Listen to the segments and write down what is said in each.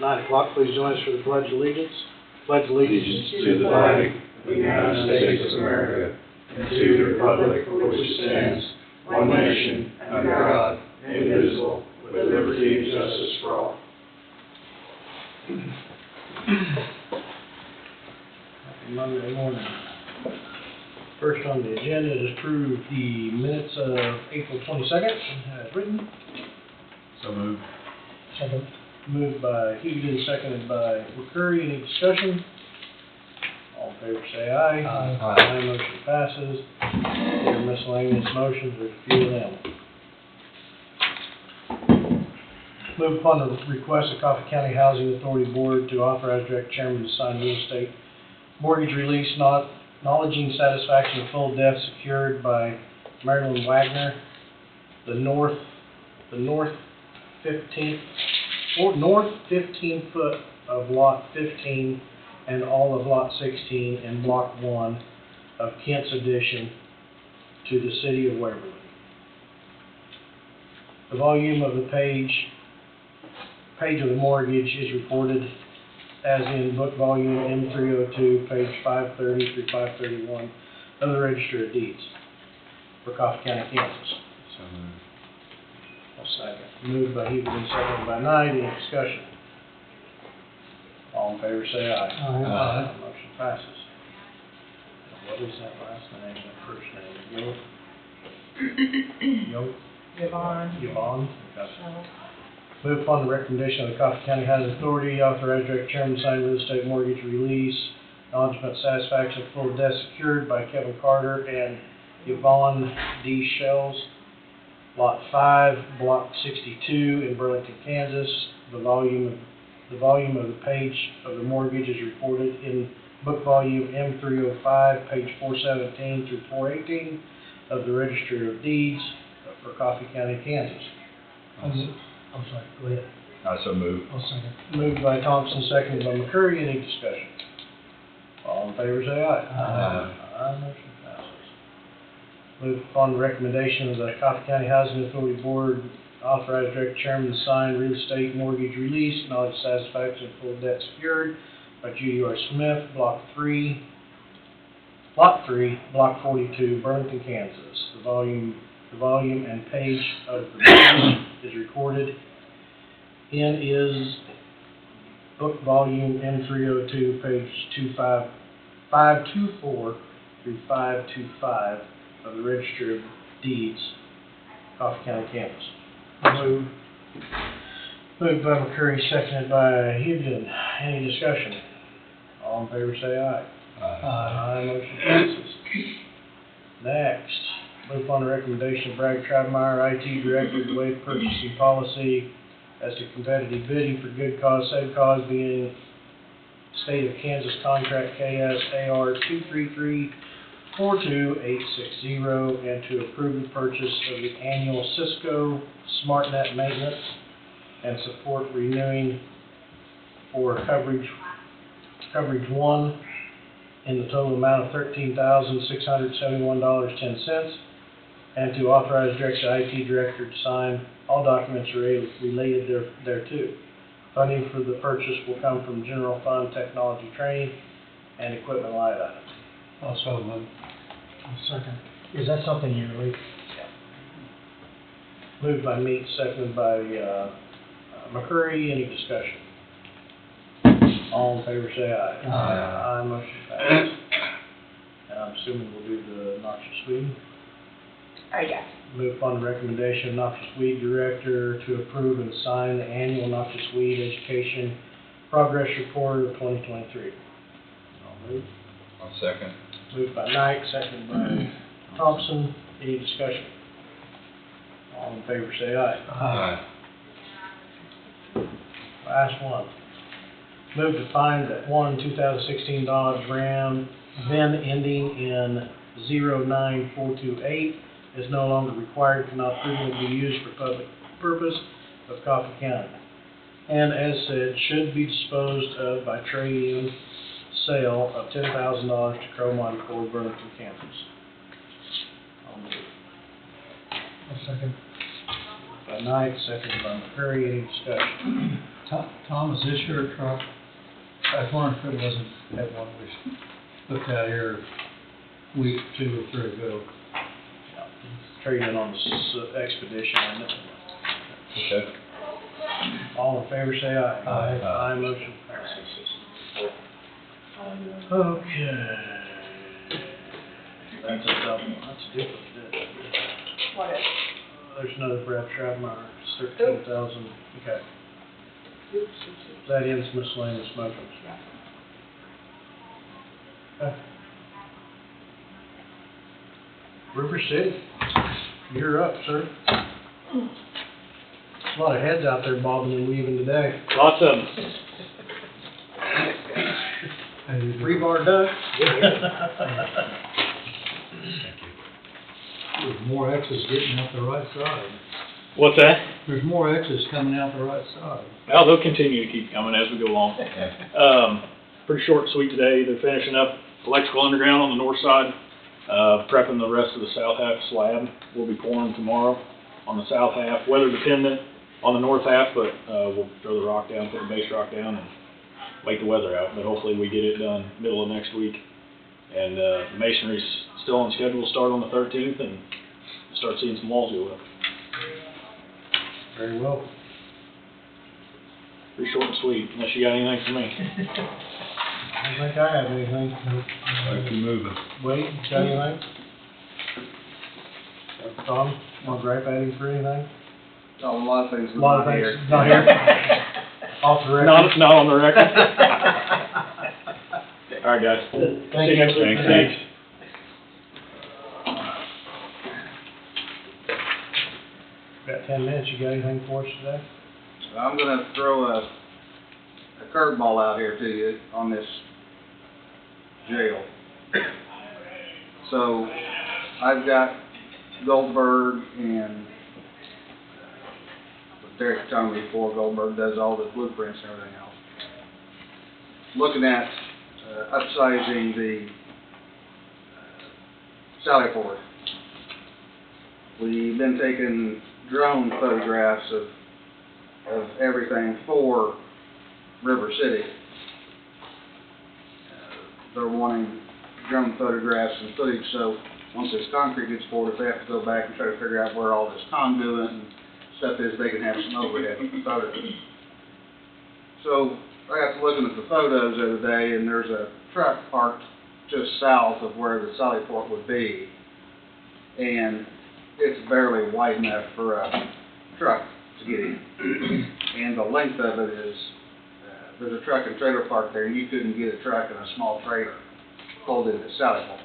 9 o'clock, please join us for the Pledge of Allegiance. Pledge Allegiance to the flag of the United States of America and to the republic for which it stands, one nation, under God, indivisible, with liberty and justice for all. Happy Monday morning. First on the agenda is approve the minutes of April 22nd as written. So moved. Second. Moved by Hughes, seconded by McCurry. Any discussion? All in favor say aye. Aye. Motion passes. There are miscellaneous motions, there's a few of them. Move upon the request of Coffee County Housing Authority Board to authorize direct chairman to sign real estate mortgage release not acknowledging satisfaction of full debt secured by Marilyn Wagner, the north 15 foot of lot 15 and all of lot 16 in block 1 of Kent's addition to the city of Waverly. The volume of the page of the mortgage is reported as in book volume M302, page 530 through 531 of the Register of Deeds for Coffee County, Kansas. So moved. I'll second. Moved by Huberman, seconded by Knight. Any discussion? All in favor say aye. Aye. Motion passes. What is that last name, that first name? Yoke? Yvonne? Okay. Move upon the recommendation of the Coffee County Housing Authority, authorize direct chairman to sign real estate mortgage release, acknowledgement satisfaction of full debt secured by Kevin Carter and Yvonne D. Shells, Lot 5, Block 62 in Burlington, Kansas. The volume of the page of the mortgage is reported in book volume M305, page 417 through 418 of the Register of Deeds for Coffee County, Kansas. I'm sorry, go ahead. I so moved. I'll second. Moved by Thompson, seconded by McCurry. Any discussion? All in favor say aye. Aye. Motion passes. Move upon the recommendation of the Coffee County Housing Authority Board, authorize direct chairman to sign real estate mortgage release, acknowledge satisfaction of full debt secured by Judy R. Smith, Lot 3, Block 42, Burlington, Kansas. The volume and page of the mortgage is recorded in is book volume M302, page 524 through 525 of the Register of Deeds, Coffee County, Kansas. Moved by McCurry, seconded by Hughes. Any discussion? All in favor say aye. Aye. Motion passes. Next. Move upon the recommendation of Bragg Troutmeyer, IT Director, to waive purchasing policy as to competitive bidding for good cause, said cause being State of Kansas Contract KS AR 233-42860, and to approve the purchase of the annual Cisco SmartNet maintenance and support renewing for coverage 1 in the total amount of $13,671.10. And to authorize direct IT Director to sign all documents related thereto. Funding for the purchase will come from General Fund Technology Training and Equipment line items. Also moved. Second. Is that something you release? Yeah. Moved by Meeks, seconded by McCurry. Any discussion? All in favor say aye. Aye. Motion passes. And I'm assuming we'll do the noxious weed. Yes. Move upon the recommendation of Noxious Weed Director to approve and sign the annual Noxious Weed Education Progress Report of 2023. I'll move. I'll second. Moved by Knight, seconded by Thompson. Any discussion? All in favor say aye. Aye. Last one. Move to find that 2016 Dodge Ram VIN ending in 09428 is no longer required, cannot prudently be used for public purpose of Coffee County, and as said, should be disposed of by trade-in sale of $10,000 to Cromont Ford, Burlington, Kansas. I'll move. I'll second. By by Knight, seconded by McCurry. Any discussion? Tom, is this your truck? I was wondering if it wasn't that one we looked at here a week, 2 or 3 ago. Trading on the expedition, isn't it? Okay. All in favor, say aye. Aye. Aye, motion passes. Okay. That's a double, that's a different bid. What is? There's another Brad Troutmeyer, it's 13,000, okay. That ends miscellaneous motions. Okay. River City, you're up, sir. A lot of heads out there bobbing and weaving today. Lots of them. Free bar duck. There's more X's getting out the right side. What's that? There's more X's coming out the right side. Well, they'll continue to keep coming as we go along. Pretty short and sweet today. They're finishing up electrical underground on the north side, prepping the rest of the south half slab. We'll be pouring tomorrow on the south half, weather dependent on the north half, but we'll throw the rock down, put the base rock down, and wait the weather out. But hopefully we get it done middle of next week. And the masonry's still on schedule to start on the 13th, and start seeing some walls go up. Very well. Pretty short and sweet, unless you got anything for me. I don't think I have anything. Like you moving. Wait, got anything? Tom, want to gripe at him for anything? A lot of things A lot of not things, here. not here? Off the record? Not on the record. All right, guys. Thank See you. next week. Thanks. Got 10 minutes, you got anything for us today? I'm gonna throw a curveball out here to you on this jail. So, I've got Goldberg and what Derek told me before, Goldberg does all the blueprints and everything else. Looking at upsizing the Sally Port. We've been taking drone photographs of everything for River City. They're wanting drone photographs and footage, so once this concrete gets poured, if they have to go back and try to figure out where all this conduit and stuff is, they can have some overhead photos. So I got to looking at the photos the other day, and there's a truck parked just south of where the Sally Port would be, and it's barely wide enough for a truck to get in. And the length of it is, there's a truck and trailer park there, and you couldn't get a truck and a small trailer pulled into Sally Port.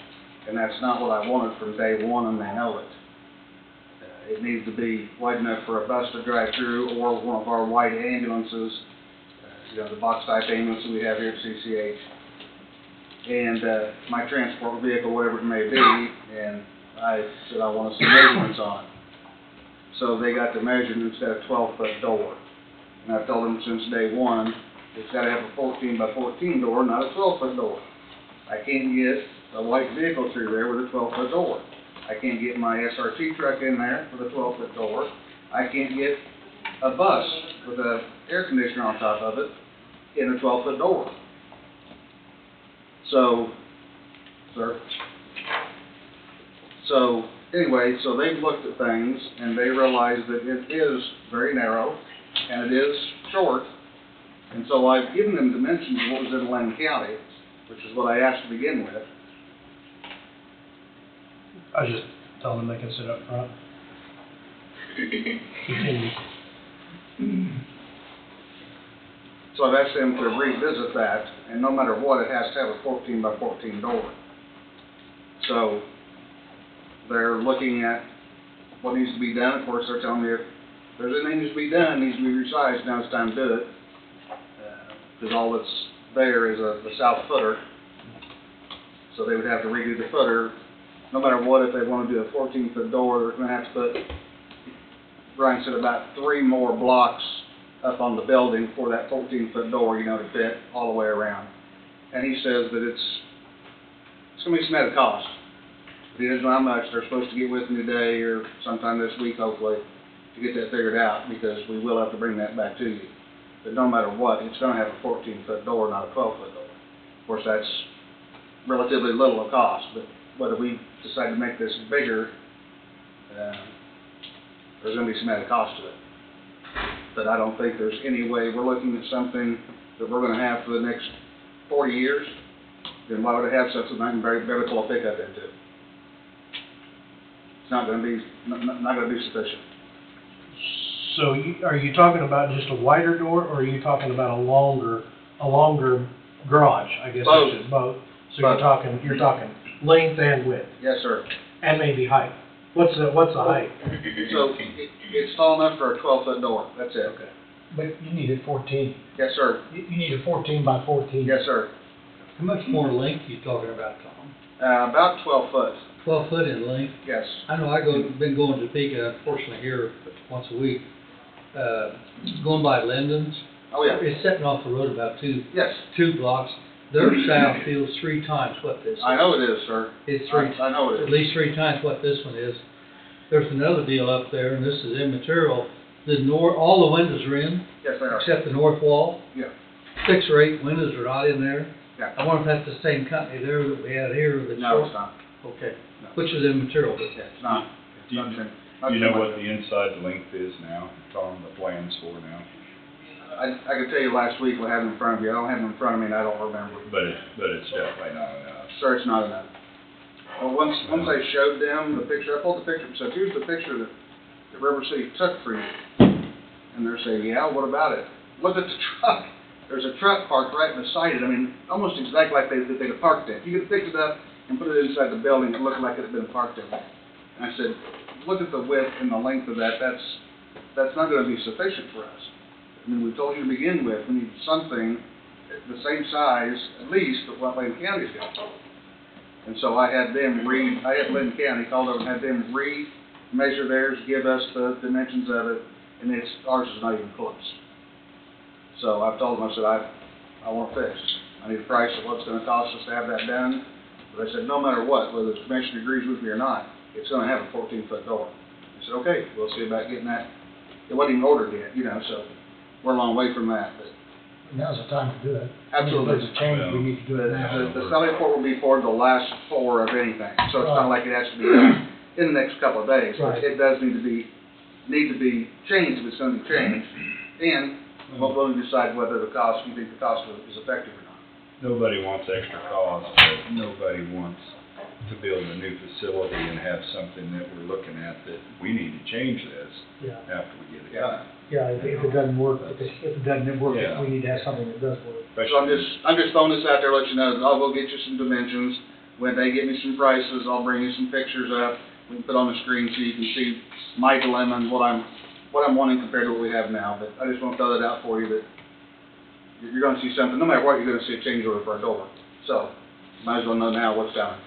And that's not what I wanted from day one, and they know it. It needs to be wide enough for a bus to drive through, or one of our wide ambulances, the box type ambulance we have here at CCH, and my transport vehicle, whatever it may be, and I said I want to see measurements on it. So they got the measurement, instead of 12-foot door. And I've told them since day one, it's got to have a 14 by 14 door, not a 12-foot door. I can't get a white vehicle through there with a 12-foot door. I can't get my SRT truck in there with a 12-foot door. I can't get a bus with an air conditioner on top of it in a 12-foot door. So, sir. So, anyway, so they've looked at things, and they realize that it is very narrow, and it is short, and so I've given them dimensions of what was in Lane County, which is what I asked to begin with. I was just telling them they can sit up front. Continue. So I've asked them to revisit that, and no matter what, it has to have a 14 by 14 door. So they're looking at what needs to be done. Of course, they're telling me if there's anything that needs to be done, it needs to be resized, now it's time to do it. Because all that's there is the south footer. So they would have to redo the footer. No matter what, if they want to do a 14-foot door, they're going to have to put, Brian said, about 3 more blocks up on the building for that 14-foot door, to fit all the way around. And he says that it's going to be some added cost. He doesn't know how much. They're supposed to get with me today or sometime this week, hopefully. to get that figured out, because we will have to bring that back to you. But no matter what, it's gonna have a 14-foot door, not a 12-foot door. Of course, that's relatively little of cost, but whether we decide to make this bigger, there's gonna be some added cost to it. But I don't think there's any way, we're looking at something that we're gonna have for the next 40 years, then why would I have something I can barely pull a pickup into? It's not gonna be, not gonna be sufficient. So are you talking about just a wider door, or are you talking about a longer garage? I guess Both. that's it, both. So Both. you're talking length and width, Yes, sir. and maybe height. What's the height? So it's tall enough for a 12-foot door, that's it. Okay. But you need it 14. Yes, sir. You need a 14 by 14. Yes, sir. How much more length you talking about, Tom? About 12 foot, 12 foot in length? yes. I know been going to Topeka, unfortunately here once a week, going by Linden's. Oh, yeah. It's setting off the road about Yes, two blocks. Their south feels 3 times what this is. I know it is, sir. It's I know it at is. least 3 times what this one is. There's another deal up there, and this is immaterial. All the windows are in, Yes, they are. except the north wall. Yeah. 6 or 8 windows are not in there. Yeah. I wonder if that's the same company there that we had here that's No, short? it's not. Okay, No. which is immaterial, but It's not. Do you- Not too- Do not you too know much. what the inside length is now, Tom, the plans for now? I could tell you last week what I had in front of you. I don't have them in front of me, and I don't remember. But it's definitely not enough. Sir, it's not enough. Well, once I showed them the picture, I pulled the picture and said, here's the picture that River City took for you. And they're saying, yeah, what about it? Look at the truck. There's a truck parked right beside it. I mean, almost exactly like they'd have parked it. If you could have picked it up and put it inside the building, it looked like it had been parked in there. And I said, look at the width and the length of that. That's not going to be sufficient for us. I mean, we told you to begin with, we need something the same size, at least, of what Lynn County's got. And so I had Lynn County called over and had them re-measure theirs, give us the dimensions of it, and ours is not even close. So I've told them, I said, I want it fixed. I need a price of what it's gonna cost us to have that done. But I said, no matter what, whether the commission agrees with me or not, it's gonna have a 14-foot door. I said, okay, we'll see about getting that. It wasn't even ordered yet, so we're a long way from that, but. Now's the time to do it. Absolutely. If there's a change, we need to do it now. The selling report will be for the last 4 of anything, so it's not like it has to be done in the next couple of days. But Right. it does need to be changed if it's gonna be changed. And we'll decide whether you think the cost is effective or not. Nobody wants extra cost, but nobody wants to build a new facility and have something that we're looking at that we need to change this Yeah, after we get it done. yeah, if it doesn't work, if it doesn't work, Yeah. we need to have something that does work. So I'm just throwing this out there, to let you know, that I'll go get you some dimensions. When they get me some prices, I'll bring you some pictures up, we can put on the screen so you can see my dilemma and what I'm wanting compared to what we have now. But I just want to throw that out for you, that you're gonna see something, no matter what, you're gonna see a change order for a door. So, might as well know now what's coming.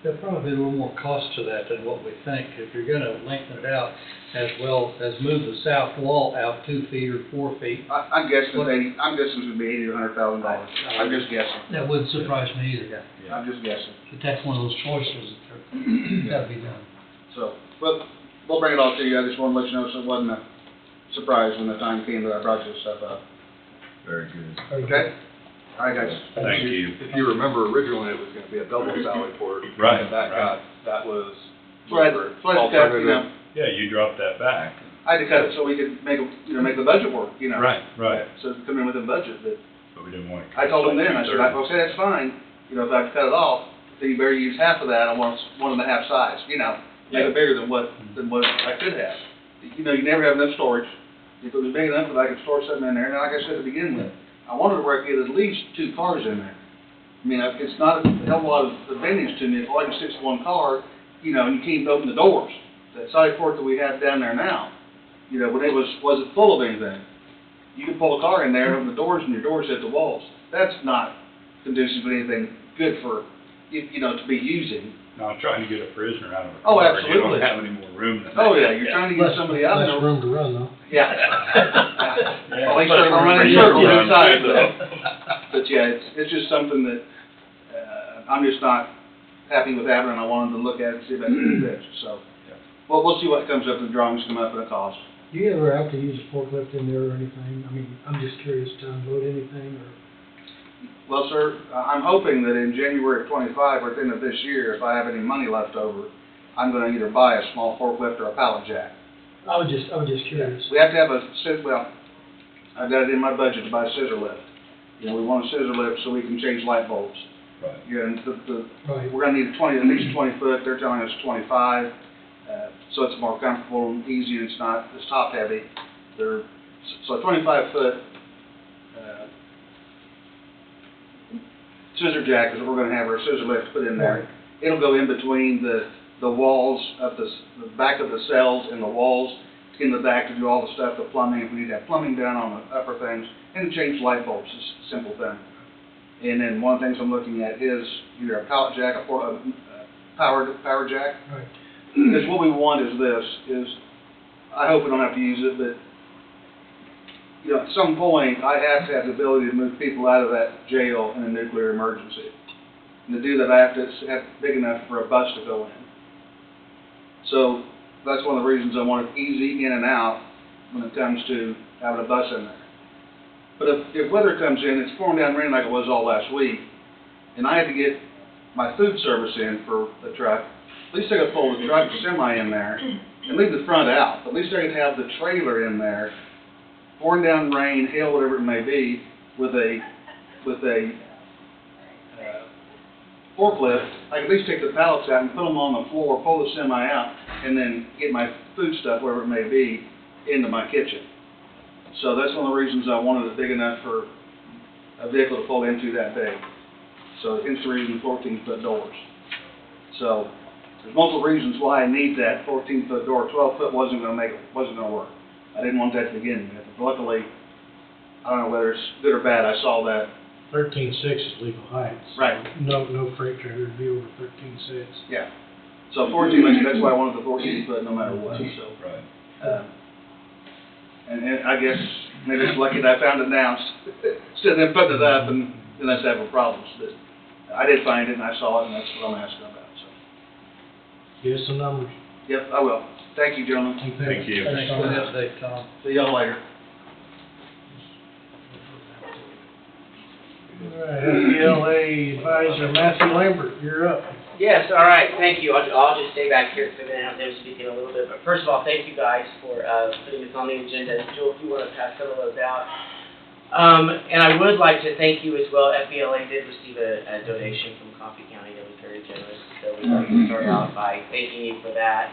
there'll probably be a little more cost to that than what we think. If you're gonna lengthen it out as well as move the south wall out 2 feet or 4 feet, I'm guessing it's gonna be $80,000 to $100,000. I'm just guessing. that wouldn't surprise me either. I'm just guessing. But that's one of those choices that gotta be done. So, but we'll bring it all to you. I just wanted to let you know so it wasn't a surprise when the time came that I brought you this stuff up. Very good. Okay? All right, guys. Thank you. If you remember, originally it was gonna be a double sally port. Right, And that right. was. So I had to cut, Yeah, you dropped that back. I had to cut it so we could make the budget work, Right. So to come in within budget, but But we didn't want to. I told them then, I said, okay, that's fine, if I cut it off, then you better use half of that, I want 1.5 size, make it bigger than what I could have. You never have enough storage. If it was big enough that I could store something in there, and like I said to begin with, I wanted to where I could get at least 2 cars in there. I mean, it's not a hell of a lot of advantage to me if all I can stick to 1 car, and you can't even open the doors. That side port that we have down there now, when it wasn't full of anything, you could pull a car in there, open the doors, and your doors hit the walls. That's not conducive to anything good for, to be using. No, I'm trying to get a prisoner out of a Oh, car. absolutely. You don't have any more room than that. Oh, yeah, you're trying to get somebody out Less there. room to run, though. Yeah. Yeah. Well, they But start running you circles run, inside, too. but yeah, it's just something that, I'm just not happy with having, and I wanted to look at it and see if I can get it fixed, so. Well, we'll see what comes up, the drawings come up and the cost. Do you ever have to use a forklift in there or anything? I mean, I'm just curious to unload anything or? Well, sir, I'm hoping that in January of '25 or at the end of this year, if I have any money left over, I'm gonna either buy a small forklift or a pallet jack. I was just curious. We have to have well, I've got it in my budget to buy a scissor lift. You know, we want a scissor lift so we can change light bulbs. Right. Yeah, and Right. we're gonna need at least 20 foot, they're telling us 25, so it's more comfortable and easy, and it's not as top heavy. So a 25 foot, scissor jack is what we're gonna have our scissor lift put in there. It'll go in between the walls of the back of the cells and the walls in the back to do all the stuff, the plumbing, if we need to have plumbing done on the upper things, and change light bulbs, it's a simple thing. And then one of the things I'm looking at is either a pallet jack, a power jack. Right. Because what we want is I hope we don't have to use it, but you know, at some point, I have to have the ability to move people out of that jail in a nuclear emergency. And to do that, I have to have big enough for a bus to go in. So that's one of the reasons I want it easy in and out when it comes to having a bus in there. But if weather comes in, it's pouring down rain like it was all last week, and I had to get my food service in for the truck, at least I could pull the truck semi in there and leave the front out. At least I could have the trailer in there, pouring down rain, hail, whatever it may be, with a forklift. I could at least take the pallets out and put them on the floor, pull the semi out, and then get my food stuff, wherever it may be, into my kitchen. So that's one of the reasons I wanted it big enough for a vehicle to pull into that big. So hence the reason 14-foot doors. So there's multiple reasons why I need that 14-foot door. 12-foot wasn't going to work. I didn't want that to begin with. But luckily, I don't know whether it's good or bad, I saw that. 13.6 is legal height. So Right. No freight trailer would be over 13.6. Yeah. So 14, that's why I wanted the 14-foot no matter what. So. Right. And I guess maybe it's lucky that I found it now instead of them putting it up and then us having problems. But I did find it and I saw it, and that's what I'm asking about. So. Give us some numbers. Yep, I will. Thank you, gentlemen. Thank you. Thanks for the update, Tom. See y'all later. All right, FBLA advisor Matthew Lambert, you're up. Yes, all right, thank you. I'll just stay back here for a minute, I'll them speak in a little bit. But first of all, thank you guys for putting this on the agenda. Joel, if you want to pass some of those out. And I would like to thank you as well. FBLA did receive a donation from Coffee County that was very generous, so we'd like to start out by thanking you for that.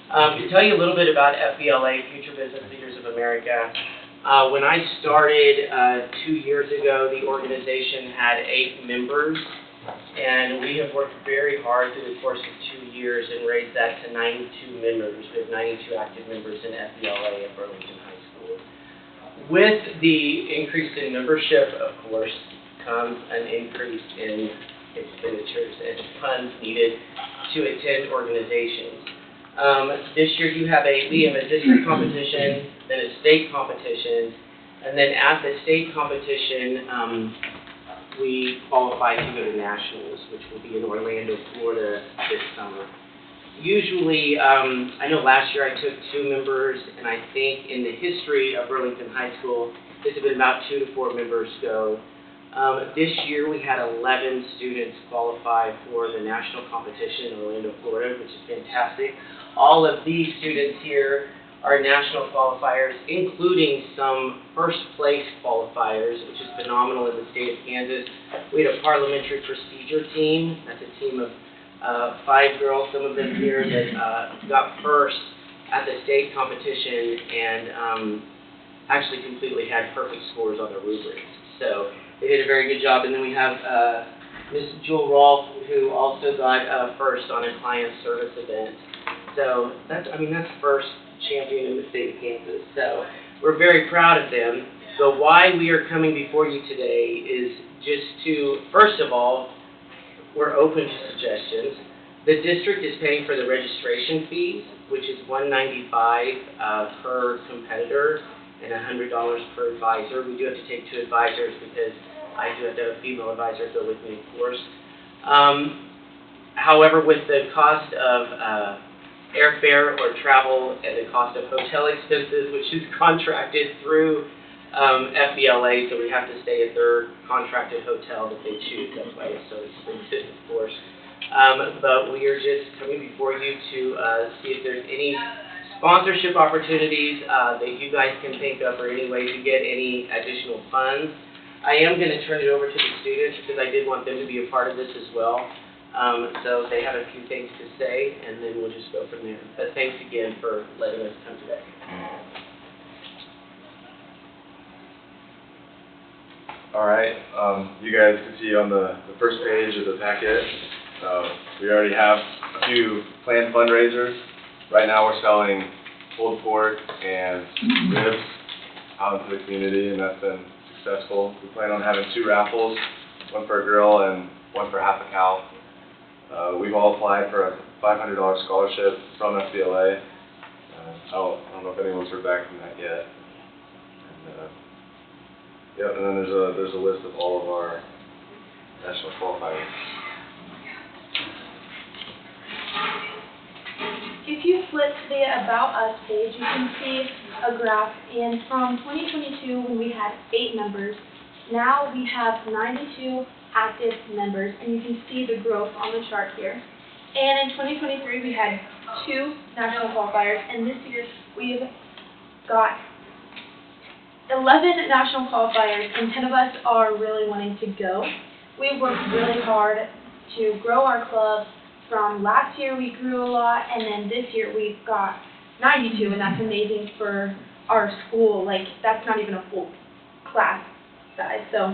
To tell you a little bit about FBLA, Future Business Leaders of America, when I started 2 years ago, the organization had 8 members. And we have worked very hard through the course of 2 years and raised that to 92 members. We have 92 active members in FBLA at Burlington High School. With the increase in membership, of course, comes an increase in expenditures and funds needed to attend organizations. This year we have a district competition, then a state competition, and then at the state competition, we qualify to go to nationals, which will be in Orlando, Florida this summer. Usually, I know last year I took 2 members, and I think in the history of Burlington High School, this has been about 2 to 4 members go. This year we had 11 students qualify for the national competition in Orlando, Florida, which is fantastic. All of these students here are national qualifiers, including some first place qualifiers, which is phenomenal in the state of Kansas. We had a parliamentary procedure team. That's a team of 5 girls, some of them here, that got first at the state competition and actually completely had perfect scores on their rubrics. So they did a very good job. And then we have Ms. Jewel Rolfe, who also got first on a client service event. So that's first champion in the state of Kansas. So we're very proud of them. But why we are coming before you today is just to, first of all, we're open to suggestions. The district is paying for the registration fees, which is $195 per competitor and $100 per advisor. We do have to take 2 advisors because I do have to have a female advisor go with me, of course. However, with the cost of airfare or travel and the cost of hotel expenses, which is contracted through FBLA, so we have to stay at their contracted hotel that they choose. That's why it's so expensive, of course. But we are just coming before you to see if there's any sponsorship opportunities that you guys can think of, or any way to get any additional funds. I am going to turn it over to the students because I did want them to be a part of this as well. So they have a few things to say, and then we'll just go from there. But thanks again for letting us come today. All right, you guys can see on the first page of the packet, we already have a few planned fundraisers. Right now we're selling pulled pork and ribs out into the community, and that's been successful. We plan on having 2 raffles, one for a grill and one for half a cow. We've all applied for a $500 scholarship from FBLA. I don't know if anyone's heard back from that yet. Yep, and then there's a list of all of our national qualifiers. If you flip to the About Us page, you can see a graph, and from 2022, when we had 8 members, now we have 92 active members, and you can see the growth on the chart here. And in 2023, we had 2 national qualifiers, and this year we've got 11 national qualifiers, and 10 of us are really wanting to go. We've worked really hard to grow our club. From last year, we grew a lot, and then this year we've got 92, and that's amazing for our school. Like, that's not even a full class size. So,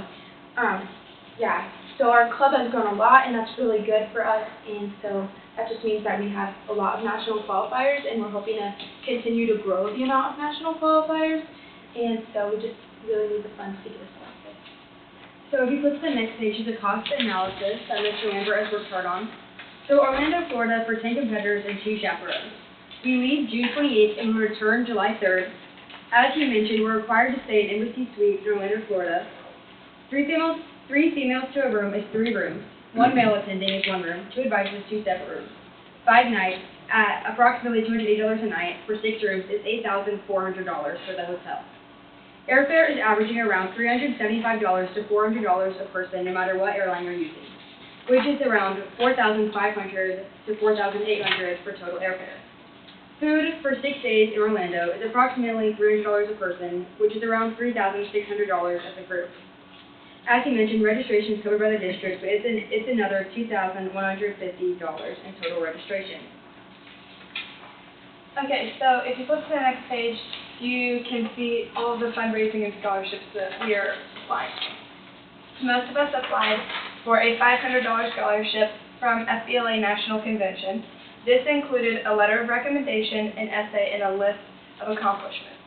yeah. So our club has grown a lot, and that's really good for us, and so that just means that we have a lot of national qualifiers, and we're hoping to continue to grow the amount of national qualifiers, and so we just really need the funds to get us started. So if you flip to the next page is a cost analysis that Mr. Lambert has worked hard on. So Orlando, Florida for 10 competitors and 2 chaperones. We leave June 28th and we return July 3rd. As he mentioned, we're required to stay in Embassy Suite in Orlando, Florida. 3 females to a room is 3 rooms. 1 male attending is 1 room. 2 advisors, 2 separate rooms. 5 nights at approximately $280 a night for 6 rooms is $8,400 for the hotel. Airfare is averaging around $375 to $400 a person, no matter what airline you're using, which is around $4,500 to $4,800 for total airfare. Food for 6 days in Orlando is approximately $300 a person, which is around $3,600 as a group. As he mentioned, registration is covered by the district, but it's another $2,150 in total registration. Okay, so if you flip to the next page, you can see all of the fundraising and scholarships that we are applying. Most of us applied for a $500 scholarship from FBLA National Convention. This included a letter of recommendation, an essay, and a list of accomplishments.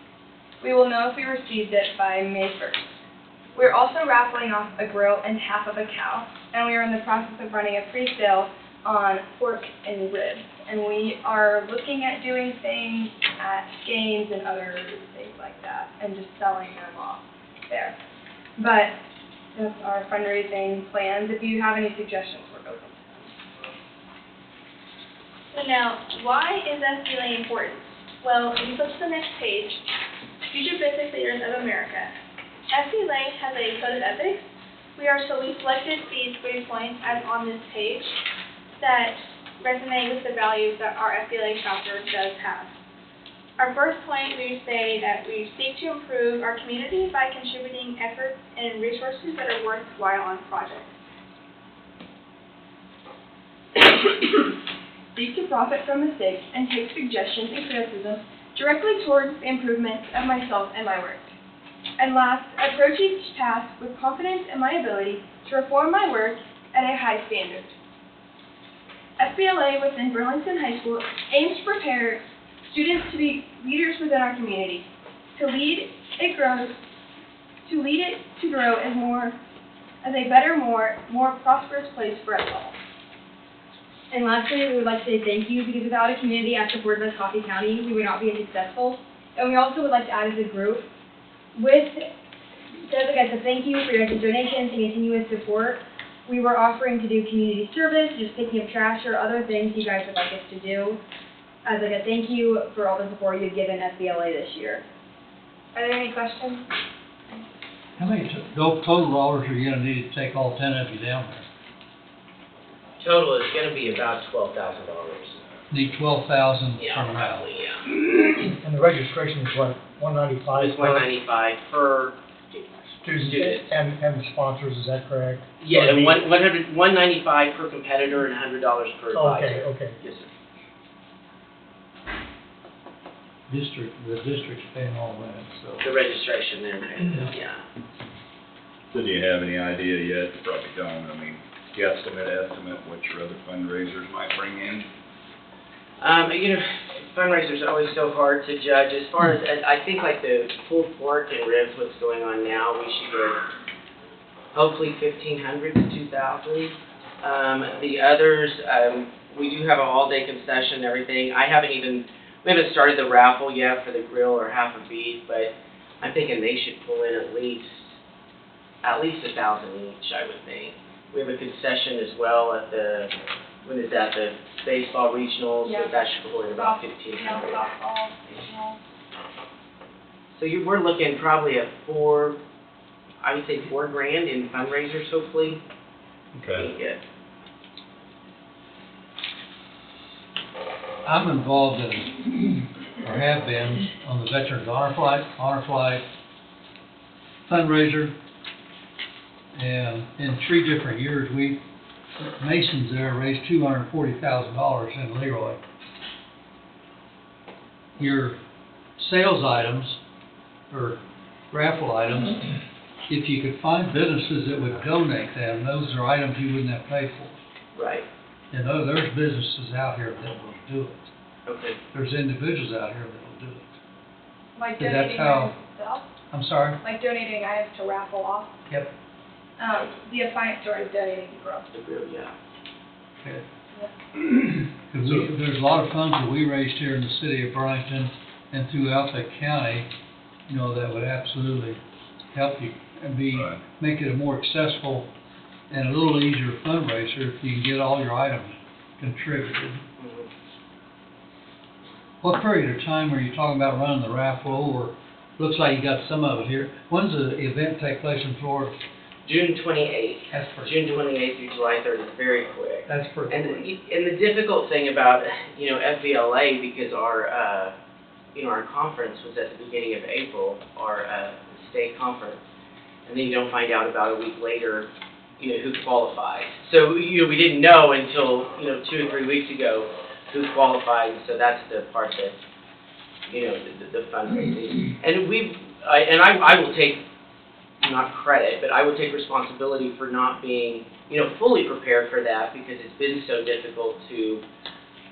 We will know if we received it by May 1st. We're also raffling off a grill and half of a cow, and we are in the process of running a pre-sale on pork and ribs. And we are looking at doing things at games and other things like that, and just selling them off there. But that's our fundraising plans. If you have any suggestions, we're open to them. So now, why is FBLA important? Well, if you flip to the next page, Future Business Leaders of America. FBLA has a code of ethics. We selected these 3 points as on this page that resonate with the values that our FBLA chapter does have. Our first point, we say that we seek to improve our community by contributing efforts and resources that are worthwhile on projects. Seek to profit from mistakes and take suggestions and criticism directly towards the improvement of myself and my work. And last, approach each task with confidence in my ability to perform my work at a high standard. FBLA within Burlington High School aims to prepare students to be leaders within our community, to lead it to grow as a better, more prosperous place for us all. And lastly, we would like to say thank you, because without a community as supportive as Coffee County, we would not be as successful. And we also would like to add as a group, as a thank you for your donations and continuous support. We were offering to do community service, just picking up trash or other things you guys would like us to do. as like a thank you for all the support you've given FBLA this year. Are there any questions? How many total dollars are you gonna need to take all 10 of you down there? Total is gonna be about $12,000. Need 12,000 Yeah, from now. probably, yeah. And the registration is what, $195? It's $195 per Student. student. And the sponsors, is that correct? Yeah, Or and the- $195 per competitor and $100 per Oh, advisor. okay. Yes, sir. The district's paying all that, so. The registration there, yeah. So do you have any idea yet? You probably don't. I mean, estimate what your other fundraisers might bring in? You know, fundraisers are always so hard to judge. As far as, I think like the pulled pork and ribs, what's going on now, we should get hopefully 1,500 to 2,000. The others, we do have an all-day concession and everything. We haven't started the raffle yet for the grill or half a beef, but I'm thinking they should pull in at least 1,000 each, I would think. We have a concession as well at the baseball regionals, Yeah. so that should pull in about 1,500. So we're looking probably at I would say $4,000 in fundraisers, hopefully. Okay. Yeah. I'm involved in, or have been, on the Veterans Honor Flight fundraiser. And in 3 different years, Masons there raised $240,000 in Leroy. Your sales items, or raffle items, if you could find businesses that would donate them, those are items you wouldn't have paid for. Right. And there's businesses out here that will do it. Okay. There's individuals out here that will do it. Like That's donating how- items itself? I'm sorry? Like donating items to raffle off? Yep. The Appliance Store is donating to Grove. The grill, yeah. Okay. 'Cause there's a lot of funds that we raised here in the city of Burlington and throughout the county, that would absolutely help you and Right. make it a more accessible and a little easier fundraiser if you can get all your items contributed. Mhm. What period of time are you talking about running the raffle, or looks like you got some of it here? When's the event take place in Florida? June 28th. That's pretty June quick. 28th through July 3rd is very quick. That's pretty And quick. and the difficult thing about FBLA, because our conference was at the beginning of April, our state conference, and then you don't find out about a week later, who qualifies. So we didn't know until 2 or 3 weeks ago who qualified. So that's the part that the fundraising. And I will take, not credit, but I will take responsibility for not being, fully prepared for that, because it's been so difficult to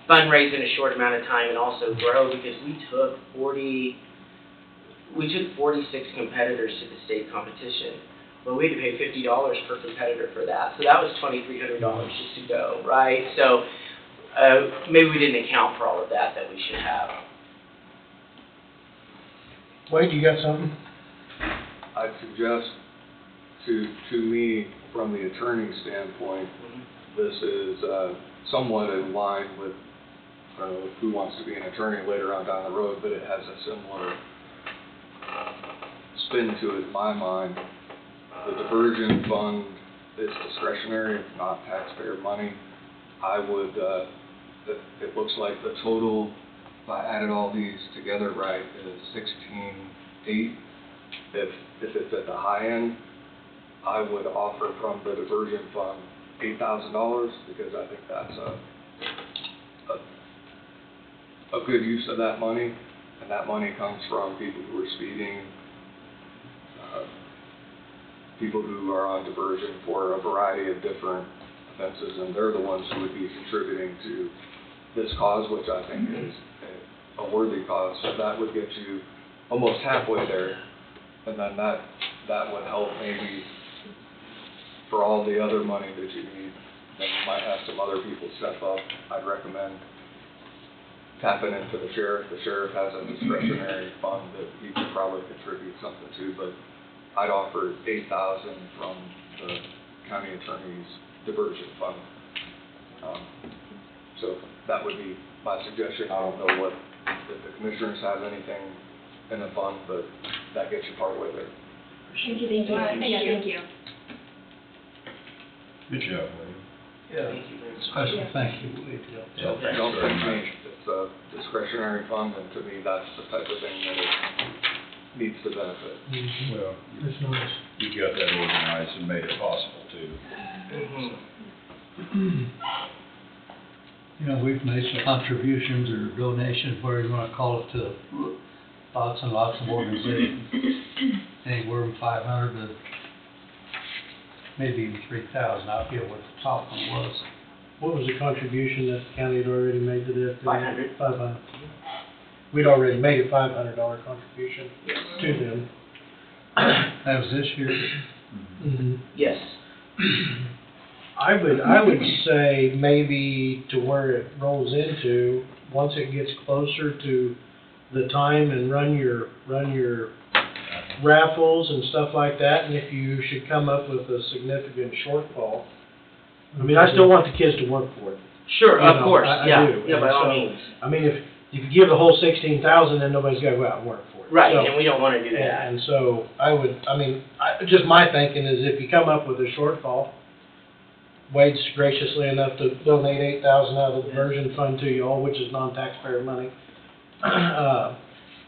fundraise in a short amount of time and also grow, because we took 46 competitors to the state competition. Well, we had to pay $50 per competitor for that, so that was $2,300 just to go, right? So maybe we didn't account for all of that we should have. Wade, you got something? I'd suggest to me, from the attorney standpoint, this is somewhat in line with who wants to be an attorney later on down the road, but it has a similar spin to it in my mind. The diversion fund is discretionary, it's not taxpayer money. I would, it looks like the total, if I added all these together right, is 16,800. If it's at the high end, I would offer from the diversion fund $8,000, because I think that's a good use of that money, and that money comes from people who are speeding, people who are on diversion for a variety of different offenses, and they're the ones who would be contributing to this cause, which I think is a worthy cause. So that would get you almost halfway there, and then that would help maybe for all the other money that you need. Then you might have some other people step up. I'd recommend tapping into the sheriff. The sheriff has a discretionary fund that he could probably contribute something to, but I'd offer $8,000 from the county attorney's diversion fund. So So that would be my suggestion. I don't know if the commissioners have anything in the fund, but that gets you part of the way there. Thank you. Thank you. Good job, Wade. Yeah, Thank you very much. special thank you, Wade. Yeah, Don't thanks very think to me, much. it's a discretionary fund, and to me, that's the type of thing that it needs to benefit. Well, That's nice. you got that organized and made it possible too. You know, we've made some contributions or donations, whatever you wanna call it, to lots and lots of organizations. Anywhere from 500 to maybe even 3,000, I forget what the top one was. What was the contribution that the county had already made to this? 500. 500. We'd already made a $500 contribution to them. That was this year. Mm-hmm. Yes. I would say maybe to where it rolls into, once it gets closer to the time and run your raffles and stuff like that, and if you should come up with a significant shortfall. I mean, I still want the kids to work for it. Sure, You of know, course, I yeah, do. yeah, by And all so, means. I mean, if you give the whole 16,000, then nobody's gotta go out and work for it. Right, So- and we don't wanna do that. and so just my thinking is if you come up with a shortfall, Wade's graciously enough to donate 8,000 out of the diversion fund to you all, which is non-taxpayer money.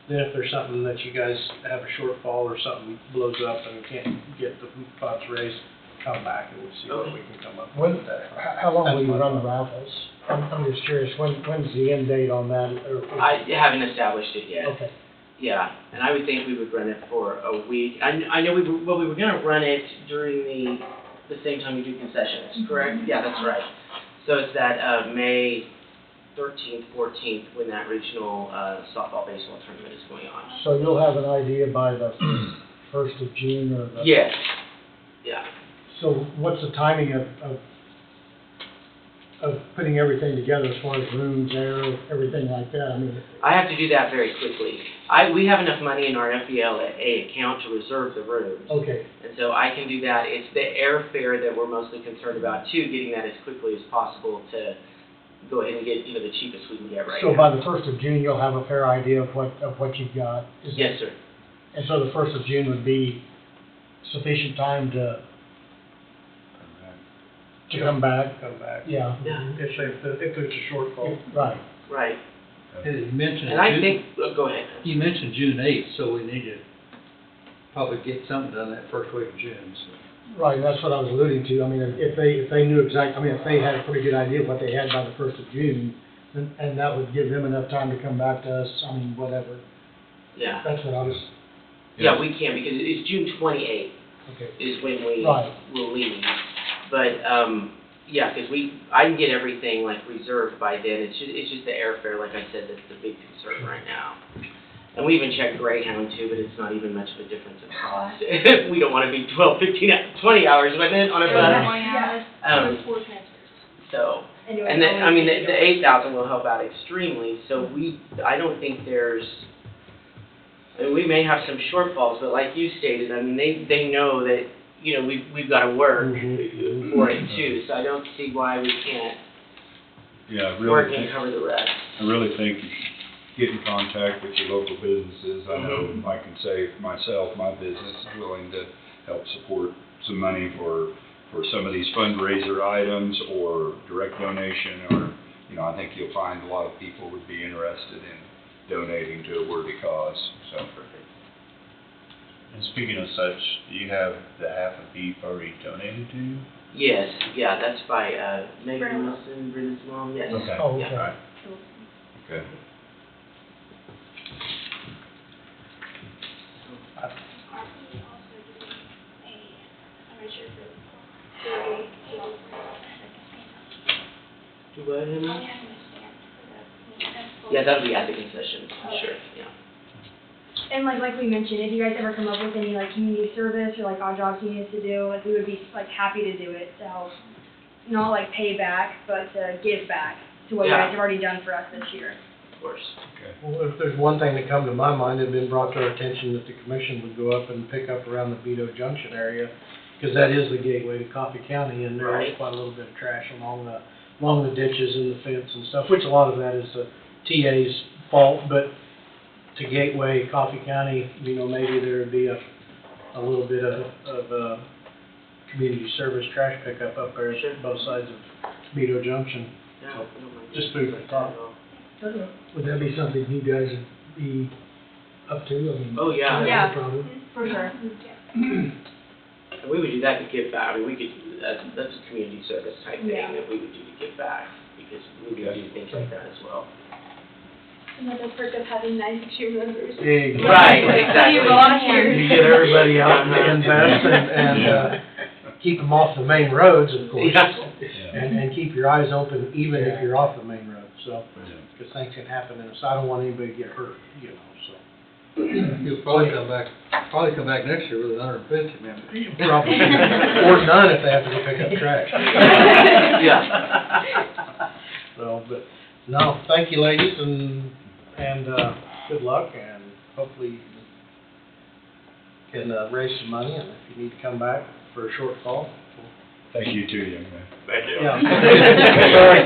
Then if there's something that you guys have a shortfall or something blows up and can't get the funds raised, come back and we'll see what we can come up with that. How long will you run the raffles? I'm just curious, when's the end date on that? I haven't established it yet. Okay. Yeah, and I would think we would run it for a week. I know we were gonna run it during the same time you do concessions, correct? Yeah, that's right. So it's that, May 13th, 14th, when that regional, softball baseball tournament is going on. So you'll have an idea by the 1st of June or the? Yes, yeah. So what's the timing of putting everything together as far as rooms, air, everything like that? I mean, I have to do that very quickly. We have enough money in our FBLA account to reserve the rooms. okay, And so I can do that. It's the airfare that we're mostly concerned about too, getting that as quickly as possible to go ahead and get, the cheapest we can get right so now. by the 1st of June, you'll have a fair idea of what you've got? Is it- Yes, sir. And so the 1st of June would be sufficient time to come back? Come back. Yeah, Yeah, If there's a shortfall. right. right. You mentioned And I June, think, go ahead. you mentioned June 8th, so we need to probably get something done that first week of June, so. Right, that's what I was alluding to. I mean, if they knew if they had a pretty good idea of what they had by the 1st of June, and that would give them enough time to come back to us, I mean, whatever. Yeah. That's what I was, Yeah, we can, because it's June 28th okay. is when we Right. will leave. But, yeah, because I can get everything like reserved by then. It's just the airfare, like I said, that's the big concern right now. And we even checked Greyhound too, but it's not even much of a difference in cost. We don't want to be 12, 15, 20 hours with it on a bus. So, and then, I mean, the 8,000 will help out extremely, so I don't think we may have some shortfalls, but like you stated, I mean, they know that, we've got to work for it too, so I don't see why we can't Yeah, I work really and think, cover the rest. I really think you should get in contact with your local businesses. I know, I can say myself, my business is willing to help support some money for some of these fundraiser items or direct donation, or, I think you'll find a lot of people would be interested in donating to a worthy cause, so. And speaking of such, do you have the half a beef already donated to you? Yes, yeah, that's by, Megan Wilson, Brenda's mom, yes. Okay. Oh, Yeah. okay. Right. Okay. Are we also doing I'm not sure Do what, Henry? Are we having a stand for the Yeah, that'll be at the concession, I'm sure, yeah. And like we mentioned, if you guys ever come up with any like community service or like odd jobs you need us to do, like we would be like happy to do it to help, not like pay back, but to give back to what you Yeah. guys have already done for us this year. Of course. Well, if there's one thing that come to my mind, it had been brought to our attention that the commission would go up and pick up around the Vito Junction area, because that is the gateway to Coffee County, and there is Right. quite a little bit of trash along along the ditches and the fence and stuff, which a lot of that is the TA's fault, but to Gateway, Coffee County, maybe there would be a little bit of community service trash pickup up there Sure. at both sides of Toledo Junction. No, I don't mind Just doing food for that thought. at all. Would that be something you guys would be up to? I mean, Oh, yeah. is that Yeah. a problem? For sure. And we would do that to give back. I mean, we could, that's a community service type thing Yeah. that we would do to give back, because we could do things like that as well. Another perk of having 92 members. Right, exactly. You volunteer. You get everybody out and invest and keep them off the main roads, of course. Yeah. And keep your eyes open even if you're off the main road, so, because things can happen, and so I don't want anybody to get hurt, so. You'll probably come back next year with 150 members. Probably, or none if they have to go pick up trash. Yeah. So, but, no, thank you, ladies, and good luck, and hopefully you can raise some money, and if you need to come back for a shortfall. Thank you too, young man. Thank you. Yeah. Sorry.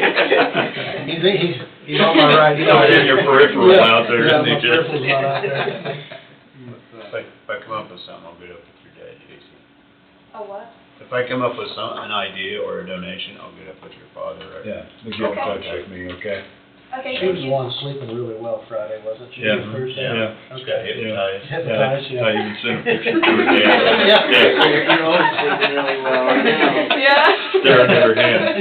He's on my right. In your peripheral out there, Yeah, isn't he, my Jim? peripheral's not out there. If I come up with something, I'll get up with your dad, Jason. A what? If I come up with an idea or a donation, I'll get up with your father. Yeah, Get in touch with me, okay? Okay, She was thank the you. one sleeping really well Friday, wasn't she? Yeah. Thursday? Yeah. Okay. Hypnotized. Hypnotized, yeah. I even sent a picture to her dad. Yeah. You're always sleeping really well right now. Yeah. Staring at her hand.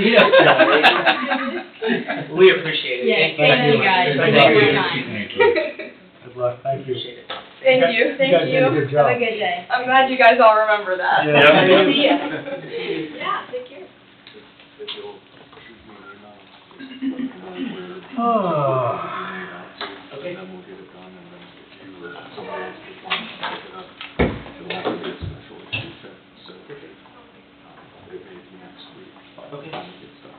We appreciate it. Yeah, Thank thank you guys. Thank Thank you. you. Thank you. Good luck, thank you. Appreciate it. Thank you. You guys did a good job. Have a good day. I'm glad you guys all remember that. Yeah. Yeah. See ya. Yeah, take care. Okay. And then we'll get it done, and then if you or somebody else just wants to pick it up, it'll have to get special issue check, so it may be next week by the Okay. time it gets done.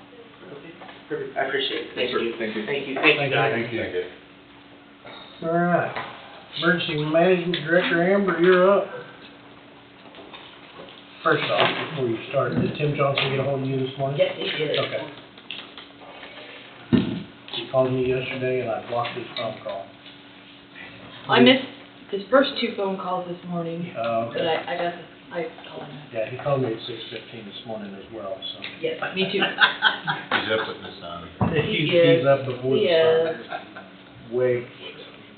Okay. Perfect. I appreciate it. Thank Sure. you. Thank you. Thank you. Thank you, guys. Thank you. All right. Emergency Management Director Amber, you're up. First off, before you start, did Tim Johnson get a hold of you this morning? Yes, he did. Okay. He called me yesterday and I blocked his phone call. I missed his first two phone calls this morning, but Okay. I called him. Yeah, he called me at 6:15 this morning as well, so. Yes, me too. He's up with the sun. He's up before the Yes. sun. Wake.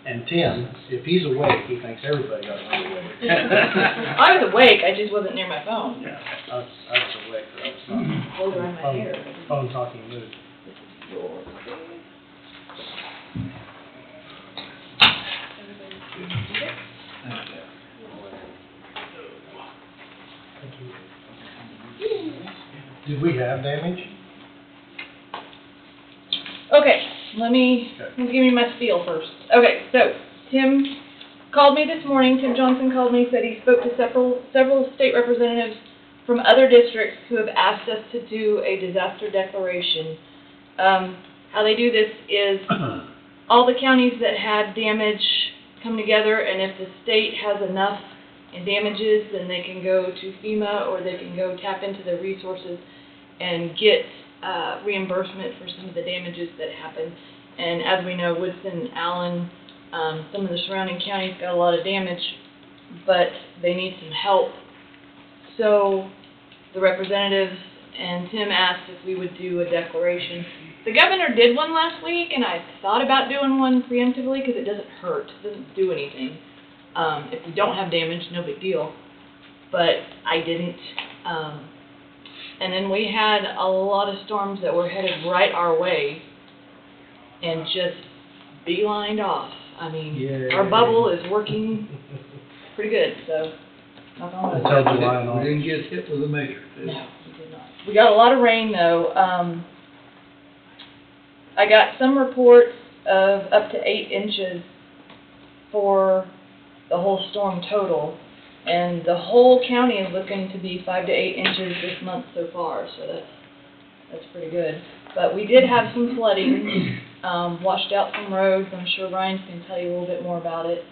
And Tim, if he's awake, he thinks everybody got to be awake. I was awake, I just wasn't near my phone. Yeah, I was awake, but I was not. Hold around my hair. Phone talking mood. This is yours. Did we have damage? Okay, let me give you my spiel first. Okay, so Tim called me this morning. Tim Johnson called me, said he spoke to several state representatives from other districts who have asked us to do a disaster declaration. How they do this is all the counties that had damage come together, and if the state has enough in damages, then they can go to FEMA or they can go tap into their resources and get reimbursement for some of the damages that happened. And as we know, Woodson, Allen, some of the surrounding counties got a lot of damage, but they need some help. So the representatives and Tim asked if we would do a declaration. The governor did one last week, and I thought about doing one preemptively because it doesn't hurt, it doesn't do anything. If we don't have damage, no big deal. But I didn't. And then we had a lot of storms that were headed right our way and just beelined off. I mean, Yeah. our bubble is working pretty good, so knock on wood. Until July and We August. didn't get hit with a major. did we? No, we did not. We got a lot of rain though. I got some reports of up to 8 inches for the whole storm total. And the whole county is looking to be 5 to 8 inches this month so far, so that's pretty good. But we did have some flooding, washed out some roads. I'm sure Ryan's can tell you a little bit more about it.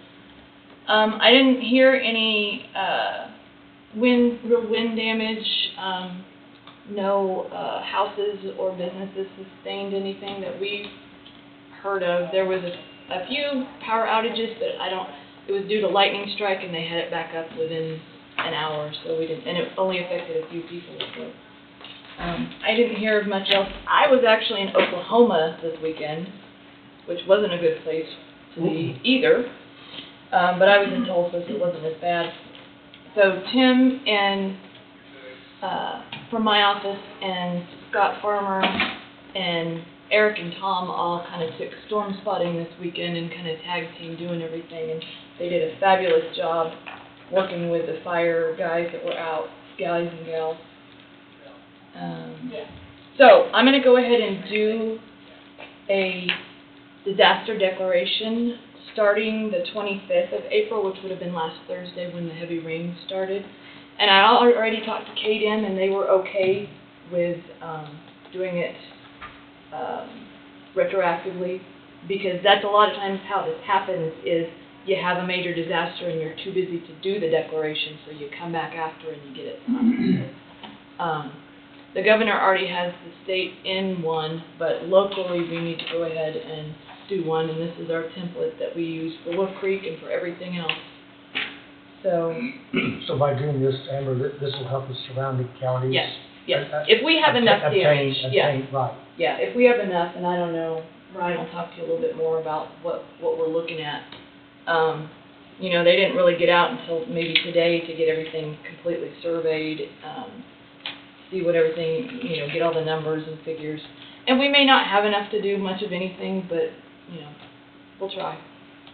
I didn't hear any real wind damage. no, houses or businesses sustained anything that we've heard of. There was a few power outages, but it was due to lightning strike and they had it back up within an hour, so we didn't, and it only affected a few people, so. I didn't hear of much else. I was actually in Oklahoma this weekend, which wasn't a good place to be either. But I was in Tulsa, so it wasn't as bad. So Tim and, from my office, and Scott Farmer and Eric and Tom all kind of took storm spotting this weekend and kind of tag team doing everything, and they did a fabulous job working with the fire guys that were out, guys and gals. So I'm going to go ahead and do a disaster declaration starting the 25th of April, which would have been last Thursday when the heavy rain started. And I already talked to KDM, and they were okay with doing it retroactively, because that's a lot of times how this happens is you have a major disaster and you're too busy to do the declaration, so you come back after and you get it signed. The governor already has the state in one, but locally we need to go ahead and do one, and this is our template that we use for Wolf Creek and for everything else. So by doing this, Amber, this will help the surrounding counties? yes, yes. If we have enough damage, yeah. Right. Yeah, if we have enough, and I don't know, Ryan will talk to you a little bit more about what we're looking at. You know, they didn't really get out until maybe today to get everything completely surveyed, see what everything, you know, get all the numbers and figures. And we may not have enough to do much of anything, but, you know, we'll try.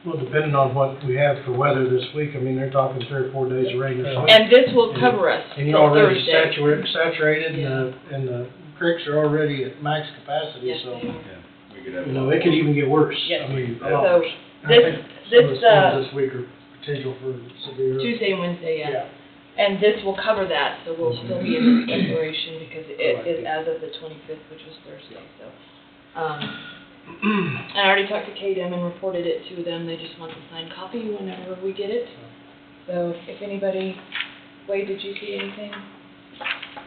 Well, depending on what we have for weather this week, I mean, they're talking 3 or 4 days of rain or something. And this will cover us And you're till already Thursday. saturated, Yeah. and the creeks are already at max capacity, Yes, so, they are. We could have. you know, it could even get worse. Yes. I mean, a So, lot worse. And I this- think some of the this, storms this week are potential for severe. Tuesday and Wednesday, yeah. Yeah. And this will cover that, so we'll still be in this declaration because it is as of the 25th, which was Thursday, so. And I already talked to KDM and reported it to them. They just want the signed copy whenever we get it. So if anybody, Wade, did you see anything?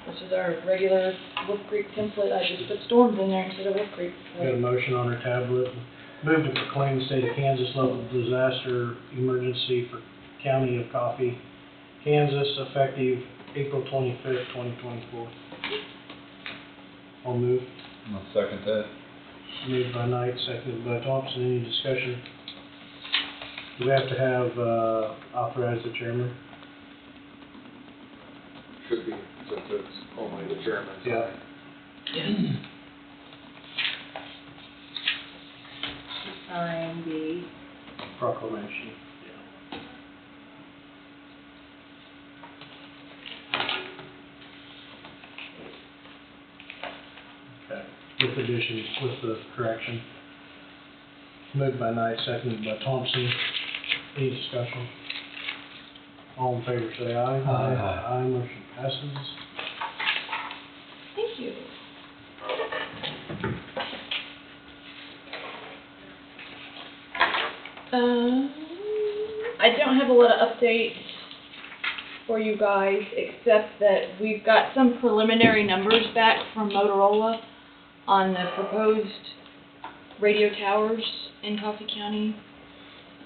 This is our regular Wolf Creek template. I just put storms in there instead of Wolf Creek. So. Got a motion on our tablet. Move to proclaim the state of Kansas local disaster emergency for County of Coffee, Kansas, effective April 25th, 2024. I'll move. I'll second that. Moved by Knight, seconded by Thompson. Any discussion? Do we have to have, authorize the chairman? Should be, since it's only the chairman's. Yeah. Yes. Sign the Proclamation. Okay, with additions, with the correction. Moved by Knight, seconded by Thompson. Any discussion? All in favor, say aye. Aye. Aye, motion passes. Thank you. I don't have a lot of updates for you guys, except that we've got some preliminary numbers back from Motorola on the proposed radio towers in Coffee County.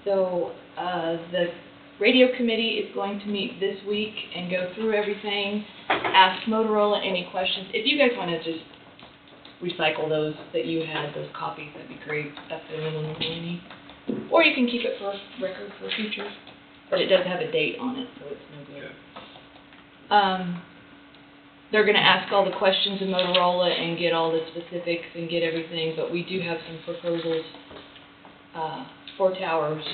So, the radio committee is going to meet this week and go through everything, ask Motorola any questions. If you guys want to just recycle those that you had, those copies, that'd be great. That's the only one we really need. Or you can keep it for record for future, but it does have a date on it, so it's no good. They're gonna ask all the questions in Motorola and get all the specifics and get everything, but we do have some proposals, for towers,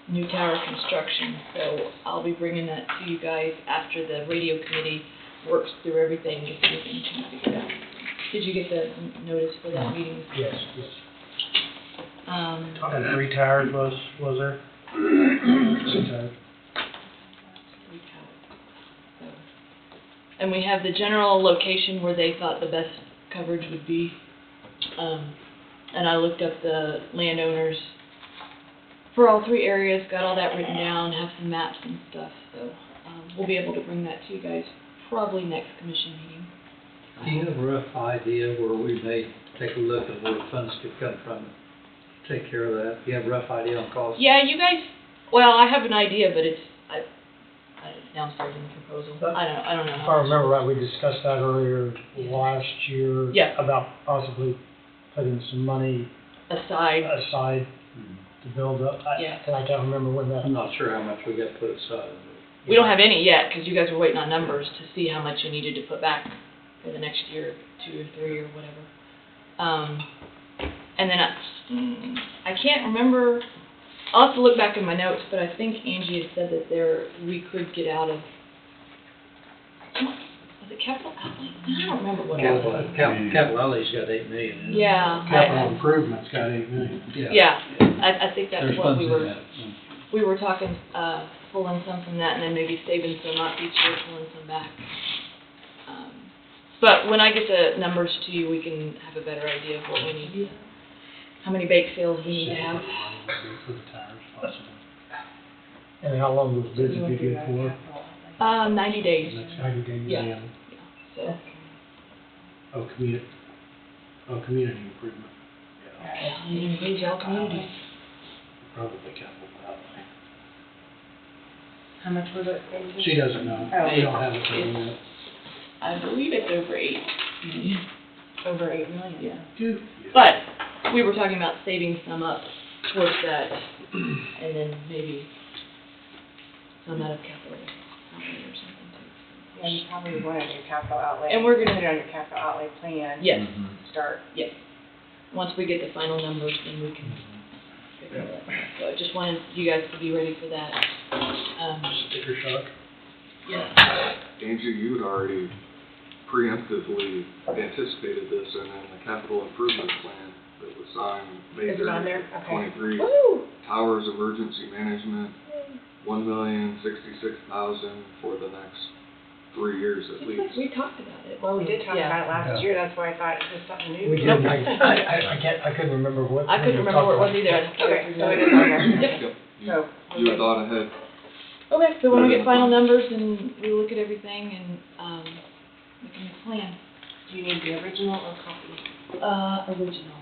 new tower construction, so I'll be bringing that to you guys after the radio committee works through everything, if anything can be figured out. Did you get the notice for that meeting? Yes, yes. Talking 3 towers was there? 2 towers. And we have the general location where they thought the best coverage would be. And I looked up the landowners for all 3 areas, got all that written down, have some maps and stuff. So we'll be able to bring that to you guys probably next commission meeting. Do you have a rough idea where we may take a look at where funds could come from to take care of that? Do you have a rough idea on cost? Yeah, you guys, well, I have an idea, but it's downstairs in the proposal. I don't know. If I remember right, we discussed that earlier last year. Yeah. About possibly putting some money Aside, to build up. Yeah. And I can't remember when that. I'm not sure how much we got put aside. we don't have any yet, because you guys were waiting on numbers to see how much you needed to put back for the next year, 2 or 3 or whatever. And then I can't remember, I'll have to look back in my notes, but I think Angie had said that we could get out of, was it capital outlay? I don't remember what it was. Capital outlay's got 8 million in it. Yeah. Capital improvements got 8 million. Yeah, I think that's There's what funds we in were, that. we were talking, pulling some from that and then maybe saving some up each year, pulling some back. But when I get the numbers to you, we can have a better idea of what we need, how many bake sales we need to have. For the tires, possibly. And how long was bids be good for? 90 days. Next 90 days. Yeah. So, Community improvement. engage all communities. Probably capital outlay. How much was it? She doesn't know. Oh. We don't have it in yet. I believe it's over 8 million. Over 8 million. Yeah. But we were talking about saving some up towards that, and then maybe some out of capital outlay or something too. Yeah, you probably want to do capital outlay. And we're gonna- Put it on your capital outlay plan. Yes, Start. yes. Once we get the final numbers, then we can figure all that out. So I just wanted you guys to be ready for that. Sticker shock. Yeah. Angie, you had already preemptively anticipated this, and then the capital improvement plan that was signed May Is it on 30th, there? Okay. 23. Woo! Towers emergency management, $1,066,000 for the next 3 years at Seems like least. we talked about it. Well, we did talk Yeah. about it last Yeah. year, that's why I thought it was something new. We did. I couldn't remember what. I couldn't remember what it was either. I'd have to go Okay, through so the it is on there. Yep. Yep, So. you had thought ahead. Okay, so when we get final numbers and we look at everything and, we can make a plan. Do you need the original or copy? Original.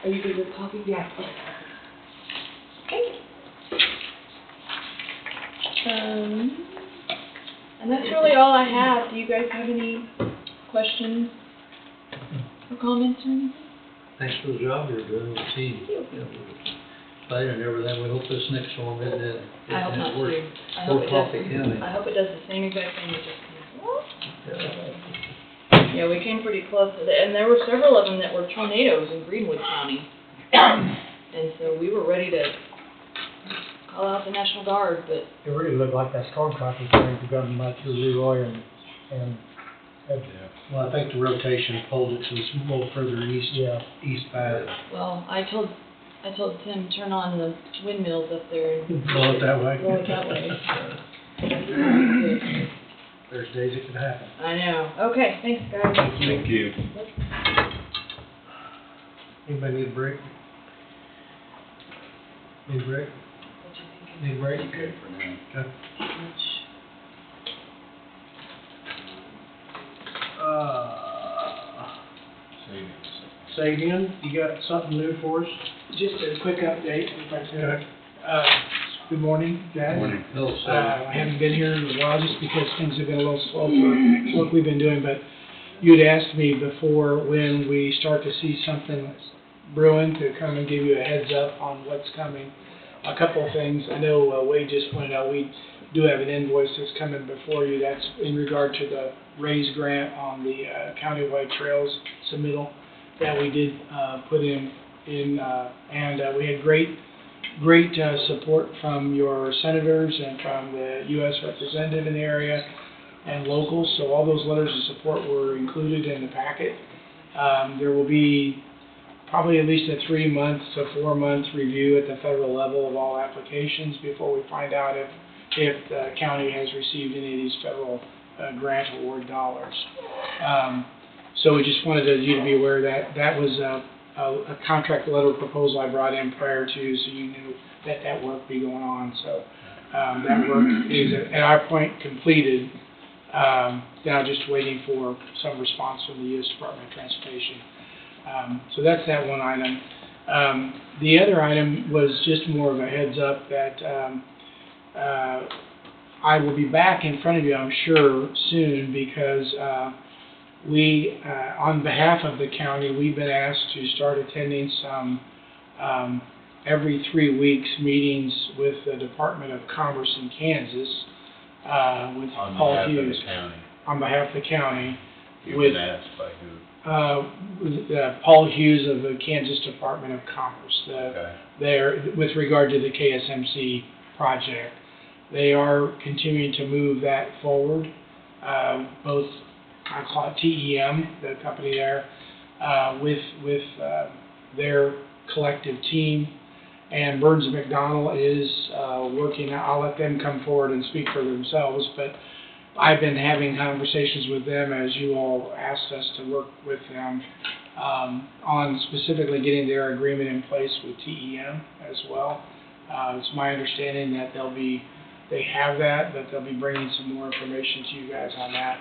Are you good with copy? Yeah. Okay. And that's really all I have. Do you guys have any questions or comments or anything? Thanks for the job you're doing with the team. Excited and everything. We hope this next one isn't I hope not worse. too. I hope it does, Coffee County. I hope it does the same exact thing, it just yeah, we came pretty close to that, and there were several of them that were tornadoes in Greenwood County. And so we were ready to call out the National Guard, but It really looked like that storm track was going to go right through Leroy and. Well, I think the rotation pulled it to a little further east. Yeah. East bad. well, I told Tim, turn on the windmills up there and Blow it that way. blow it that way. There's days it could happen. I know. Okay, thanks guys. Thank you. Anybody need a break? Need a break? Need a break? Okay for now. Okay. Say again, you got something new for us? Just a quick update, if I could. Good morning, Dad. Morning. I haven't been here in a while just because things have been a little slow for work we've been doing, but you had asked me before when we start to see something brewing to come and give you a heads up on what's coming. A couple of things. I know Wade just pointed out we do have an invoice that's coming before you. That's in regard to the RAISE grant on the countywide trails submittal that we did put in, and we had great support from your senators and from the U.S. representative in the area and locals, so all those letters of support were included in the packet. There will be probably at least a 3-month to 4-month review at the federal level of all applications before we find out if the county has received any of these federal grant award dollars. So we just wanted you to be aware that that was a contract letter proposal I brought in prior to, so you knew that work be going on. So that work is at our point completed. Now just waiting for some response from the U.S. Department of Transportation. So that's that one item. The other item was just more of a heads up that I will be back in front of you, I'm sure, soon, because we, on behalf of the county, we've been asked to start attending some every 3 weeks meetings with the Department of Commerce in Kansas with Paul Hughes. On behalf of the county. You've with, been asked by who? Paul Hughes of the Kansas Department of Commerce. Okay. They're, with regard to the KSMC project, they are continuing to move that forward. Both, I call it TEM, the company there, with their collective team, and Burns & McDonnell is working. I'll let them come forward and speak for themselves, but I've been having conversations with them, as you all asked us to work with them on specifically getting their agreement in place with TEM as well. It's my understanding that they have that, but they'll be bringing some more information to you guys on that.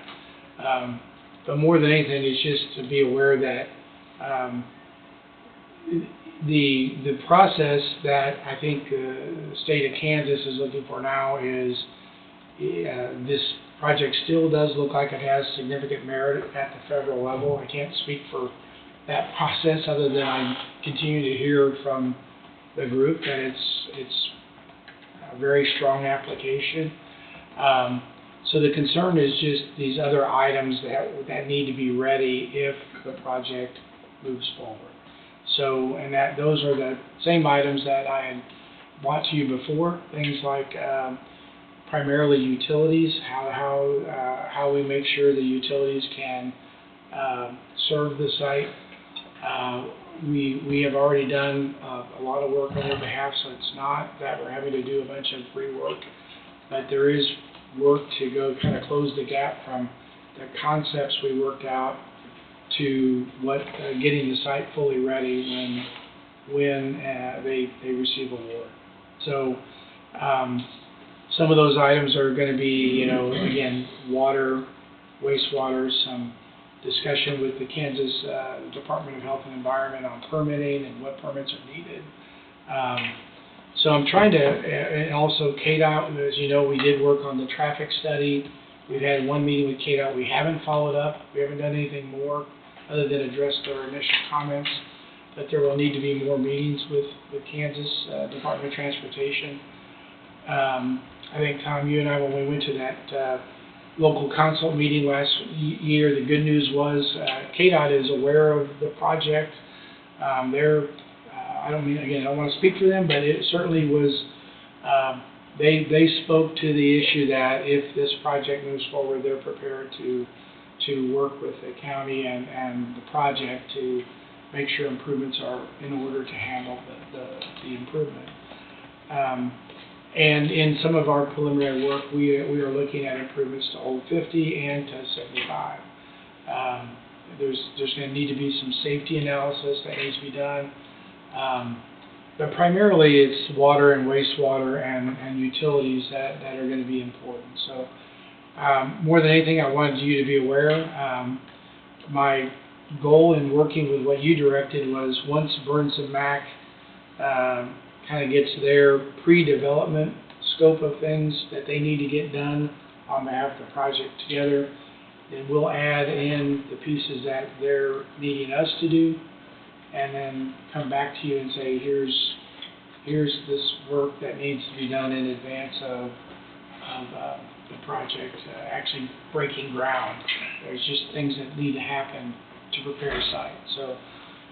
But more than anything, it's just to be aware that the process that I think the state of Kansas is looking for now is this project still does look like it has significant merit at the federal level. I can't speak for that process other than I continue to hear from the group that it's a very strong application. So the concern is just these other items that need to be ready if the project moves forward. So, and those are the same items that I had brought to you before, things like primarily utilities, how we make sure the utilities can serve the site. We have already done a lot of work on their behalf, so it's not that we're having to do a bunch of rework, but there is work to go kind of close the gap from the concepts we worked out to what getting the site fully ready when they receive award. So some of those items are going to be, again, water, wastewater, some discussion with the Kansas Department of Health and Environment on permitting and what permits are needed. So I'm trying to, and also KDOT, as you know, we did work on the traffic study. We've had one meeting with KDOT. We haven't followed up. We haven't done anything more other than address their initial comments, but there will need to be more meetings with the Kansas Department of Transportation. I think, Tom, you and I, when we went to that local consult meeting last year, the good news was KDOT is aware of the project. I don't want to speak for them, but it certainly was, they spoke to the issue that if this project moves forward, they're prepared to work with the county and the project to make sure improvements are in order to handle the improvement. And in some of our preliminary work, we are looking at improvements to Old 50 and to 75. There's going to need to be some safety analysis that needs to be done. But primarily it's water and wastewater and utilities that are going to be important. So more than anything, I wanted you to be aware. My goal in working with what you directed was once Burns & Mac kind of gets their pre-development scope of things that they need to get done on behalf of the project together, then we'll add in the pieces that they're needing us to do, and then come back to you and say, here's this work that needs to be done in advance of the project actually breaking ground. There's just things that need to happen to prepare a site. So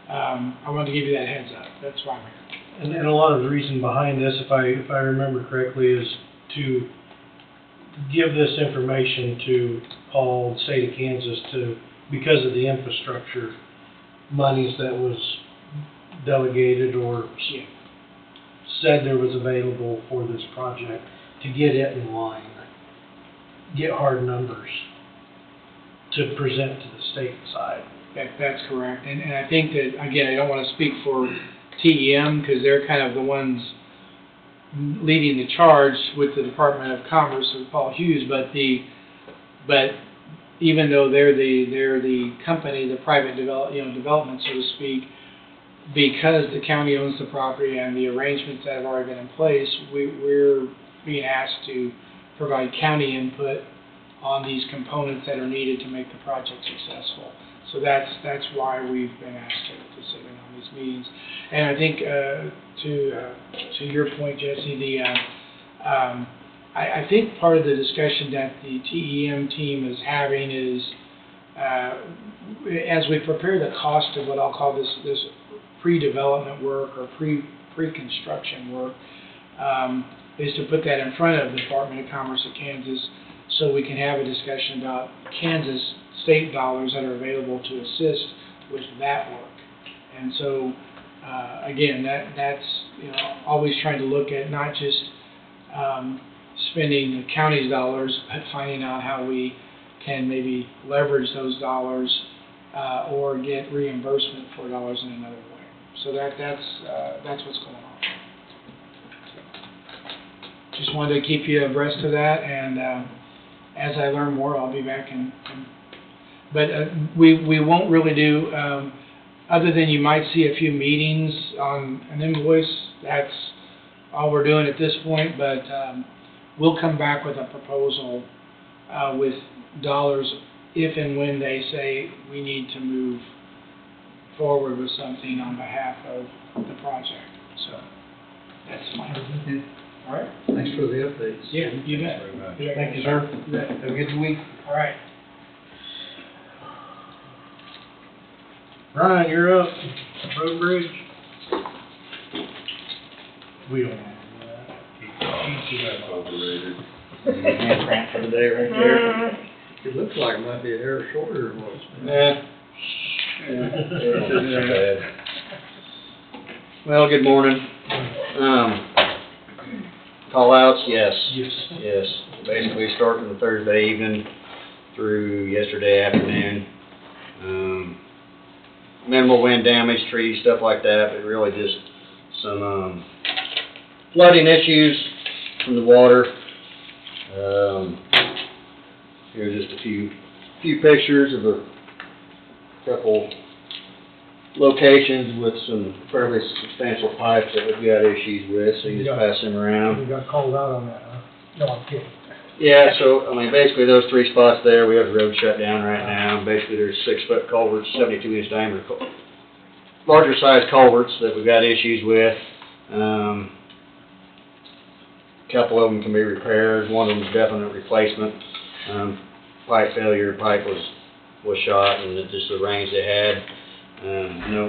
I wanted to give you that heads up. That's why I'm here. And a lot of the reason behind this, if I remember correctly, is to give this information to Paul, the state of Kansas, because of the infrastructure monies that was delegated or said there was available for this project, to get it in line, get hard numbers to present to the state side. That's correct. And I think that, again, I don't want to speak for TEM because they're kind of the ones leading the charge with the Department of Commerce with Paul Hughes, but the but even though they're the company, the private development, so to speak, because the county owns the property and the arrangements that have already been in place, we're being asked to provide county input on these components that are needed to make the project successful. So that's why we've been asked to sit in on these meetings. And I think to your point, Jesse, I think part of the discussion that the TEM team is having is as we prepare the cost of what I'll call this pre-development work or pre-construction work, is to put that in front of the Department of Commerce of Kansas so we can have a discussion about Kansas state dollars that are available to assist with that work. And so, again, that's always trying to look at not just spending the county's dollars, but finding out how we can maybe leverage those dollars or get reimbursement for dollars in another way. So that's what's going on. Just wanted to keep you abreast of that, and as I learn more, I'll be back. But we won't really do, other than you might see a few meetings on an invoice. That's all we're doing at this point. But we'll come back with a proposal with dollars if and when they say we need to move forward with something on behalf of the project. So that's my opinion. All right. Thanks for the updates. Yeah, you bet. Very much. Thank you, sir. Have a good week. All right. Ryan, you're up. Road Bridge. We don't want to do that. Keep that Overrated. Hand cramp for the day right there. It looks like it might be a hair shorter than what it's been. Yeah. Well, good morning. Call outs, yes. Yes. Basically starting the Thursday evening through yesterday afternoon. Minimal wind damage, trees, stuff like that, but really just some flooding issues from the water. Here's just a few pictures of a couple locations with some fairly substantial pipes that we've got issues with, so you just pass them around. You got called out on that, huh? No, I'm kidding. Yeah, so, I mean, basically those three spots there, we have the road shut down right now. Basically, there's 6-foot culverts, 72-inch diameter, larger size culverts that we've got issues with. A couple of them can be repaired. One of them is definite replacement. Pipe failure, pipe was shot, and it just the range they had.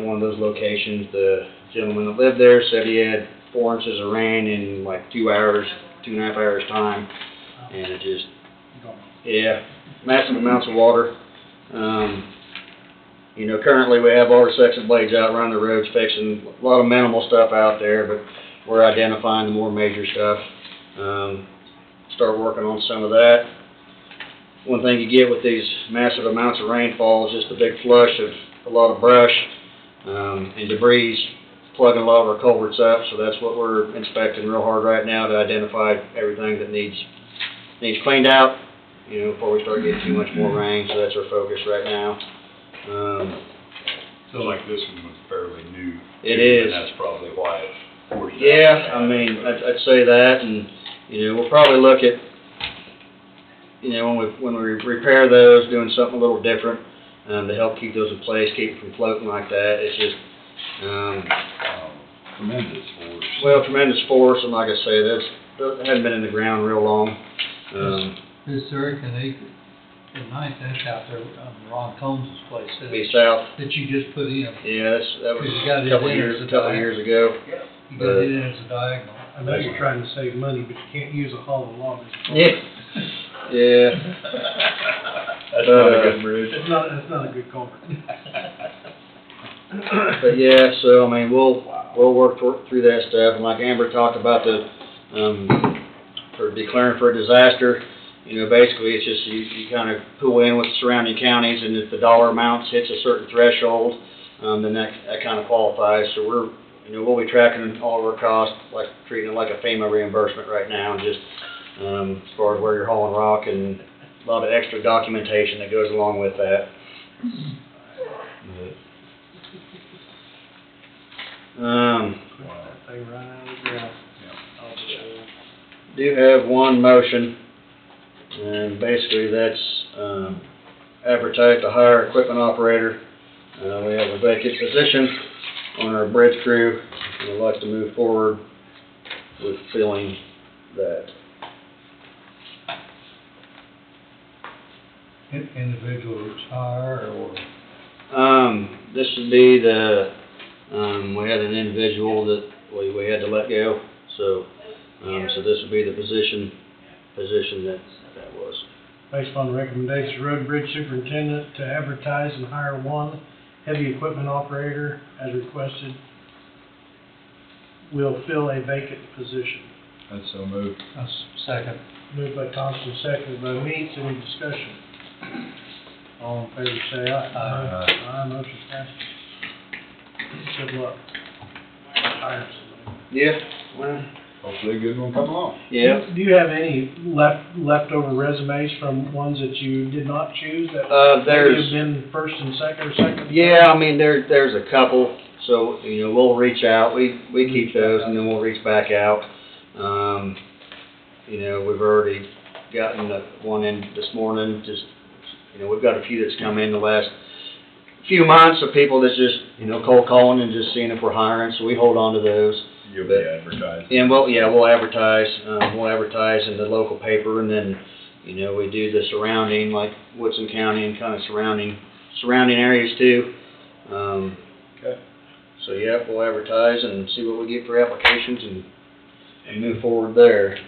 One of those locations, the gentleman that lived there said he had 4 inches of rain in like 2.5 hours time. And it just, massive amounts of water. Currently we have all the section blades out around the roads fixing a lot of minimal stuff out there, but we're identifying the more major stuff. Start working on some of that. One thing you get with these massive amounts of rainfall is just a big flush of a lot of brush and debris plugging a lot of our culverts up, so that's what we're inspecting real hard right now to identify everything that needs cleaned out, before we start getting too much more rain, so that's our focus right now. So like this one was fairly new. It is. And that's probably why it forced out. Yeah, I mean, I'd say that, and, we'll probably look at, when we repair those, doing something a little different, to help keep those in place, keep it from floating like that. It's just, Tremendous force. well, tremendous force, and like I say, that hadn't been in the ground real long. This hurricane, the ninth, that's out there on Ron Combs' place. Be south. That you just put in. Yeah, that was Because you got a it couple in years as a ago. You got it in as a diagonal. I know you're trying to save money, but you can't use a hollow log. Yeah. Yeah. That's not a good bridge. It's not a good culvert. But yeah, so I mean, we'll work through that stuff, and like Amber talked about for declaring for a disaster, basically it's just you kind of pull in with the surrounding counties, and if the dollar amounts hits a certain threshold, then that kind of qualifies. So we'll be tracking all of our costs, like treating it like a FEMA reimbursement right now, just as far as where you're hauling rock and a lot of extra documentation that goes along with that. They run out of the ground. Do have one motion, and basically that's, advertise to hire equipment operator. We have a vacant position on our bridge crew, and we'd like to move forward with filling that. Individual retire or? This would be the, we had an individual that we had to let go, so, so this would be the position that was. Based upon the recommendations, road and bridge superintendent to advertise and hire one heavy equipment operator as requested. Will fill a vacant position. That's so moved. That's second. Moved by Thompson, seconded by Meats. Any discussion? All in favor say aye. Aye. Aye, motion passes. Good luck. Hire somebody. Yeah, well, Hopefully a good one come along. yeah. Do you have any leftover resumes from ones that you did not choose that maybe There's, have been first and second or second? yeah, I mean, there's a couple, so, we'll reach out, we keep those, and then we'll reach back out. We've already gotten one in this morning, just, we've got a few that's come in the last few months of people that's just, cold calling and just seeing if we're hiring, so we hold on to those. You'll be advertising. And we'll advertise in the local paper, and then, we do the surrounding, like Woodson County and kind of surrounding areas too. Okay. So, yeah, we'll advertise and see what we get for applications and move forward there.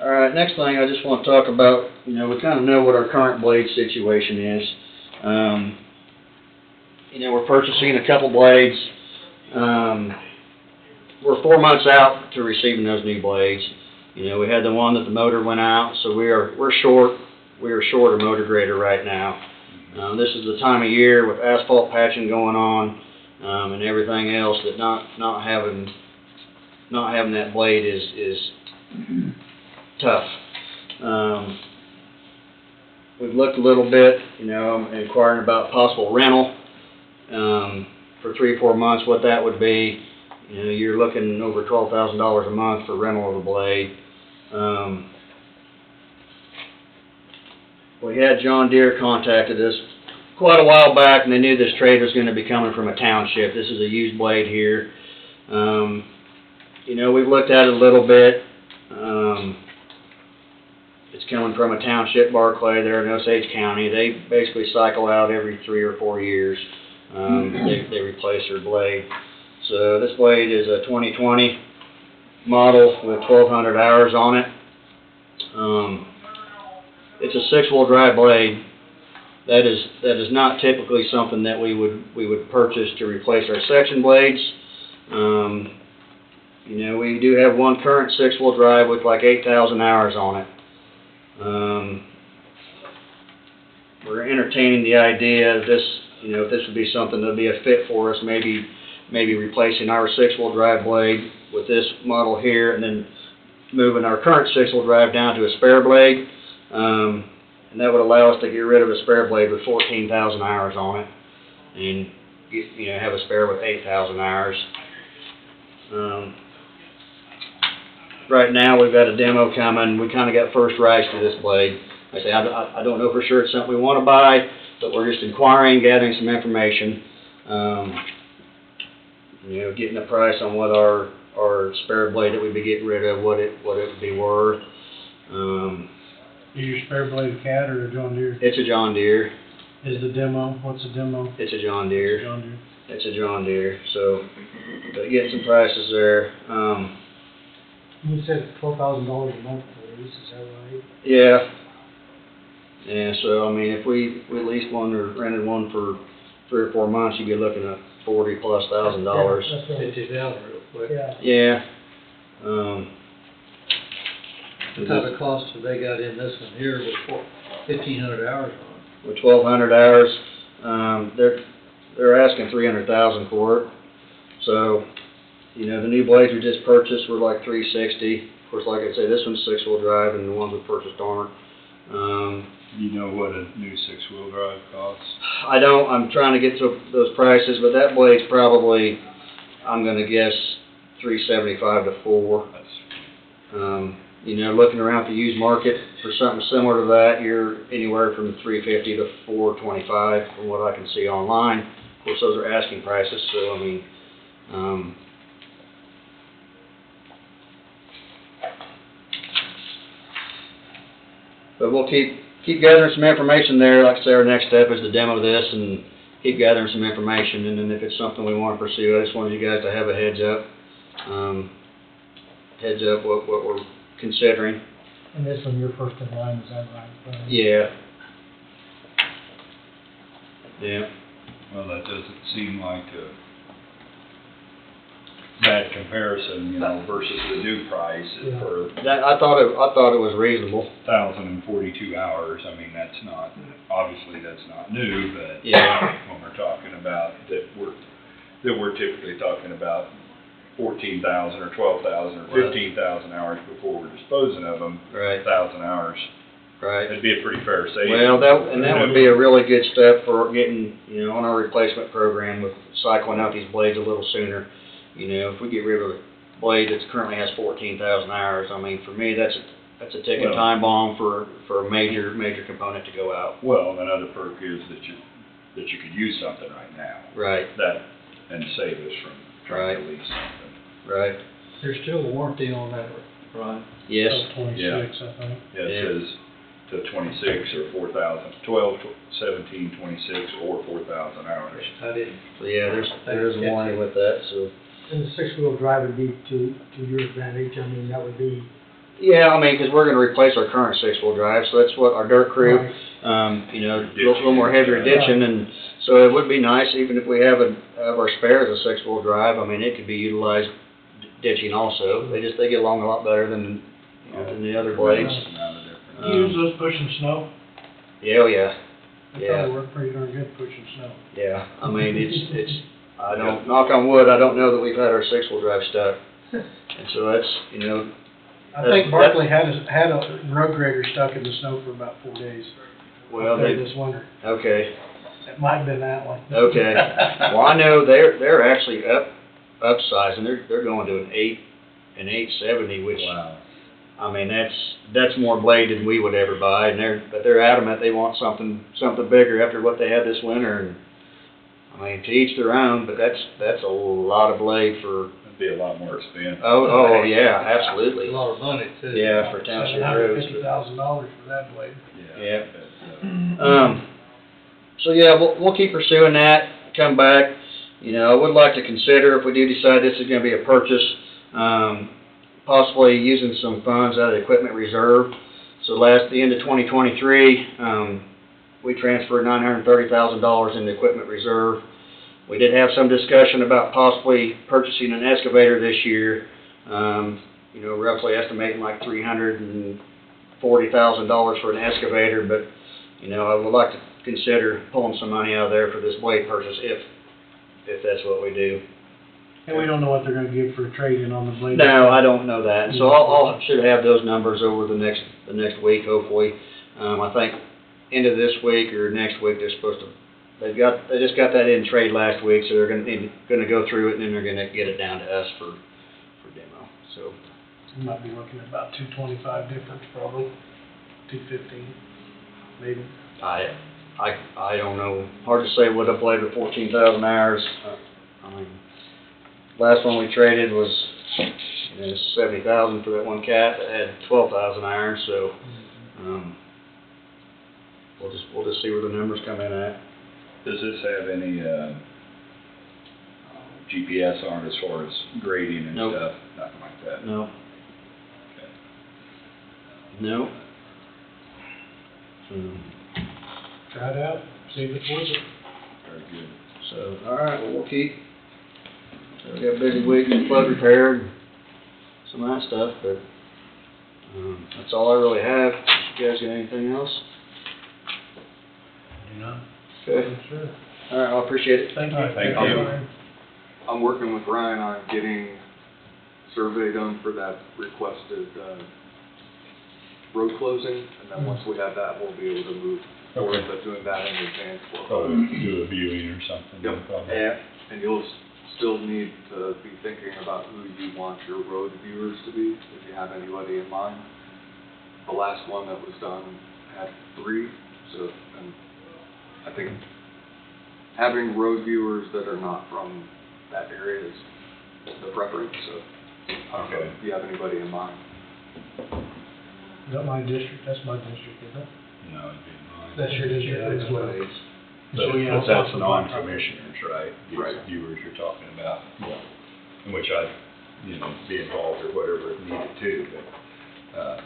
All right, next thing I just want to talk about, we kind of know what our current blade situation is. We're purchasing a couple blades. We're 4 months out to receiving those new blades. We had the one that the motor went out, so we're short. We are short a motor grader right now. This is the time of year with asphalt patching going on, and everything else that not having that blade is tough. We've looked a little bit, I'm inquiring about possible rental for 3 or 4 months, what that would be. You're looking over $12,000 a month for rental of a blade. We had John Deere contacted us quite a while back, and they knew this trade was going to be coming from a township. This is a used blade here. We've looked at it a little bit. It's coming from a township, Barclay. They're in Osage County. They basically cycle out every 3 or 4 years. They replace their blade. So this blade is a 2020 model with 1,200 hours on it. It's a 6-wheel drive blade. That is not typically something that we would purchase to replace our section blades. We do have one current 6-wheel drive with like 8,000 hours on it. We're entertaining the idea of this, if this would be something that would be a fit for us, maybe replacing our 6-wheel drive blade with this model here, and then moving our current 6-wheel drive down to a spare blade. And that would allow us to get rid of a spare blade with 14,000 hours on it, and have a spare with 8,000 hours. Right now we've got a demo coming. We kind of got first rights to this blade. Like I say, I don't know for sure it's something we want to buy, but we're just inquiring, gathering some information. Getting a price on what our spare blade that we'd be getting rid of, what it would be worth. Is your spare blade a Cat or a John Deere? It's a John Deere. Is the demo, what's the demo? It's a John Deere. John Deere. It's a John Deere. So, but getting some prices there. You said $12,000 a month for lease, is that right? Yeah. Yeah, so I mean, if we leased one or rented one for 3 or 4 months, you'd be looking at $40,000+ $1,000. That's right. 50,000 real quick. Yeah. Yeah. What type of cost have they got in this one here with 1,500 hours on it? With 1,200 hours, they're asking $300,000 for it. So, the new blades we just purchased were like $360. Of course, like I say, this one's 6-wheel drive, and the ones we purchased aren't. know what a new six-wheel drive costs? I don't, I'm trying to get to those prices, but that blade's probably, I'm gonna guess, $375 to $400. You know, looking around the used market for something similar to that, you're anywhere from $350 to $425 from what I can see online. Of course, those are asking prices, so I mean, but we'll keep gathering some information there. Like I say, our next step is to demo this and keep gathering some information, and then if it's something we want to pursue, I just wanted you guys to have a heads up what we're considering. And this one, you're first in line, is that right? Brian? Yeah. Yeah. Well, that doesn't seem like a bad comparison, you know, versus the new price Yeah. for That, I thought it was reasonable. 1,042 hours. I mean, that's not, obviously that's not new, but Yeah. when we're talking about that we're typically talking about 14,000 or 12,000 or 15,000 hours before we're disposing of them. Right. 1,000 hours. Right. It'd be a pretty fair savings. Well, that would be a really good step for getting, you know, on our replacement program with cycling out these blades a little sooner. You know, if we get rid of the blade that currently has 14,000 hours, I mean, for me, that's a ticking Well, time bomb for a major component to go out. Well, another perk is that you could use something right now. Right. That, and save us from trying to Right. lease something. Right. There's still a warranty on that, right? Yes. 26, I think. Yeah, it says to 26 or 4,000, 12, 17, 26, or 4,000 hours. I didn't. So yeah, there is a warranty with that. So. And the six-wheel drive would be to your advantage, I mean, that would be. Yeah, I mean, because we're going to replace our current six-wheel drive, so that's what our dirt crew, Right. you know, a little more heavier ditching, and so it would be nice, even if we have our spare as a six-wheel drive, I mean, it could be utilized ditching also. They get along a lot better than, you know, than the other blades. Do you use those pushing snow? Yeah, oh yeah, They yeah, probably work pretty darn good pushing snow. yeah. I mean, it's, I don't, knock on wood, I don't know that we've had our six-wheel drive stuck, and so that's, you know. I think Barkley had a road grader stuck in the snow for about 4 days. Well, There they, this winter. okay. It might have been that one. Okay. Well, I know they're actually upsizing. They're going to an 870, which Wow. I mean that's more blade than we would ever buy, and they're adamant they want something bigger after what they had this winter. And I mean, to each their own, but that's a lot of blade for. It'd be a lot more expensive. Oh yeah, absolutely. A lot of money too. Yeah, for township roads. $750,000 for that blade. Yeah. But, So yeah, we'll keep pursuing that, come back. You know, I would like to consider, if we do decide this is gonna be a purchase, possibly using some funds out of the equipment reserve. So the end of 2023, we transferred $930,000 in the equipment reserve. We did have some discussion about possibly purchasing an excavator this year. You know, roughly estimating like $340,000 for an excavator, but you know, I would like to consider pulling some money out of there for this blade purchase if that's what we do. And we don't know what they're gonna give for a trade-in on the blade. No, I don't know that. So I'll should have those numbers over the next week, hopefully. I think end of this week or next week they're supposed to. They just got that in trade last week, so they're gonna go through it and then they're gonna get it down to us for demo. So We might be looking at about 225 difference probably, 215, maybe. I don't know. Hard to say what a blade with 14,000 hours. I mean, last one we traded was 70,000 for that one cat that had 12,000 hours. So we'll just see where the numbers come in at. does this have any GPS on it as far as grading and Nope. stuff? Nothing like that? No. Okay. No. Try it out, see if it's worth it. Very good. So, all right, well, we'll keep. So we got a busy week, flood repair, and some of that stuff, but that's all I really have. You guys got anything else? Do not. Okay. Sure. All right, I appreciate it. Thank you. Thank you. Ryan. I'm working with Ryan on getting survey done for that requested, road closing, and then once we have that, we'll be able to move forward, but doing that in advance will. Oh, do a viewing or something. no Yep. problem. Yeah, And you'll still need to be thinking about who you want your road viewers to be, if you have anybody in mind. The last one that was done had 3, so, and I think having road viewers that are not from that area is the preference, so I don't know if you have anybody in mind. Is that my district? That's my district, isn't it? No, it'd be mine. That's your district as well. But So, yeah, but that's also non-commissioners, right? These Right. viewers you're talking about. In which I'd, be involved or whatever if needed to, but,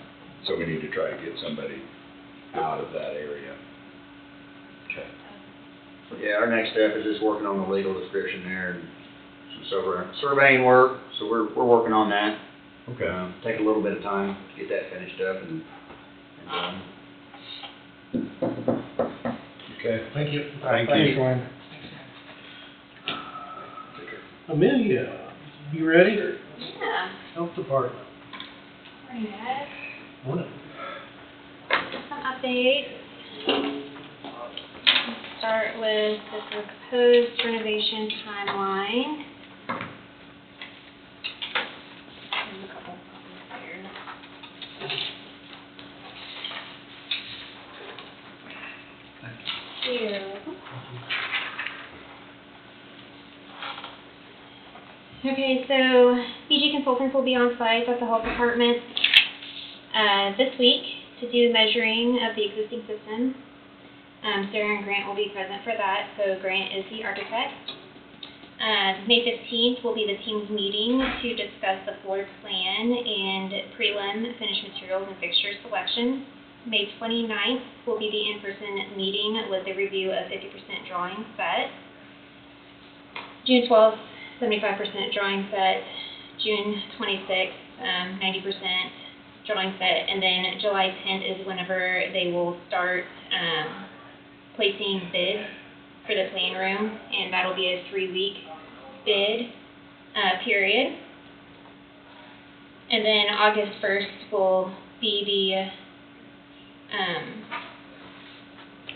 so we need to try to get somebody out of that area. Okay. yeah, our next step is just working on the legal description there and some surveying work, so we're working on that. Okay. Take a little bit of time to get that finished up and done. Okay. Thank you. Thank Thanks, you. Ryan. Amelia, you ready? Yeah. Health Department. Morning, guys. Morning. Some updates. Start with the proposed renovation timeline. There's a couple copies here. Here. Okay, so BG Consultants will be on site at the health department this week to do measuring of the existing system. Sarah and Grant will be present for that, so Grant is the architect. May 15th will be the team's meeting to discuss the floor plan and prelim finished materials and fixture selection. May 29th will be the in-person meeting with the review of 50% drawing set. June 12th, 75% drawing set. June 26th, 90% drawing set. And then July 10th is whenever they will start placing bids for the plan room, and that'll be a 3-week bid period. And then August 1st will be the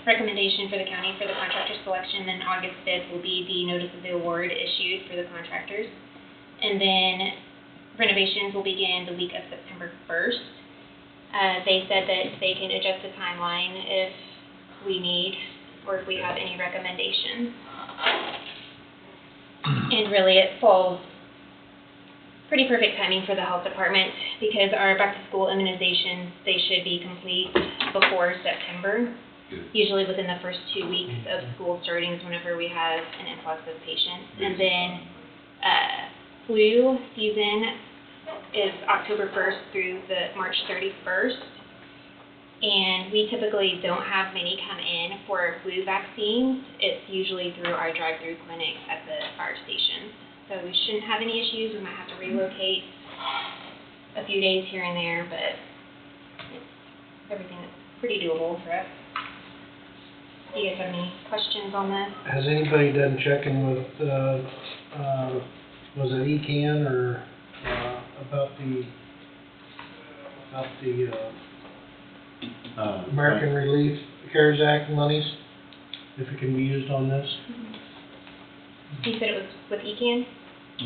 recommendation for the county for the contractor selection. Then August 5th will be the notice of the award issued for the contractors. And then renovations will begin the week of September 1st. They said that they can adjust the timeline if we need or if we have any recommendations. And really it falls pretty perfect timing for the health department because our back-to-school immunizations, they should be complete before September. Usually within the first 2 weeks of school starting is whenever we have an influx of patients. And then flu season is October 1st through the March 31st. And we typically don't have many come in for flu vaccines. It's usually through our drive-through clinics at the fire stations. So we shouldn't have any issues. We might have to relocate a few days here and there, but everything is pretty doable for us. Do you guys have any questions on this? Has anybody done checking with, was it ECAN or, about the American Relief CARES Act monies, if it can be used on this? You said it was with ECAN?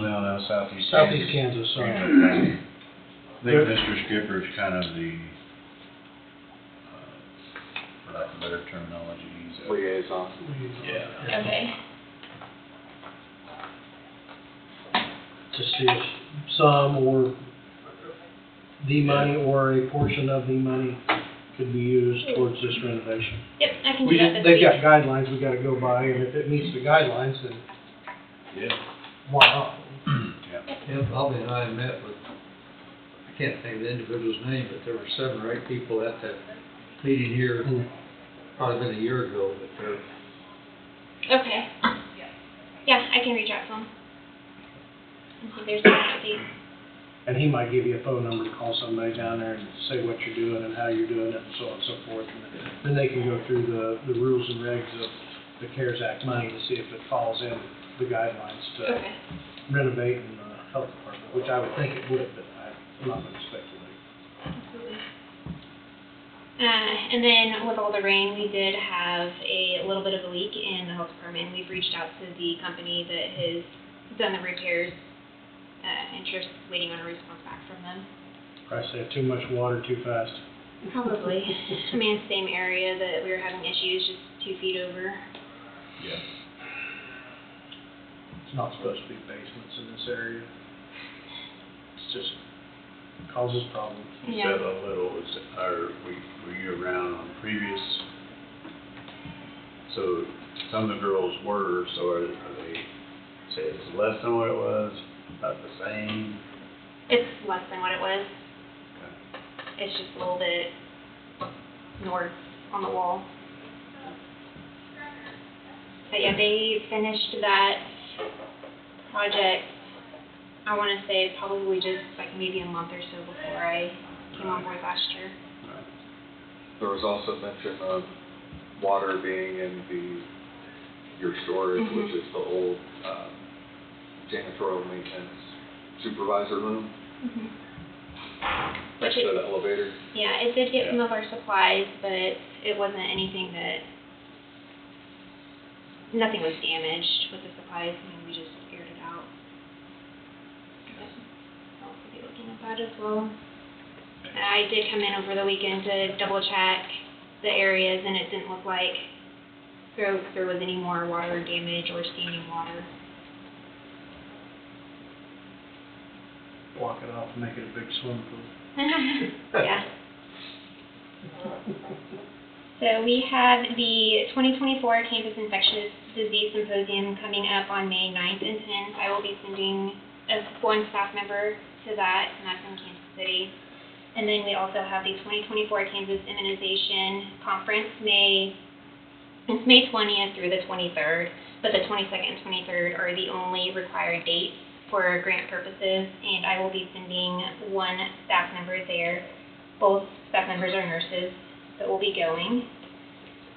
Well, no, Southeast. Southeast Kansas, sorry. I think Mr. Skipper's kind of the, for lack of better terminology, he's a. Liaison. Yeah. Okay. To see if some or the money or a portion of the money could be used towards this renovation. Yep, I can do that this They've week. got guidelines we gotta go by, and if it meets the guidelines, then Yeah. why not? Yeah, Bobby and I met with, I can't think of the individual's name, but there were 7 or 8 people at that meeting here, probably been a year ago, but they're. Okay. Yeah, I can reach out to them. And see if there's any update. And he might give you a phone number to call somebody down there and say what you're doing and how you're doing it and so on and so forth. And then they can go through the rules and regs of the CARES Act money to see if it falls in the guidelines to Okay. renovate in the health department, which I would think it would, but I'm not gonna speculate. Absolutely. And then with all the rain, we did have a little bit of a leak in the health department. We've reached out to the company that has done the repairs, and just waiting on a response back from them. Probably say too much water too fast. Probably. I mean, same area that we were having issues, just 2 feet over. Yeah. It's not supposed to be basements in this area. It's just causes problems. You Yeah. said a little, were you around on previous? So some of the girls were, so are they, say it's less than what it was, about the same? It's less than what it was. It's just a little bit north on the wall. But yeah, they finished that project, I want to say probably just like maybe a month or so before I came on board last year. There was also mention of water being in your storage, Mhm. which is the old janitorial maintenance supervisor room, next to the elevator. Yeah, it did get some of our supplies, but it wasn't anything that, nothing was damaged with the supplies. I mean, we just aired it out. But I'll also be looking at that as well. I did come in over the weekend to double check the areas, and it didn't look like there was any more water damage or standing water. Block it off and make it a big swimming pool. Yeah. So we have the 2024 Campus Infectious Disease Symposium coming up on May 9th and 10th. I will be sending one staff member to that, and that's in Kansas City. And then we also have the 2024 Kansas Immunization Conference, it's May 20th through the 23rd, but the 22nd and 23rd are the only required dates for grant purposes, and I will be sending one staff member there. Both staff members are nurses that will be going.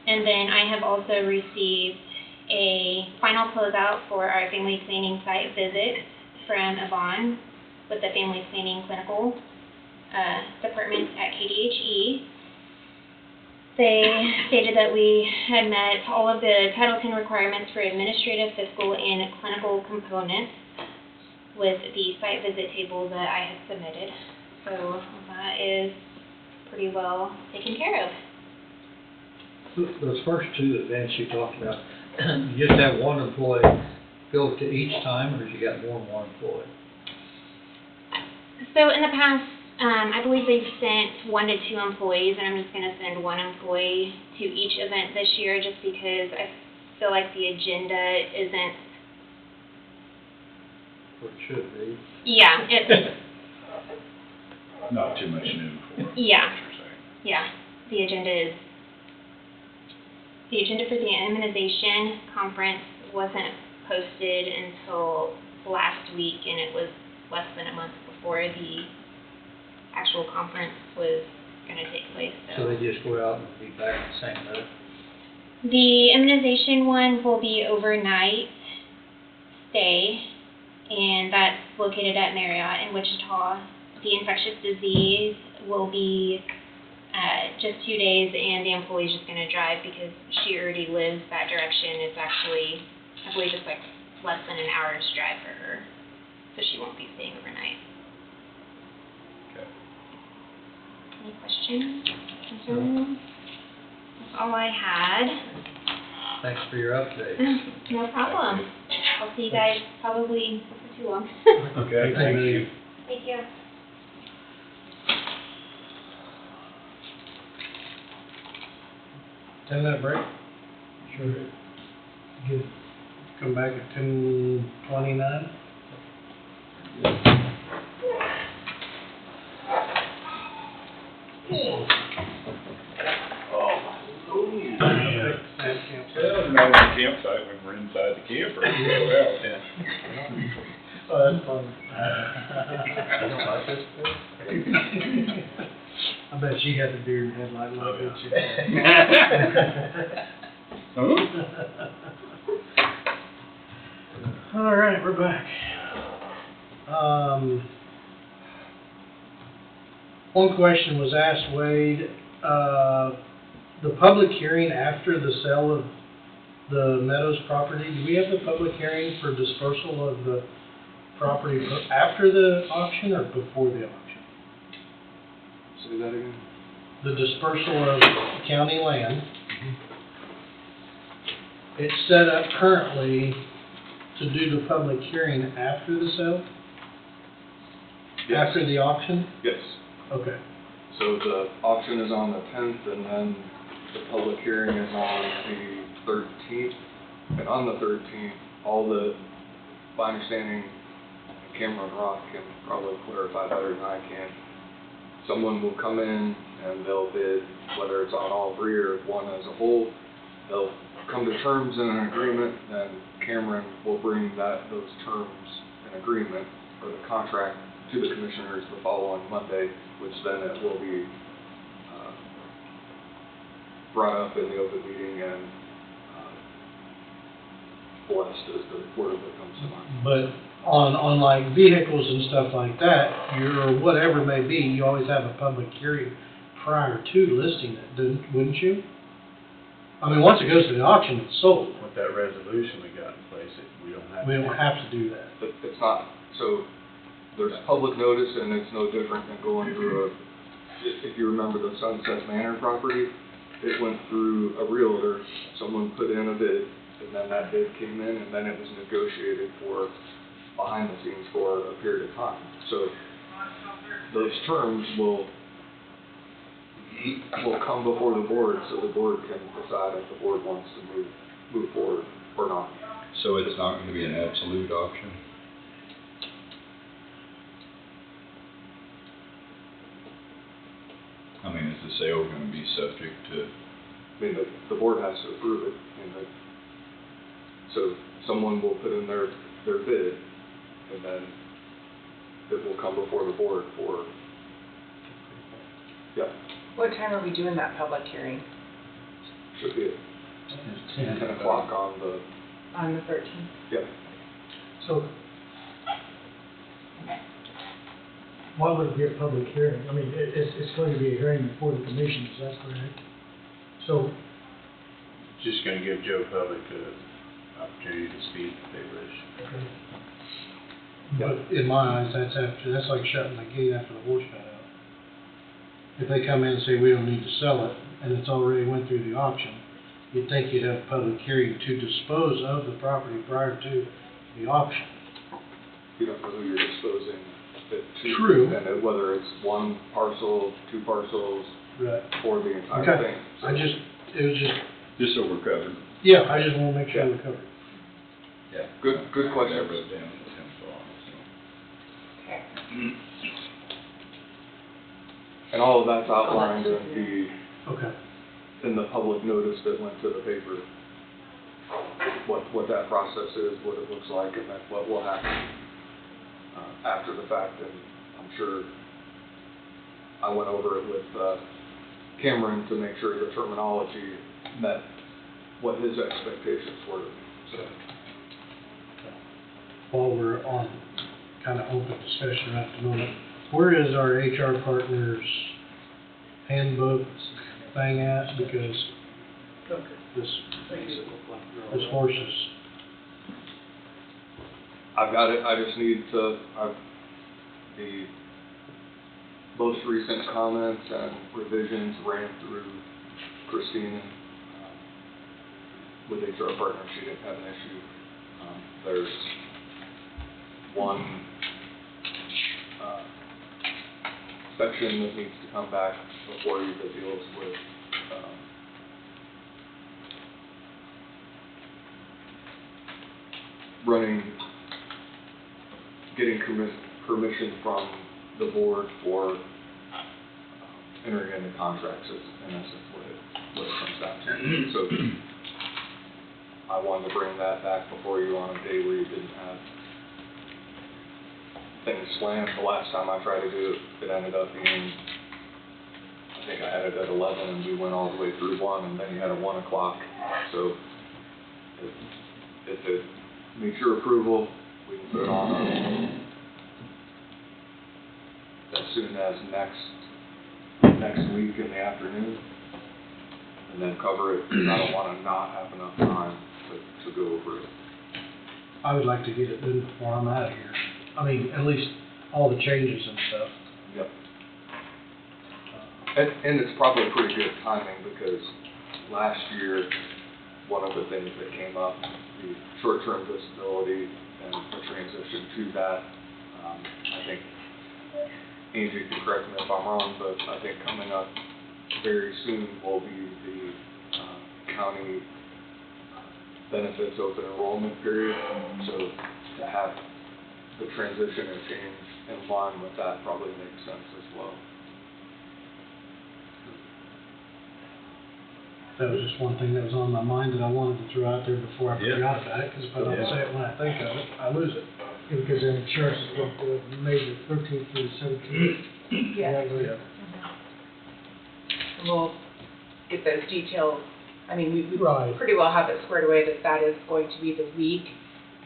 And then I have also received a final closeout for our family planning site visit from Yvonne with the family planning clinical department at KDHE. They stated that we had met all of the Title X requirements for administrative, fiscal, and clinical components with the site visit table that I had submitted. So that is pretty well taken care of. Those first two events you talked about, you just have one employee go to each time, or you got more than one employee? So in the past, I believe they've sent 1 to 2 employees, and I'm just going to send 1 employee to each event this year just because I feel like the agenda isn't. What it should be. Yeah, it's. Not too much new. Yeah. What you're saying. Yeah, the agenda for the immunization conference wasn't posted until last week, and it was less than a month before the actual conference was going to take place. So they just go out and be back the same night? The immunization one will be overnight stay, and that's located at Marriott in Wichita. The infectious disease will be just 2 days, and the employee's just going to drive because she already lives that direction. It's actually, I believe it's like less than an hour's drive for her, so she won't be staying overnight. Okay. Any questions, concerns? That's all I had. Thanks for your update. No problem. I'll see you guys probably before too long. Okay, thank you. Thank you. 10-minute break. Sure. Good. Come back at 10:29. Well, no campsite when we're inside the camper. Oh, that's fun. You don't like this? I bet she had the deer in the headlight like that. All right, we're back. One question was asked, Wade, the public hearing after the sale of the Meadows property, do we have the public hearing for dispersal of the property after the auction or before the auction? Say that again? The dispersal of county land. It's set up currently to do the public hearing after the sale? Yes. After the auction? Yes. Okay. So the auction is on the 10th, and then the public hearing is on the 13th. And on the 13th, by understanding, Cameron Roth can probably clarify better than I can, someone will come in and they'll bid, whether it's on all three or one as a whole. They'll come to terms in an agreement, and Cameron will bring those terms and agreement, or the contract, to the commissioners the following Monday, which then it will be brought up in the open meeting and blessed is the word that comes to mind. But on like vehicles and stuff like that, your whatever may be, you always have a public hearing prior to listing it, wouldn't you? I mean, once it goes to the auction, it's sold. With that resolution we got in place, we don't have. We don't have to do that. But it's not, so there's public notice, and it's no different than going through if you remember the Sunset Manor property, it went through a realtor, someone put in a bid, and then that bid came in, and then it was negotiated for behind the scenes for a period of time. So those terms will come before the board, so the board can decide if the board wants to move forward or not. So it's not going to be an absolute auction? I mean, is the sale going to be subject to? I mean, the board has to approve it, and so someone will put in their bid, and then it will come before the board for, yeah. What time are we doing that public hearing? Should be at 10 o'clock on the, On the 13th? yeah. So, why would it be a public hearing? I mean, it's going to be a hearing before the commission, is that correct? So, Just going to give Joe Public an opportunity to speak if they wish. okay. But in my eyes, that's like shutting the gate after the horse got out. If they come in and say, we don't need to sell it, and it's already went through the auction, you'd think you'd have a public hearing to dispose of the property prior to the auction. You don't know who you're disposing it to. True. And whether it's one parcel, two parcels, Right. or the entire Okay. thing. So It was just, Just so we're covered. yeah, I just want to make sure we're covered. Yeah. Good I question. wrote down what Tim thought, so. And all of that's outlined Okay. in the public notice that went to the paper. What that process is, what it looks like, and then what will happen after the fact. And I'm sure I went over it with Cameron to make sure the terminology met what his expectations were. So, While we're on kind of open discussion at the moment, where is our HR partners handbook thing at? Because this horse is, I've got it. I just need the most recent comments and revisions ran through Christina with HR partner. She didn't have an issue. There's one section that needs to come back before you that deals with getting permission from the board for entering into contracts is in essence what it comes down to. So I wanted to bring that back before you on a day where you didn't have things slammed. The last time I tried to do it, it ended up being, I think I had it at 11 and we went all the way through 1, and then you had a 1 o'clock. So if it meets your approval, we can put it on as soon as next next week in the afternoon, and then cover it, because I don't wanna not have enough time to go over it. I would like to get it done before I'm out of here. I mean, at least all the changes and stuff. Yep. And it's probably pretty good timing, because last year, one of the things that came up, the short-term disability and the transition to that, I think, Angie can correct me if I'm wrong, but I think coming up very soon will be the county benefits open enrollment period. So to have the transition and change in line with that probably makes sense as well. That was just one thing that was on my mind that I wanted to throw out there before I forgot about it, because if I don't say it when I think of it, I lose it. Yeah, because their insurance is going to May the 13th through the 17th. Yes. Yeah. And we'll get those details. I mean, we Right. pretty well have it squared away that that is going to be the week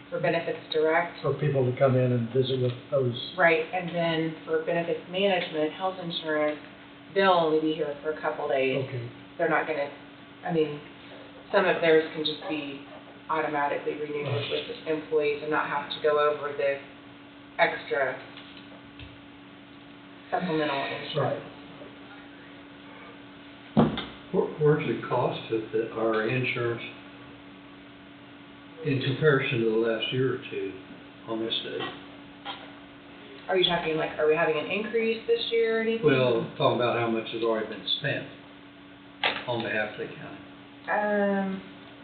for Benefits Direct. For people to come in and visit with those. Right, and then for benefits management, health insurance, they'll only be here for a couple days. Okay. They're not gonna, I mean, some of theirs can just be automatically renewed with the employees and not have to go over the extra supplemental insurance. Where's the cost of our insurance in comparison to the last year or two on this day? Are you talking like, are we having an increase this year or anything? Well, talking about how much has already been spent on behalf of the county.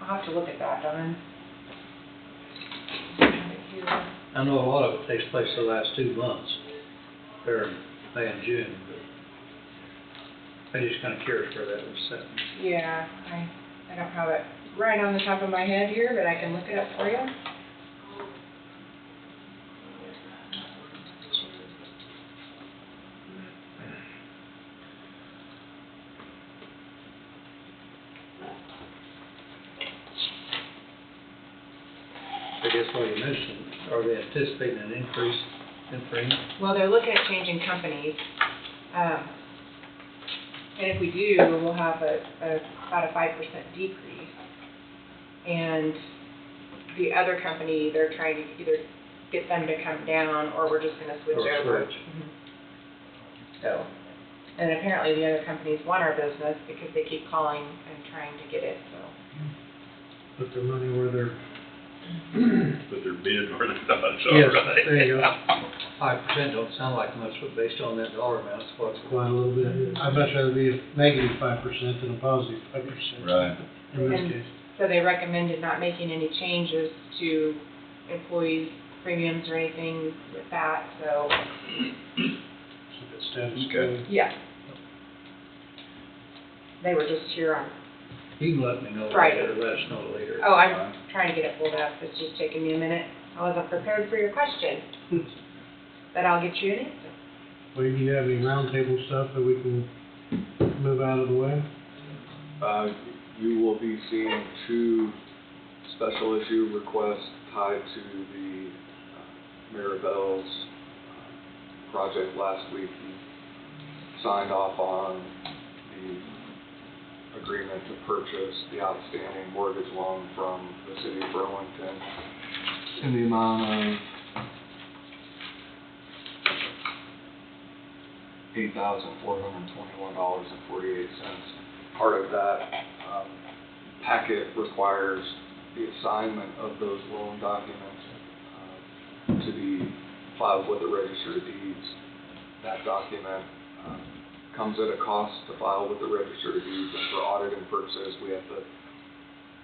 I'll have to look at that, Don. I know a lot of it takes place the last 2 months, there in May and June, but I'm just kind of curious where that was set. Yeah, I don't have it right on the top of my head here, but I can look it up for you. I guess what you mentioned, are they anticipating an increase in premium? Well, they're looking at changing companies. And if we do, we'll have about a 5% decrease. And the other company, they're trying to either get them to come down, or we're just gonna switch Or over. switch. Mhm. So, and apparently the other companies want our business because they keep calling and trying to get it, so. Put their money where they're. But they're bid where they thought, so, Yes, right? there you go. 5% don't sound like much, but based on that dollar amount, it's what's Quite a little bit. I'd much rather be a negative 5% than a positive 5%. Right. In this And case. so they recommended not making any changes to employees' premiums or anything with that, so, Keep it status quo. Okay. yeah. They were just here on, You can let me know Friday. later, let us know later. oh, I'm trying to get it pulled up, it's just taking me a minute. I wasn't prepared for your question, but I'll get you an answer. Well, do you have any roundtable stuff that we can move out of the way? You will be seeing 2 special issue requests tied to the Maribel's project last week. He signed off on the agreement to purchase the outstanding mortgage loan from the city of Burlington in the amount of $8,421.48. Part of that packet requires the assignment of those loan documents to be filed with the Register of Deeds. That document comes at a cost to file with the Register of Deeds, and for auditing purposes, we have to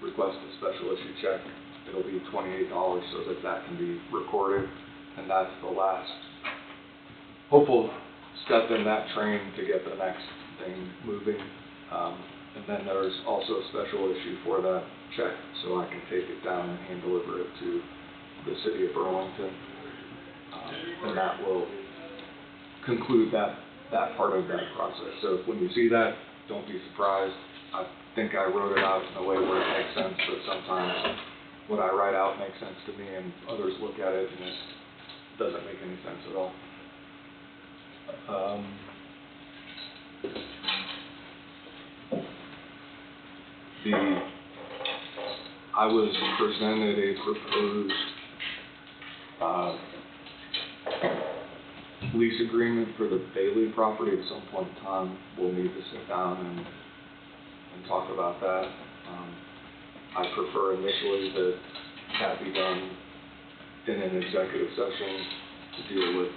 request a special issue check. It'll be $28 so that that can be recorded, and that's the last hopeful step in that train to get the next thing moving. And then there's also a special issue for that check, so I can take it down and hand deliver it to the city of Burlington. And that will conclude that part of that process. So when you see that, don't be surprised. I think I wrote it out in a way where it makes sense, but sometimes what I write out makes sense to me and others look at it and it doesn't make any sense at all. I was presented a proposed lease agreement for the Bailey property. At some point in time, we'll need to sit down and talk about that. I prefer initially that be done in an executive session to deal with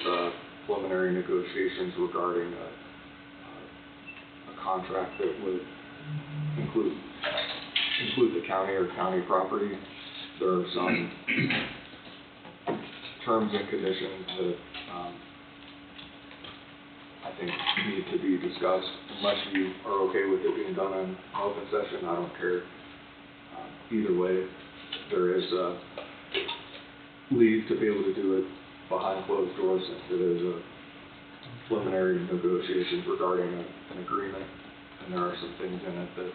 preliminary negotiations regarding a contract that would include the county or county property. There are some terms and conditions that I think need to be discussed. Unless you are okay with it being done in open session, I don't care. Either way, there is leave to be able to do it behind closed doors since it is a preliminary negotiations regarding an agreement, and there are some things in it that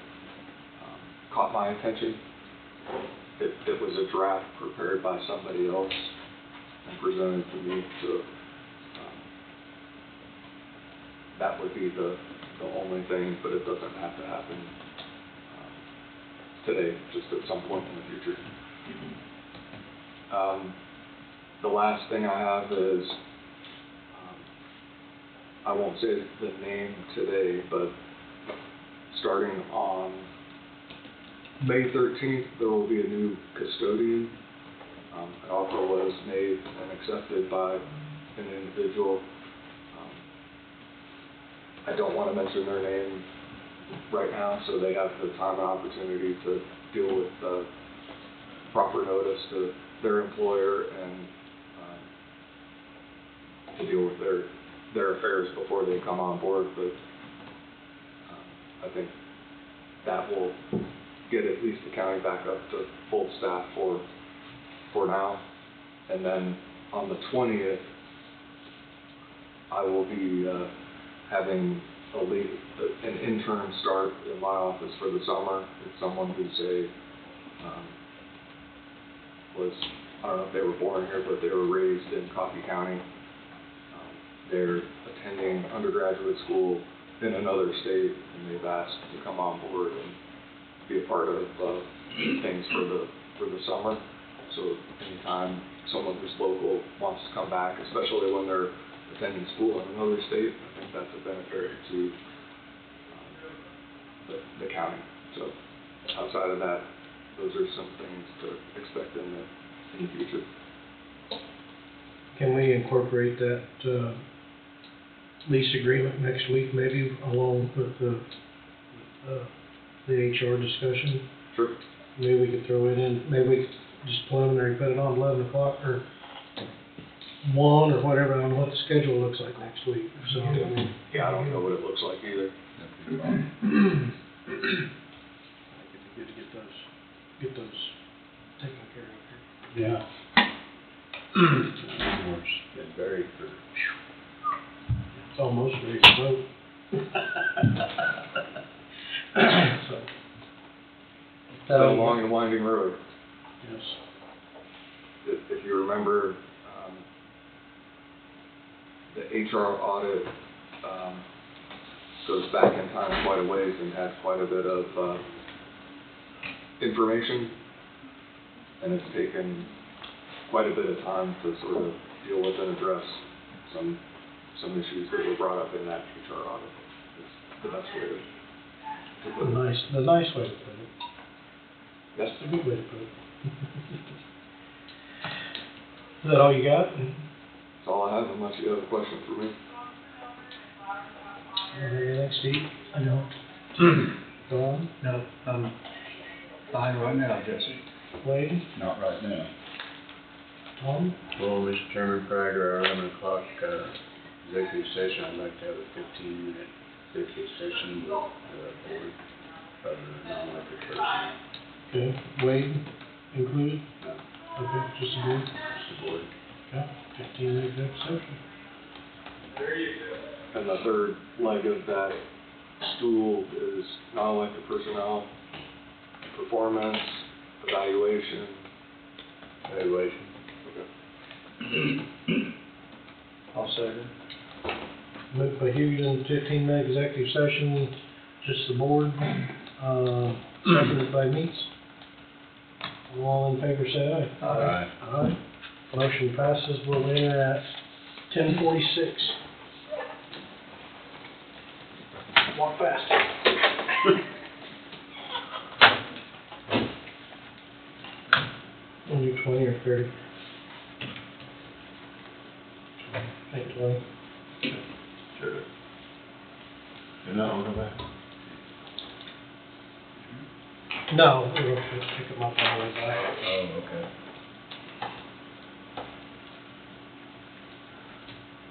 caught my attention. It was a draft prepared by somebody else and presented to me, so that would be the only thing, but it doesn't have to happen today, just at some point in the future. The last thing I have is, I won't say the name today, but starting on May 13th, there will be a new custodian. An offer was made and accepted by an individual. I don't want to mention their name right now, so they have the time and opportunity to deal with proper notice to their employer and to deal with their affairs before they come on board. But I think that will get at least the county back up to full staff for now. And then on the 20th, I will be having an intern start in my office for the summer. It's someone who's I don't know if they were born here, but they were raised in Coffee County. They're attending undergraduate school in another state, and they've asked to come on board and be a part of things for the summer. So anytime someone who's local wants to come back, especially when they're attending school in another state, I think that's a benefit to the county. So outside of that, those are some things to expect in the future. Can we incorporate that lease agreement next week, maybe, along with the HR discussion? Sure. Maybe we could throw it in, maybe we could just preliminary put it on 11 o'clock or 1 or whatever. I don't know what the schedule looks like next week. So, Yeah, I don't know what it looks like either. I think it'd be good to get those taken care of here. Yeah. Been very good. It's almost ready to vote. So. It's been a long and winding road. Yes. If you remember, the HR audit goes back in time quite a ways and has quite a bit of information, and it's taken quite a bit of time to sort of deal with and address some issues that were brought up in that HR audit. It's the best way to put it. The nice way to put it. Yes. That's a good way to put it. Is that all you got? That's all I have, unless you have a question for me. Anything, Steve? I don't. Don? No, fine right now, Jesse. Wade? Not right now. Tom? Well, Mr. Chairman, prior to our 11 o'clock executive session, I'd like to have a 15-minute executive session with the board of non-elected personnel. Okay, Wade included? No, Okay, just the board? just the board. Okay, 15-minute executive session. And the third leg of that stool is non-elected personnel, performance, evaluation. Evaluation. I'll second. Moved by Hughes in 15-minute executive session, just the board. seconded by Meats. All in favor, say aye. Aye. Aye. Motion passes. We'll enter at 10:46. Walk fast. We'll do 20 or 30. I think 20. Sure. You're not on the back? No, we'll just pick them up on the way back. Oh, okay.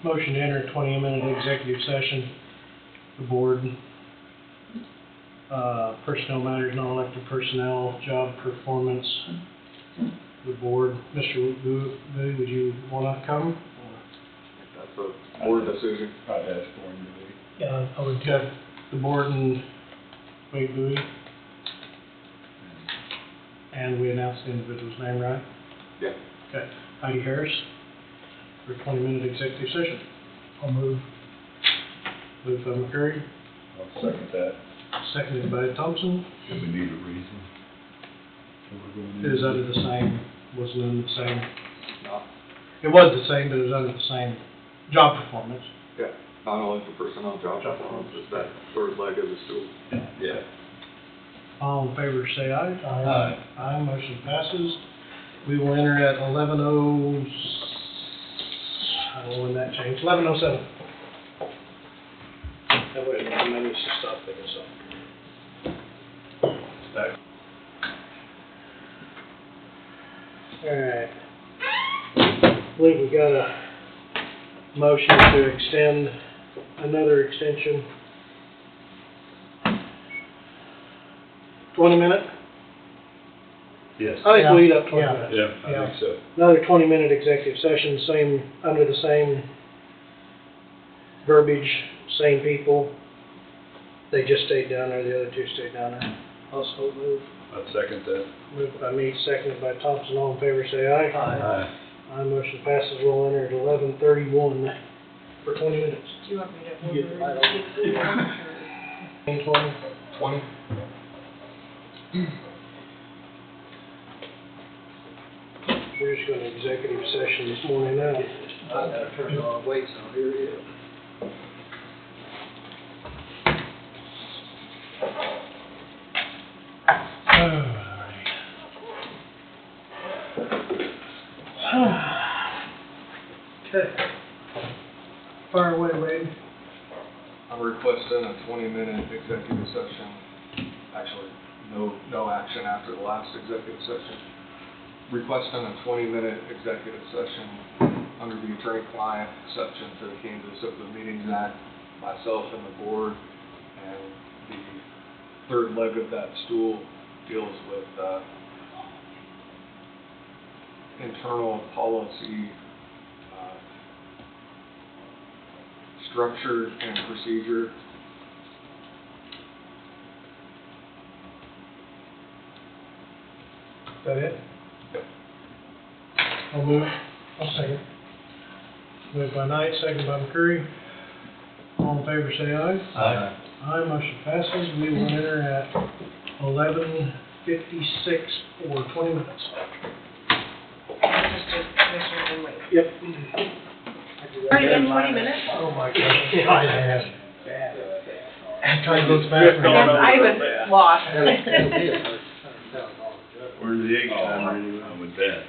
Motion to enter a 20-minute executive session. The board, personnel matters, non-elected personnel, job performance. The board, Mr. Bowie, would you want to come? That's a board decision. I'd ask for him to be. Yeah, I would have the board and Wade Bowie. And we announced the individual's name, right? Yeah. Okay. Heidi Harris for a 20-minute executive session. I'll move. Moved by McCurry, I'll second that. seconded by Thompson. Do we need a reason? What we're going It was into? under the same, wasn't under the same, No. it was the same, but it was under the same job performance. Yeah, not only for personnel job performance, it's that third leg of the stool. Yeah. All in favor, say aye. Aye. Aye, motion passes. We will enter at 11:00, I don't know when that changed, 11:07. That way, I need to stop thinking something. All right. I believe we got a motion to extend, another extension. 20 minute? Yes. I think we eat up 20 Yeah. minutes. Yeah, I think so. Another 20-minute executive session, same, under the same verbiage, same people. They just stayed down there, the other two stayed down there. Also move. I'd second that. Moved by me, seconded by Thompson. All in favor, say aye. Aye. Aye, motion passes. We'll enter at 11:31 for 20 minutes. Do you want me to You get right over. 20? 20? We're just going to executive session this morning now. I gotta turn it on, wait, so here it is. Okay. Fire away, Wade. I'm requesting a 20-minute executive session. Actually, no action after the last executive session. Requesting a 20-minute executive session under the attorney-client exception to the Kansas Open Meetings Act. Myself and the board, and the third leg of that stool deals with internal policy, structure and procedure. Is that it? Yep. I'll move. I'll second. Moved by Knight, seconded by McCurry. All in favor, say aye. Aye. Aye, motion passes. We will enter at 11:56 for 20 minutes. Just commissioners and wait? Yep. Already been 20 minutes? Oh, my God. Yeah, I have. Time looks back. Yes, I was lost. Where's the egg timer anyway? I'm with that.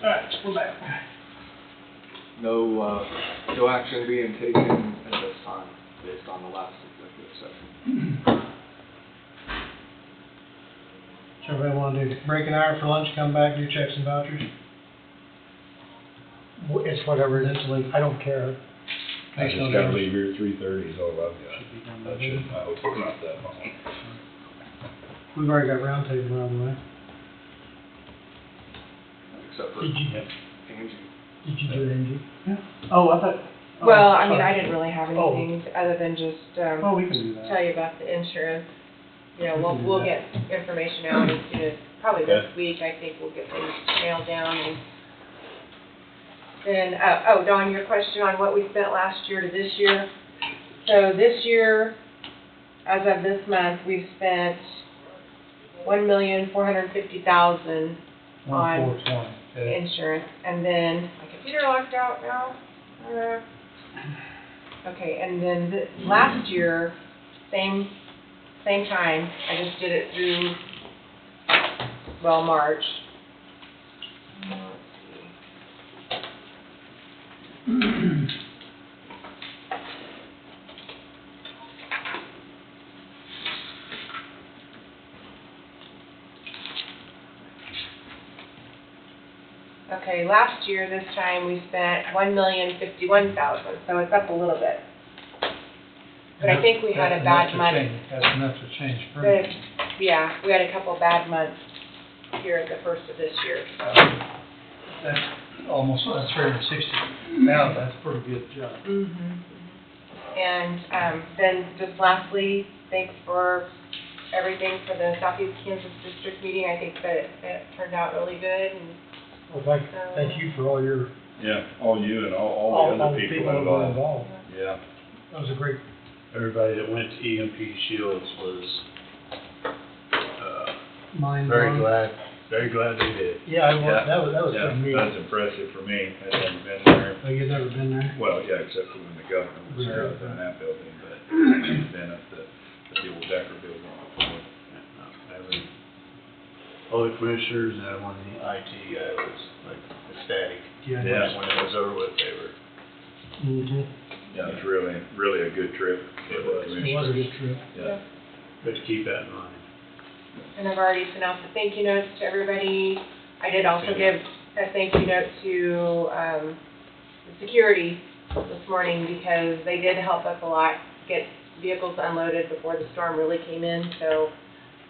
Alright, we're back. No action being taken at this time based on the last executive session. So everybody want to do break an hour for lunch, come back, do checks and vouchers? It's whatever it is, I don't care. I Makes no just gotta difference. leave here at 3:30 is all I've Should be done got. by That should, then. I hope it's not that long. We've already got round table on the way. Except for Did you, Angie. Did you do it, Angie? Oh, I thought. oh, Well, I mean, sorry. I didn't really have Oh. anything other than just, Well, we can do that. tell you about the insurance. You know, We can do we'll that. get information out as soon as, probably this week, I think we'll get things nailed down and then, Dawn, your question on what we spent last year to this year. So this year, as of this month, we've spent $1,450,000 on 1,420. Okay. insurance, and then, my computer locked out now. Okay, and then last year, same time, I just did it through, well, March. Let's see. Okay, last year, this time, we spent $1,051,000, so it's up a little bit. But I think we had a bad month. That's enough to change But, premium. yeah, we had a couple bad months here at the first of this year, so. That's almost $360,000, that's a pretty good job. And, then just lastly, thanks for everything for the Southeast Kansas District meeting. I think that it turned out really good, and Well, thank you for all your, Yeah, all you and all the other people that were involved. involved. Yeah. That was a great, Everybody that went to EMP Shields was, mind very blowing. glad they did. Yeah, I was, that was Yeah, pretty neat. that's impressive for me. I hadn't been there. Oh, you've never been there? Well, yeah, except for when the governor was here Right. in that building, but I've been at the old Decker building before. All the commissioners and everyone in the IT guy was like ecstatic. Yeah. Yeah. When it was over with, they were. Mm-hmm. Yeah, it was really a good trip. It was. It was a good trip. Yeah. But to keep that in mind. And I've already sent out the thank you notes to everybody. I did also give a thank you note to, the security this morning because they did help us a lot get vehicles unloaded before the storm really came in, so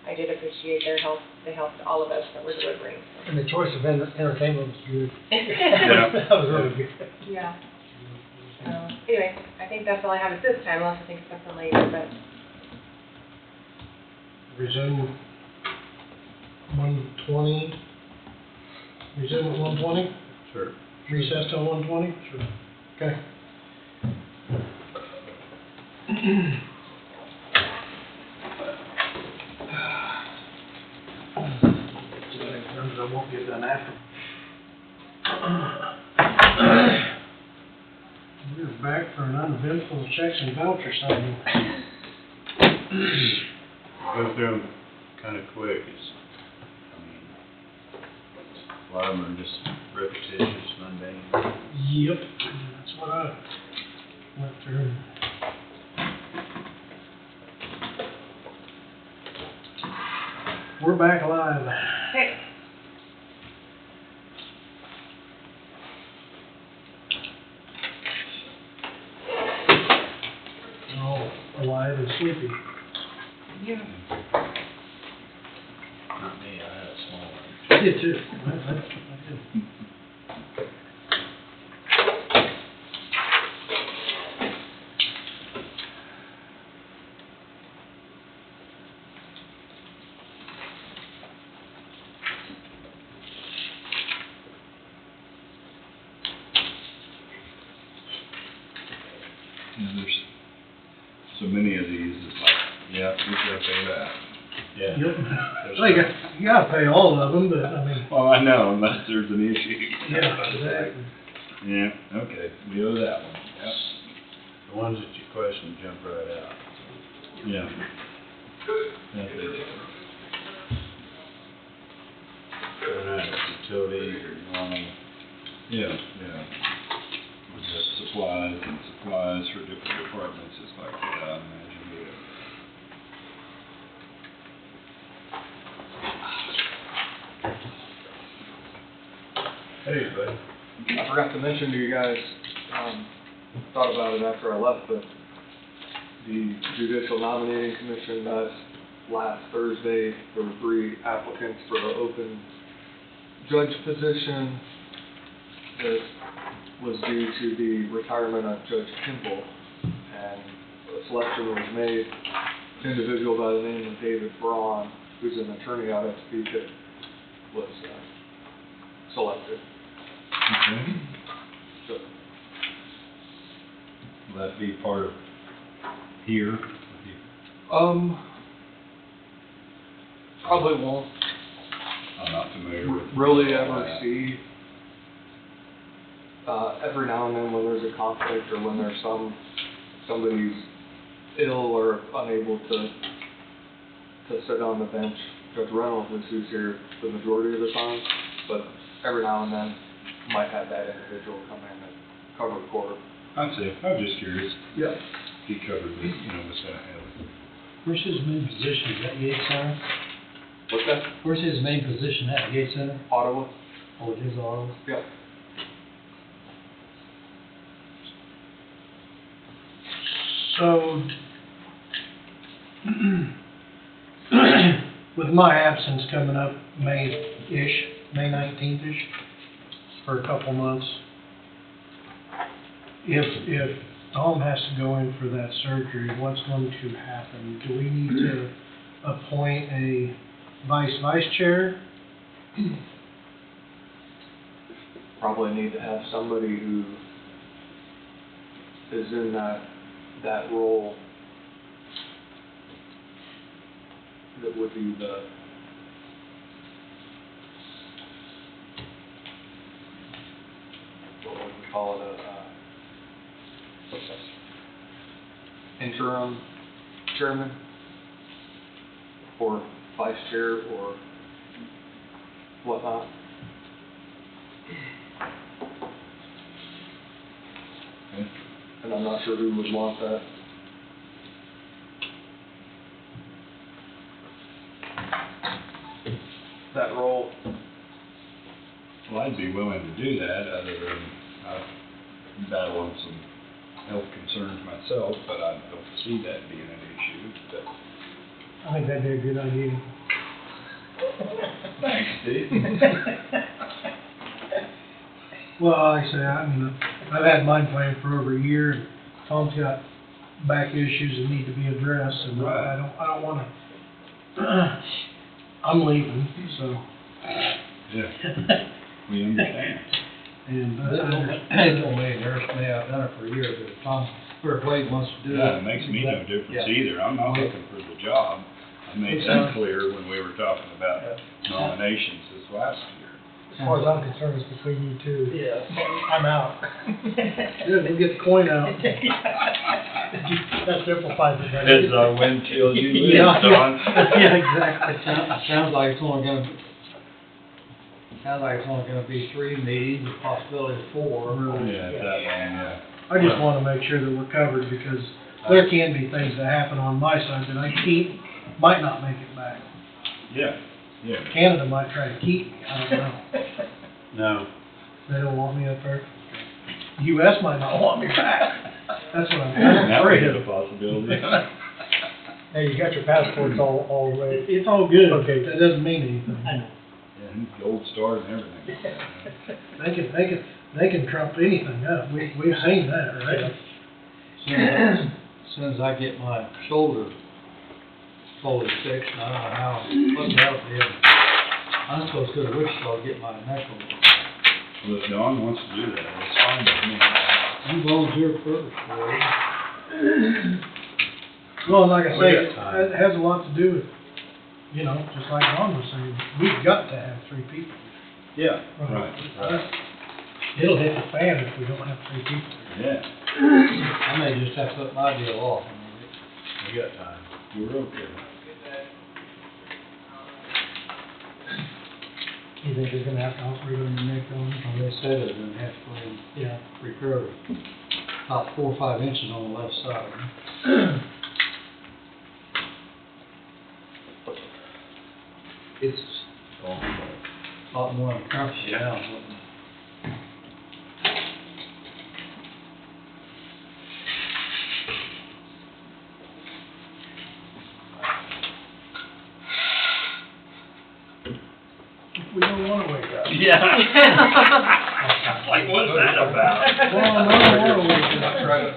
I did appreciate their help. They helped all of us that were delivering. And the choice of entertainment was good. Yeah. That was really good. Yeah. So, anyway, I think that's all I have at this time, unless I think of something later, but. Resume 1:20. Resume at 1:20? Sure. Recess till 1:20? Sure. Okay. I won't get done after. We're back for an uneventful checks and voucher signing. Go through them kind of quick. A lot of them are just repetitious, mundane. Yep, that's what I went through. We're back live. Okay. All alive and sleepy. Yeah. Not me, I had a small one. I did too. I did. You know, there's so many of these, it's like, yeah, you gotta pay that. Yeah. Yep. Well, you gotta pay all of them, but I mean. Well, I know, unless there's an issue. Yeah, exactly. Yeah, okay, we owe that one, yep. The ones that you question jump right out. Yeah. That's it. They're not utilities or normal. Yeah, yeah. We've got supplies and supplies for different departments, it's like, yeah, I imagine, yeah. Hey, buddy. I forgot to mention to you guys, thought about it after I left, but the Judicial Nominating Commission met last Thursday. There were 3 applicants for the open judge position. The was due to the retirement of Judge Kimball, and a selection was made. An individual by the name of David Braun, who's an attorney out at Topeka, was selected. Okay. So, Will that be part of here? probably won't I'm not familiar with. really all ever that. see. Every now and then when there's a conflict or when there's somebody's ill or unable to sit on the bench, Judge Reynolds is who's here the majority of the time, but every now and then might have that individual come in and cover the court. I see. I was just curious. Yeah. He covered this, what's gonna happen. Where's his main position? Is that Yates Center? What's that? Where's his main position at? Yates Center? Ottawa? Oh, it is Ottawa? Yeah. So, with my absence coming up May-ish, May 19th-ish, for a couple months, if Tom has to go in for that surgery, what's going to happen? Do we need to appoint a vice chair? Probably need to have somebody who is in that role that would be the what would we call it, what's that? Interim chairman or vice chair or whatnot. Okay. And I'm not sure who would want that. That role. Well, I'd be willing to do that, other than I'm battling some health concerns myself, but I don't see that being an issue, but. I think that'd be a good idea. Thanks, Steve. Well, like I say, I've had mine planned for over a year, and Tom's got back issues that need to be addressed, and Right. I don't wanna, I'm leaving, so. Yeah, we understand. And, It don't make nurse me, I've done it for years, but if Tom, or if Wade wants to do it. Yeah, it makes me no difference Yeah. either. I'm not looking for the job. I made that clear when we were talking about nominations this last year. As far as I'm concerned, it's between you two. Yeah. I'm out. Good, we'll get the coin out. That simplifies it. doesn't it? It's our wind till you lose, Yeah, Don. yeah, exactly. It sounds like it's only gonna be 3 meetings, with possibility of 4. Yeah, that one, yeah. I just wanna make sure that we're covered, because there can be things that happen on my side that might not make it back. Yeah, yeah. Canada might try to keep me, I don't know. No. They don't want me up there. US might not want me back. That's what I'm That would afraid be of. a possibility. Hey, you got your passports all the way. It's all good. Okay. That doesn't mean anything. I know. Yeah, gold stars and everything. They can trump anything up. We've seen that, right? As soon as I get my shoulder fully fixed, I don't know how, what else is. I'm supposed to go to Wichita to get my neck on. Well, if Don wants to do that, it's fine with me. You volunteer first, boy. Well, like I We say, got time. it has a lot to do with, just like Ron was saying, we've got to have 3 people. Yeah, right. It'll hit the fan if we don't have 3 people. Yeah, I may just have to put my deal off. we got time. We're okay. You think they're gonna have to operate on your neck on? Well, they said it, and have to Yeah. repair about 4 or 5 inches on the left side. It's a lot more uncomfortable now. We don't wanna wake up. Yeah. Like, what's that about? Well, no,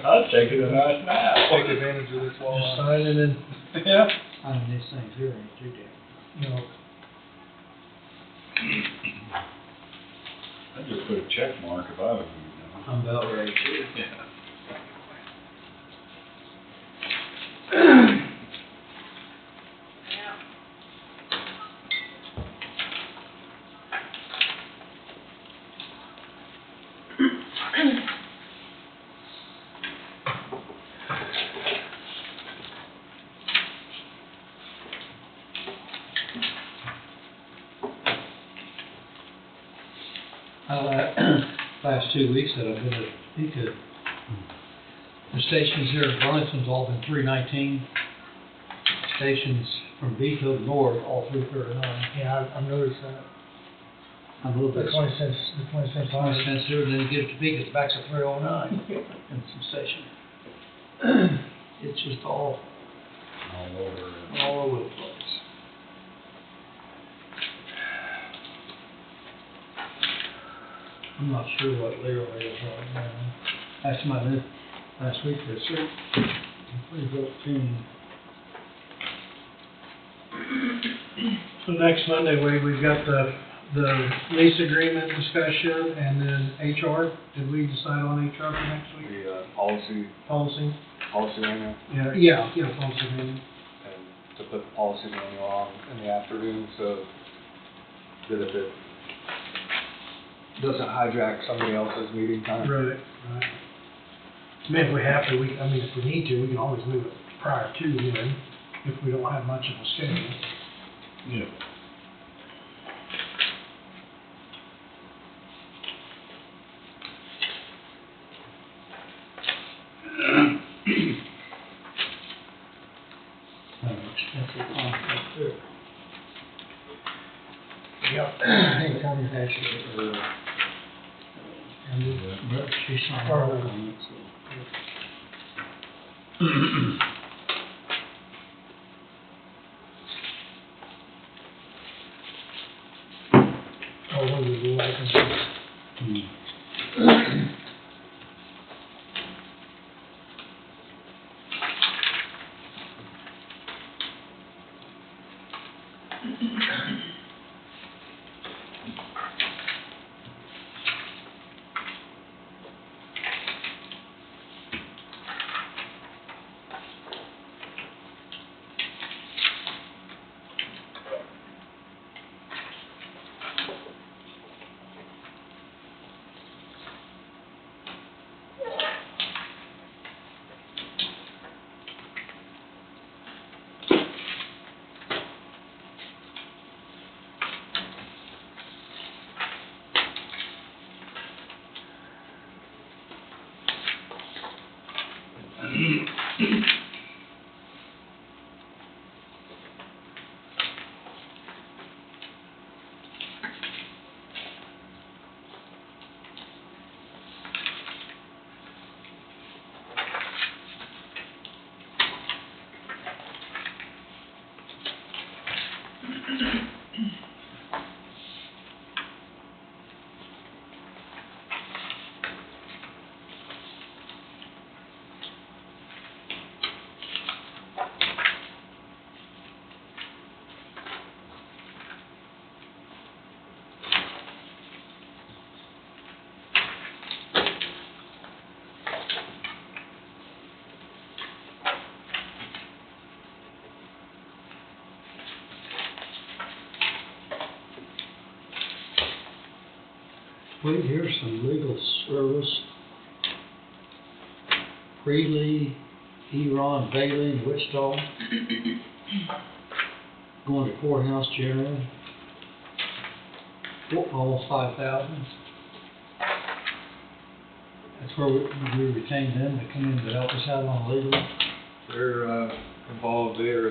I'll take it a nice nap. Take advantage of this just walleye. sign it in, Yeah. I mean, these things here ain't too damn. you know, I'd just put a check mark if I was you. I'm about ready to. Yeah. Last 2 weeks that I've been at Pico, the stations here in Burlington's all been 319. Stations from Pico north, all 339. yeah, I've noticed that. I'm a little The bit. 20 cents, the 20 cents Common higher. sense here, and then you get it to Pico, it's back to 309 in some station. It's just all over the place. I'm not sure what Leo is right now. Asked my last week for a cert. I'm pretty well tuned. So next Monday, Wade, we've got the lease agreement discussion and then HR. Did we decide on HR for next week? The, policy Policy? manual, Yeah, policy manual. and to put the policy manual on in the afternoon, so that if it doesn't hijack somebody else's meeting time. Right. I mean, if we have to, if we need to, we can always move it prior to then, if we don't have much of a schedule. Yeah. Expensive contract too. Yep. I think Tommy actually, but she signed off on it, so. Oh, what was the license? Wait, here's some legal service. Freely, Eron, Bailey, and Wichita. Going to courthouse general. Almost 5,000. That's where we retained them to come in to help us out on legal. They're, involved, they're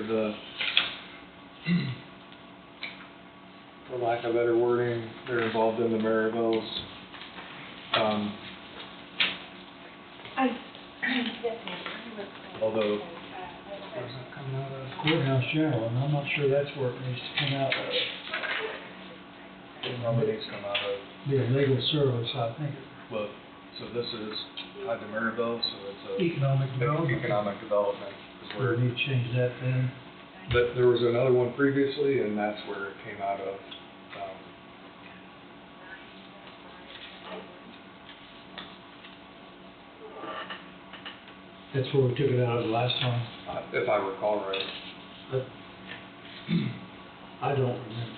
for lack of better wording, they're involved in the Maryvilles. Although Where's that coming out of? Courthouse general, and I'm not sure that's where it needs to come out of. it probably needs to come out of be a legal service, I think. Well, so this is tied to Maryville, so it's a. Economic development. Economic development is We where, need to change that then. but there was another one previously, and that's where it came out of. That's where we took it out of the last time. If I recall right. I don't remember.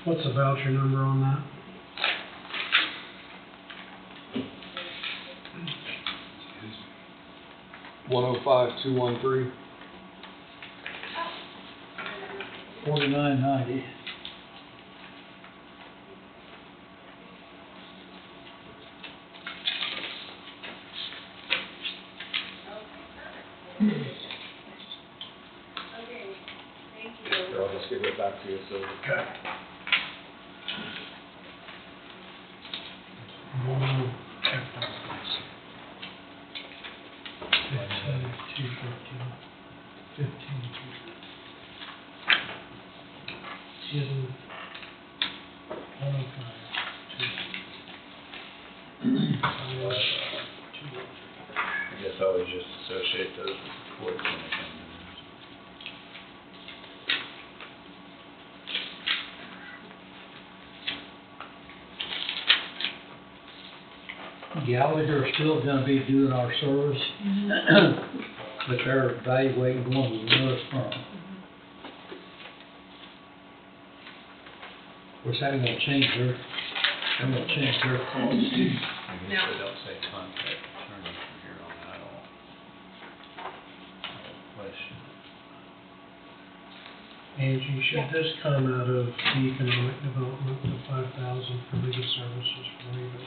What's the voucher number on that? $105,213. $49.90. Here, I'll just give it back to you, so. Okay. I guess I would just associate those with the court when they come in. Gallagher's still gonna be doing our service, but they're evaluating going with another firm. Of course, that ain't gonna change their cost. I guess they don't say contact attorney from here on out, I don't question. Angie, should this come out of the economic development, the 5,000 for legal services for legal?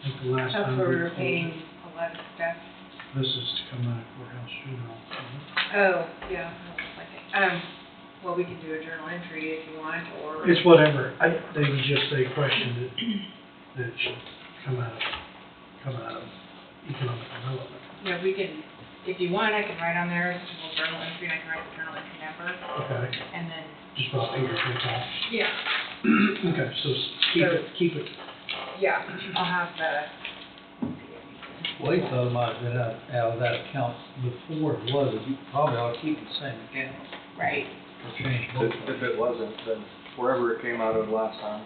I think the last That's time where we we were pulled paying it, a lot of stuff. this is to come out of courthouse funeral. Oh, yeah, that was like it. Well, we can do a journal entry if you want, or. It's whatever, they was just, they questioned it, that it should come out of economic development. Yeah, we can, if you want, I can write on there, a little journal entry, and I can write the journal entry number, Okay, and then. just about fingerprints off. Yeah. Okay, so keep it, Yeah, I'll have the. Well, he thought it might have been out of that account before it was, you probably ought to keep the same account. Right. Or change both. If it wasn't, then wherever it came out of last time,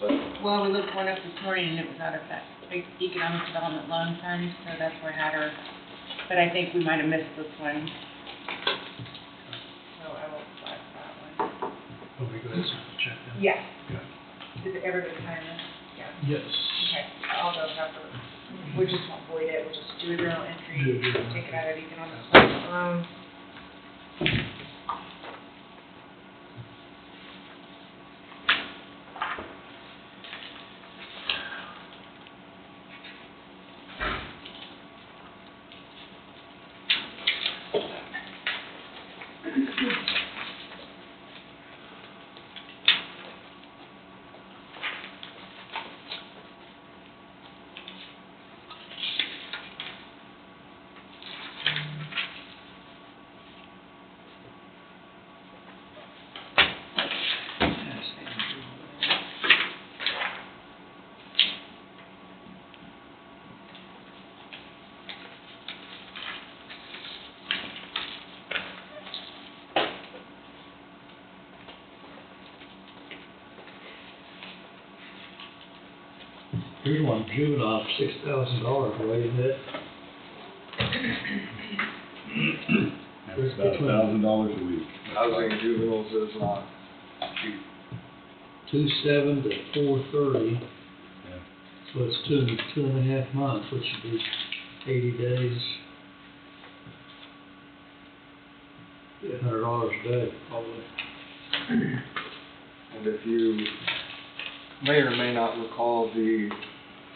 but. Well, we looked one up this morning, and it was out of that big economic development loan fund, so that's where I had her. But I think we might have missed this one. So I will flag that one. let me go ahead and check that. Yeah. Okay. Is it everybody sign this? Yeah. Yes. Okay, I'll go have her, we just won't void it, we'll just do a journal entry, Do a journal take it entry. out of economic development loan. Here's one juvenile, $6,000 away, isn't it? That's about $1,000 a week. Housing juveniles is not cheap. 2/7 to 4/30. Yeah. So it's 2.5 months, which would be 80 days. $100 a day, probably. And if you may or may not recall, the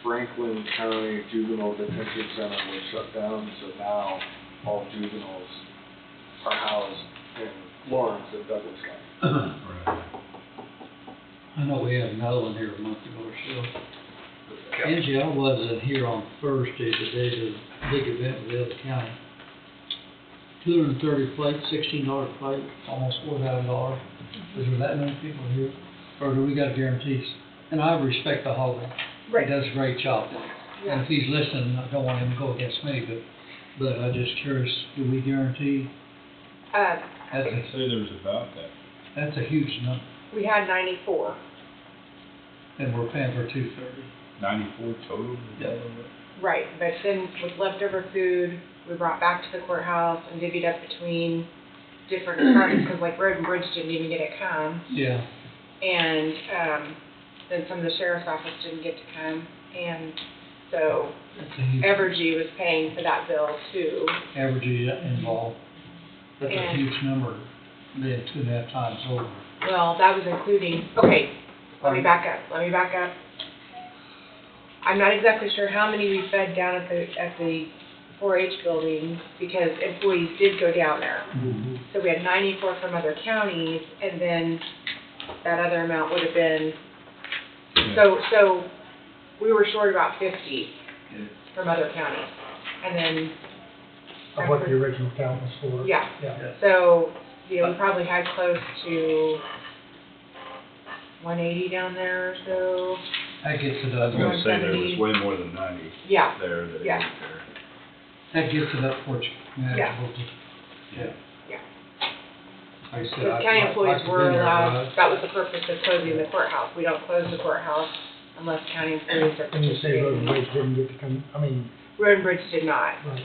Franklin County Juvenile Detention Center was shut down, so now all juveniles are housed in Lawrence and Douglas County. Right. I know we had another one here a month ago or so. Angie, I wasn't here on Thursday, the day of the big event with the other county. $230 plate, $16 plate, almost $4,000. Is there that many people here? Or do we got guarantees? And I respect the hauler. He does a great job. And if he's listening, I don't want him to go against me, but I'm just curious, do we guarantee? I'd say there's about that. That's a huge number, we had 94. and we're paying for $230. 94 total? Yeah. Right, but then with leftover food, we brought back to the courthouse and divvied up between different departments, because like Road and Bridge didn't even get to come. Yeah. And, then some of the sheriff's office didn't get to come, and so That's a huge, Evergy was paying for that bill too. average involved. That's a And- huge number, being 2.5 times over. Well, that was including, okay, let me back up. I'm not exactly sure how many we fed down at the 4-H building, because employees did go down there. Mm-hmm. So we had 94 from other counties, and then that other amount would have been, so we were short about 50 from other counties. And then, Of what the original count was for. yeah, Yeah. so, you know, we probably had close to 180 down there or so. That gets it I was up. gonna say there was way more than 90 Yeah, there that Yeah. isn't there. That gets it up for you. Yeah. Yeah. Like I said, because I- county I- employees I've were been there, allowed, that was the purpose of closing the courthouse. We don't close the courthouse unless county employees are And you say Road and participating. Bridge didn't get to come, I mean, Road and Bridge did not, right,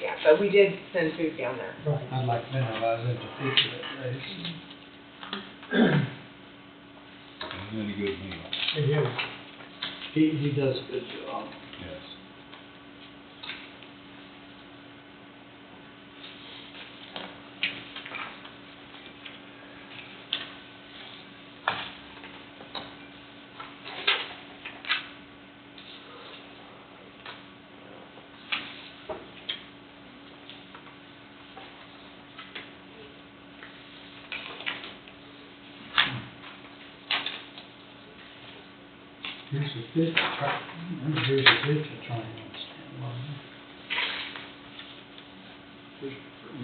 yeah, but we did send food down there. right. I'd like to minimize them to feature that day. Isn't it a good meal? It is. He does a good job. Yes. Here's a bit, here's a bit to try and understand.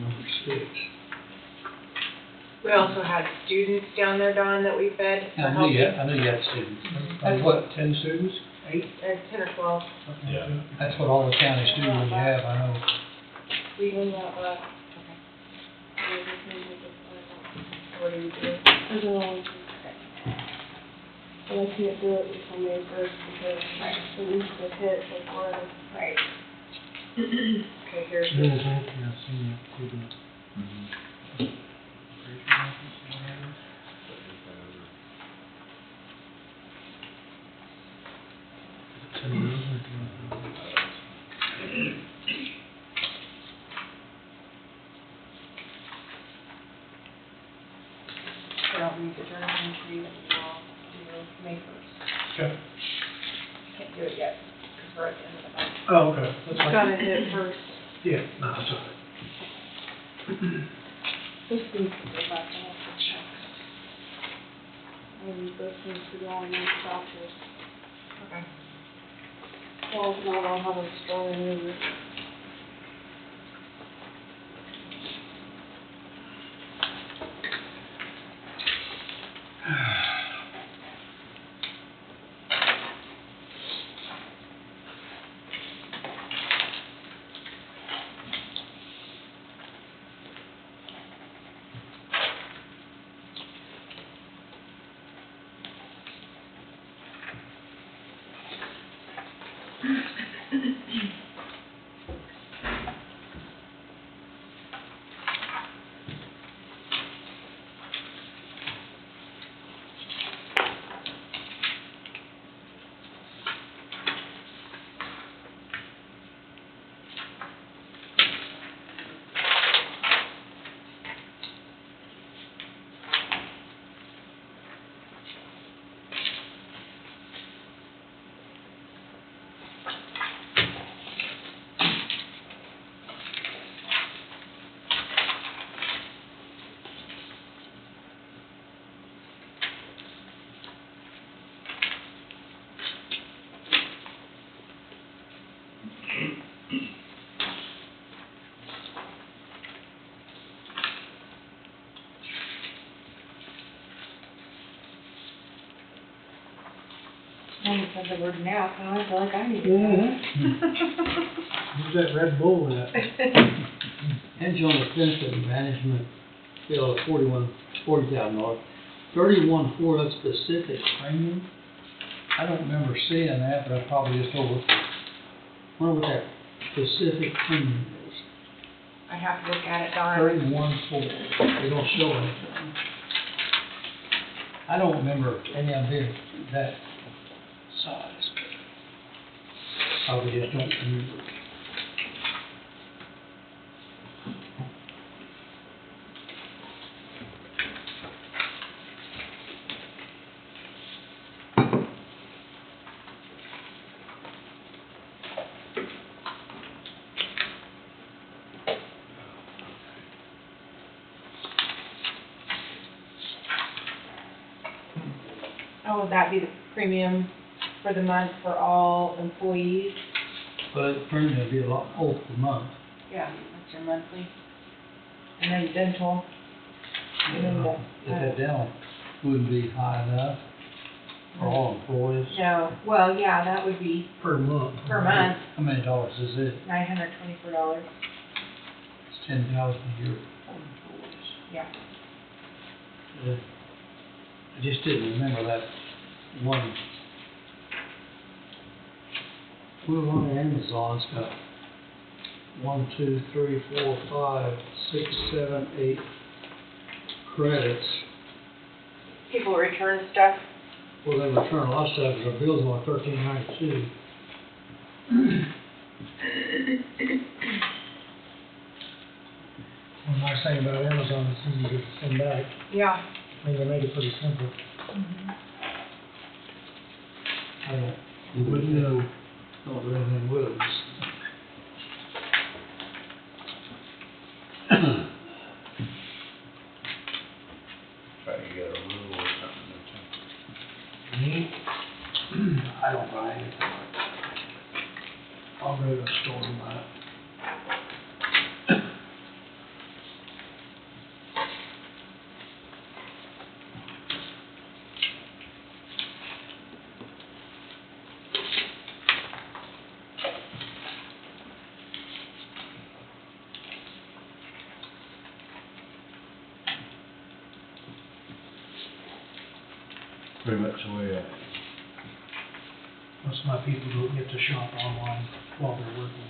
Number 6. We also had students down there, Don, that we fed for I knew helping. you had students. That's what, 10 students? 8? 10 or 12. Yeah. that's what all the counties do when you have, I know. We did that, okay. What do we do? But I can't do it until May 1st because the week was hit before. Right. Okay, here's There the, is, yeah, I've seen that, too. Mm-hmm. I don't need the journal entry until May 1st. Okay. Can't do it yet, because we're at the end of the month. Oh, okay. That's fine. Gotta hit first. Yeah, no, that's okay. This needs to go back and also check. And this needs to go on these vouchers. Okay. Well, no, I'll have it stored in there. When you said the word nap, now I feel like I need Where's that Red Bull at? And on the benefit management bill of $40,000, 31.4, that's specific premium. I don't remember seeing that, but I probably just overlooked it. Wonder what that specific premium is. I have to look at it, Don. 31.4, they don't show anything. I don't remember any of it that size. Probably just don't remember. Oh, would that be the premium for the month for all employees? But the premium would be a lot more per month. Yeah, that's your monthly. And then dental. And then the, If that dental wouldn't be high enough for all employees. no, well, yeah, that would be Per month. per month, How many dollars is it? $924. It's $10,000 a year for employees. Yeah. I just didn't remember that one. We were on Amazon, it's got 1, 2, 3, 4, 5, 6, 7, 8 credits. People return stuff. Well, they return a lot of stuff, because our bill's only $13.92. One nice thing about Amazon is easy to send back. Yeah. I mean, they make it pretty simple. I don't do anything with them. Try to get a rule or something, Me? I don't buy anything like that. I'll go to the store and buy it. pretty much the way Most of my people don't get to shop online while they're working.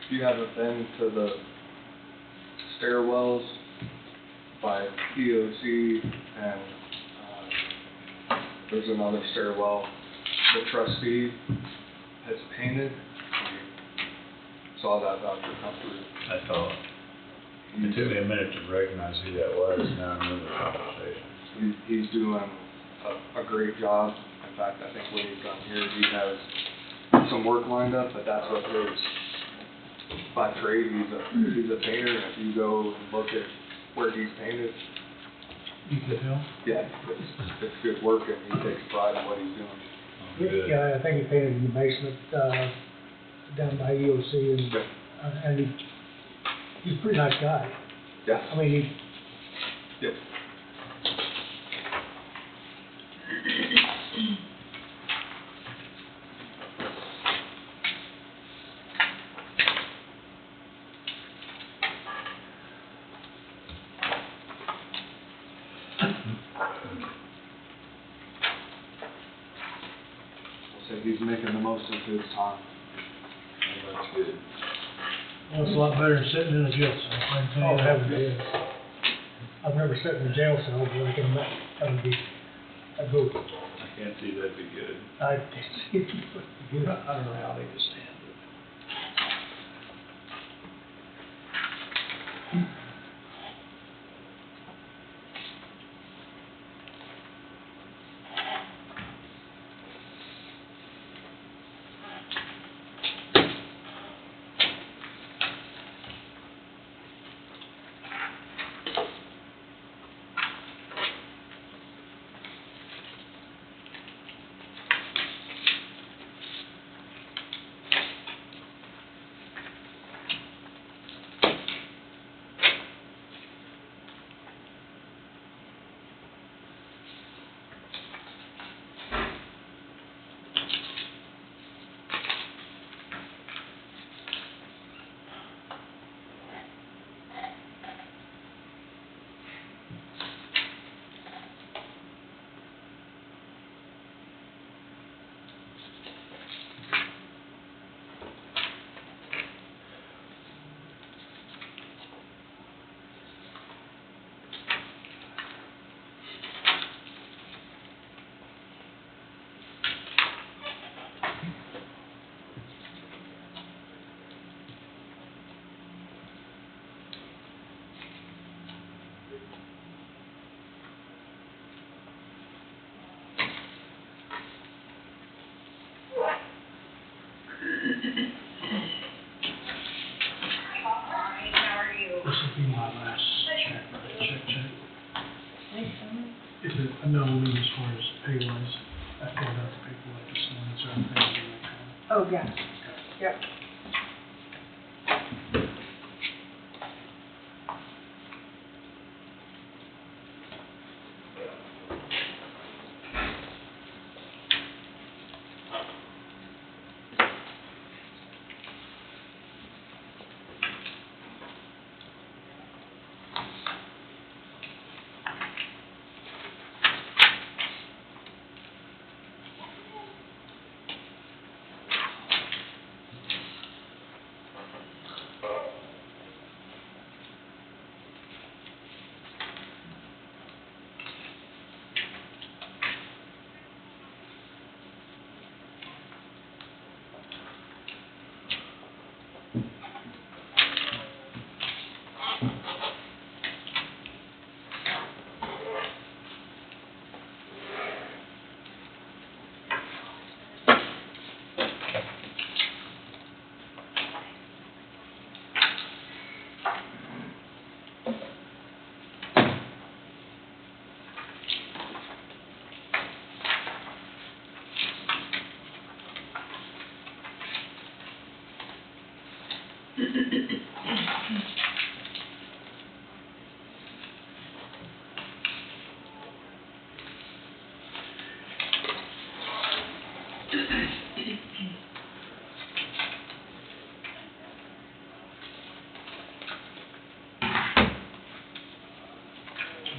If you haven't been to the stairwells by POC and there's another stairwell the trustee has painted, we saw that Dr. come through. I thought. It took me a minute to recognize who that was, now I remember the conversation. He's doing a great job, and In fact, I think when he's done here, he has some work lined up, but that's what his, by trade, he's a painter, and if you go and look at where he's painted, You can tell? yeah, it's good work, and he takes pride in what he's doing. Good. Yeah, I think he painted in the basement, down by EOC and he's a pretty nice guy. Yeah. I mean, Yep. So he's making the most of his time. Well, that's good. Well, it's a lot better than sitting in a jail cell, I can tell you that. heaven, it is. I've never sat in a jail cell, but I can imagine that would be a good. I can't see that'd be good. I can see it would be good. I don't know how they just stand it. This will be my last check, right? Check. Is it, no, I mean, as far as pay wise, I filled out the paperwork this morning, so I'm paying you. Oh, yeah. Yep.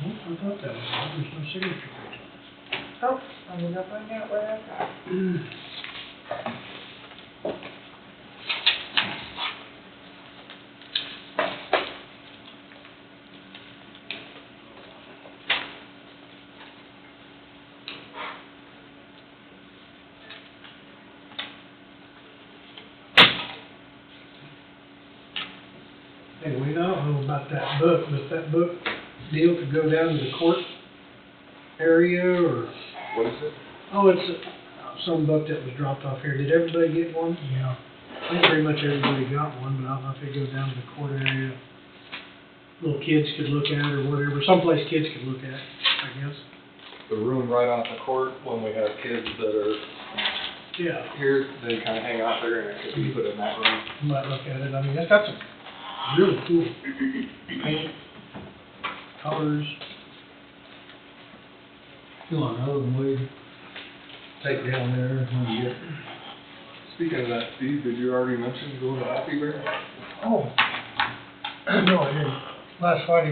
Well, I thought that was, there's no signature page Oh, I'm gonna go find out where that's at. on it. Anyway, I don't know about that book, but that book deal could go down to the court area or, What is it? Oh, it's some book that was dropped off here. Did everybody get one? Yeah. I think pretty much everybody got one, but I don't know if it goes down to the court area. Little kids could look at or whatever, someplace kids could look at, I guess. The room right off the court, when we have kids that are Yeah. here, they kind of hang out there and it could be put in that room. You might look at it. I mean, it's got some really cool paint, colors. Still another one we take down there when you get. Speaking of that, Steve, did you already mention going to Happy Bear? Oh, no, I didn't. Last Friday,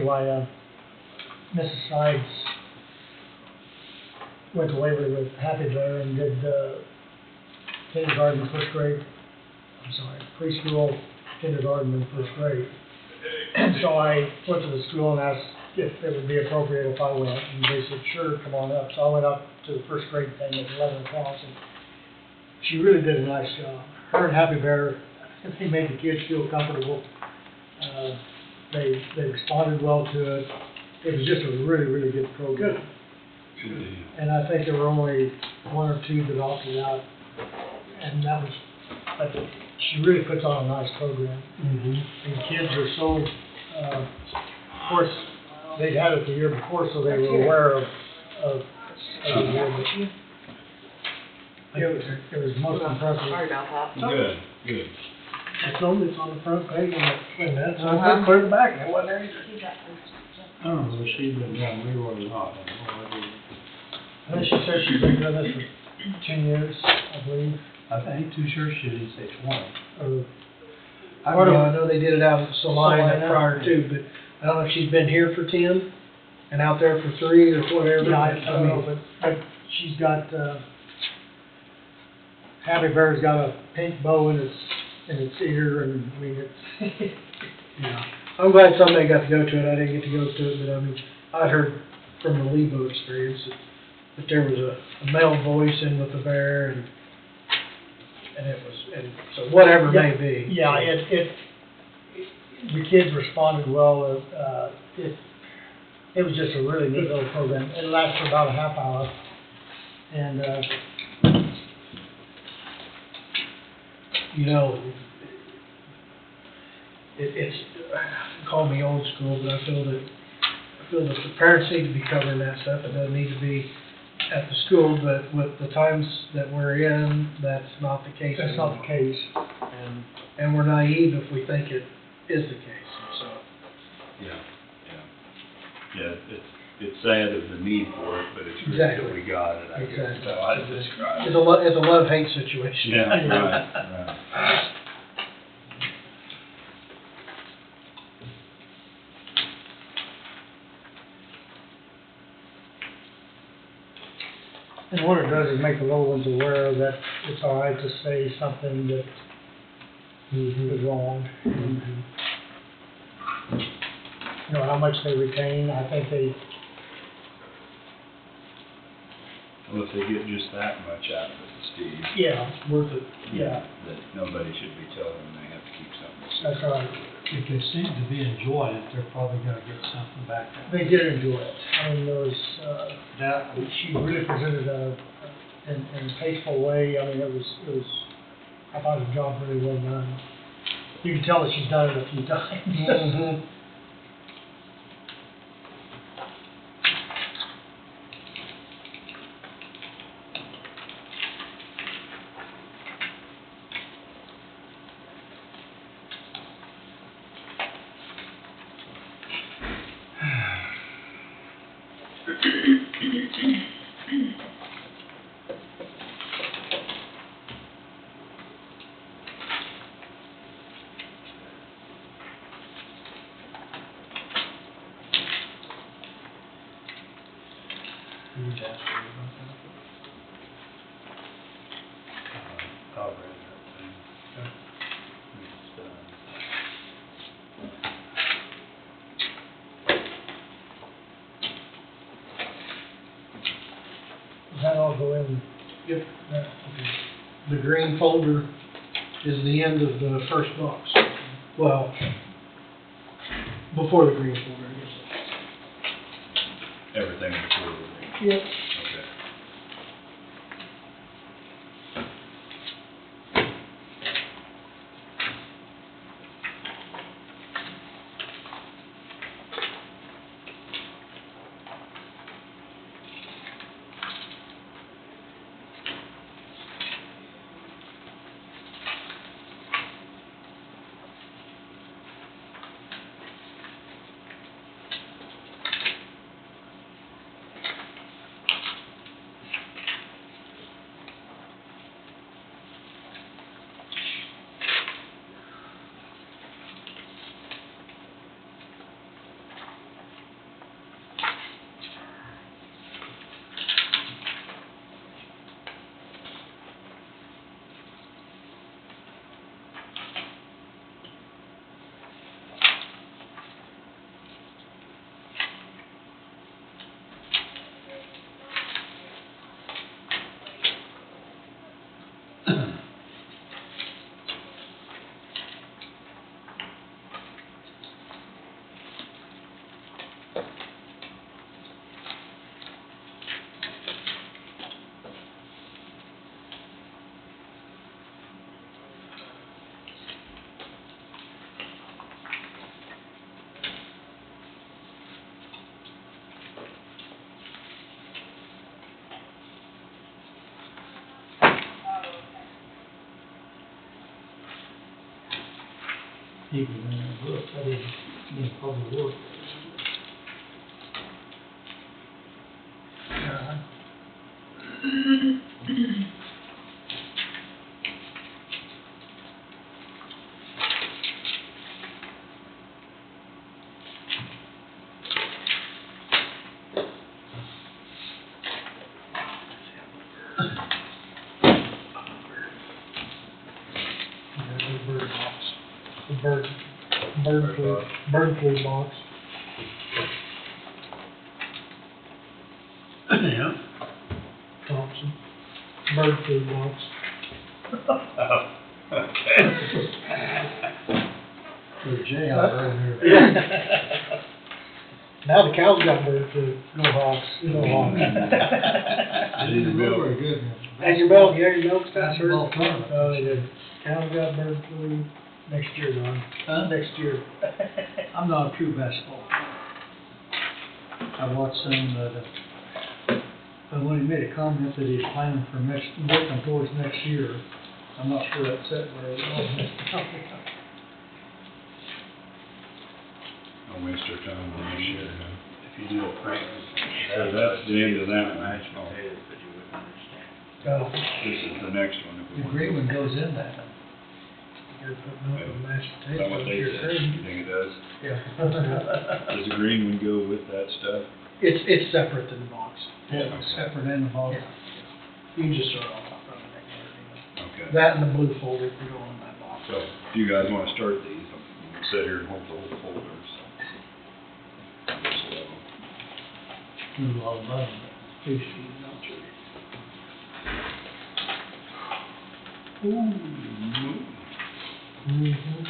Mrs. Sides went to Waverly with Happy Bear and did kindergarten, first grade. I'm sorry, preschool, kindergarten, and first grade. And so I went to the school and asked if it would be appropriate if I went, and they said, sure, come on up. So I went up to the first grade thing at 11 o'clock, and she really did a nice job. Her and Happy Bear, they made the kids feel comfortable. They responded well to it. It was just a really, really good program. Good. And I think there were only one or two that opted out, and that was, I think, she really puts on a nice program. And kids are so, of course, they'd had it the year before, so they were aware of the year, but it was most impressive. Sorry about that. Good, good. I told you it's on the front page and that, so I cleared the back and it wasn't there either. I don't know if she's been down there or not. And then she said she's been doing this for 2 years, I believe. I ain't too sure she didn't say 20. I know they did it out at Salina Salina. prior to, but I don't know if she's been here for 10 and out there for 3 or whatever. Yeah, I don't know, but she's got, Happy Bear's got a pink bow in its ear, and I mean, it's, Yeah. I'm glad somebody got to go to it. I didn't get to go to it, but I mean, I heard from the Lebo experience that there was a male voice in with the bear, and so whatever it may be. Yeah, the kids responded well. It was just a really neat little program. It lasted about a half hour, and You know, it's call me old school, but I feel that the parents need to be covering that stuff. It doesn't need to be at the school, but with the times that we're in, that's not the case. that's not the case. And we're naive if we think it is the case. So Yeah, it's sad there's a need for it, but it's great Exactly. that we got it, I guess. Exactly. So I describe it's it. it's a love-hate situation. Yeah, right. And what it does is make the little ones aware that it's all right to say something that is wrong. You know, how much they retain, I think they, Well, if they get just that much out of it, Steve. yeah, Worth it. yeah, That nobody should be telling them they have to keep something secret. that's right. If they seem to be enjoying it, they're probably gonna get something back. They did enjoy it. I mean, there was, she really presented in a tasteful way. I mean, it was, I thought the job really well done. You can tell that she's done it a few times. You just asked me about that. I'll read that thing. It's, Does that all go in? Yep. That, The green folder is the end of the first box. Well, before the green folder, I guess. everything before the reading. Yep. Okay. keep it in their book, I didn't, public work. Bird box, the bird flu box. Yeah. Thompson, bird flu box. There's a jail over here. Now the cows got bird flu, no hawks, no hawks. Very good. And your milk, yeah, your milk's got bird flu. Oh, they did. Cows got bird flu next year, Don. Next year. I'm not a true basketball player. I watched some, but when he made a comment that he's planning for working towards next year, I'm not sure that's it very well. A winter time this year, huh? If you do a practice. So that's the end of that one. Mashed potatoes, but you wouldn't understand. This is the next one. If we The want green to- one goes in that. You're putting up with mashed Is potatoes. that what they You're said? green. You think it does? Yeah. Does the green one go with that stuff? It's separate than the box. Yeah, okay. Separate in the box. You can just throw it on top of it. Okay. That and the blue folder can go in that box. So, if you guys wanna start these, I'm gonna sit here and hold the whole folder, so. There's a lot of money, but please feed it out to you. Mm-hmm.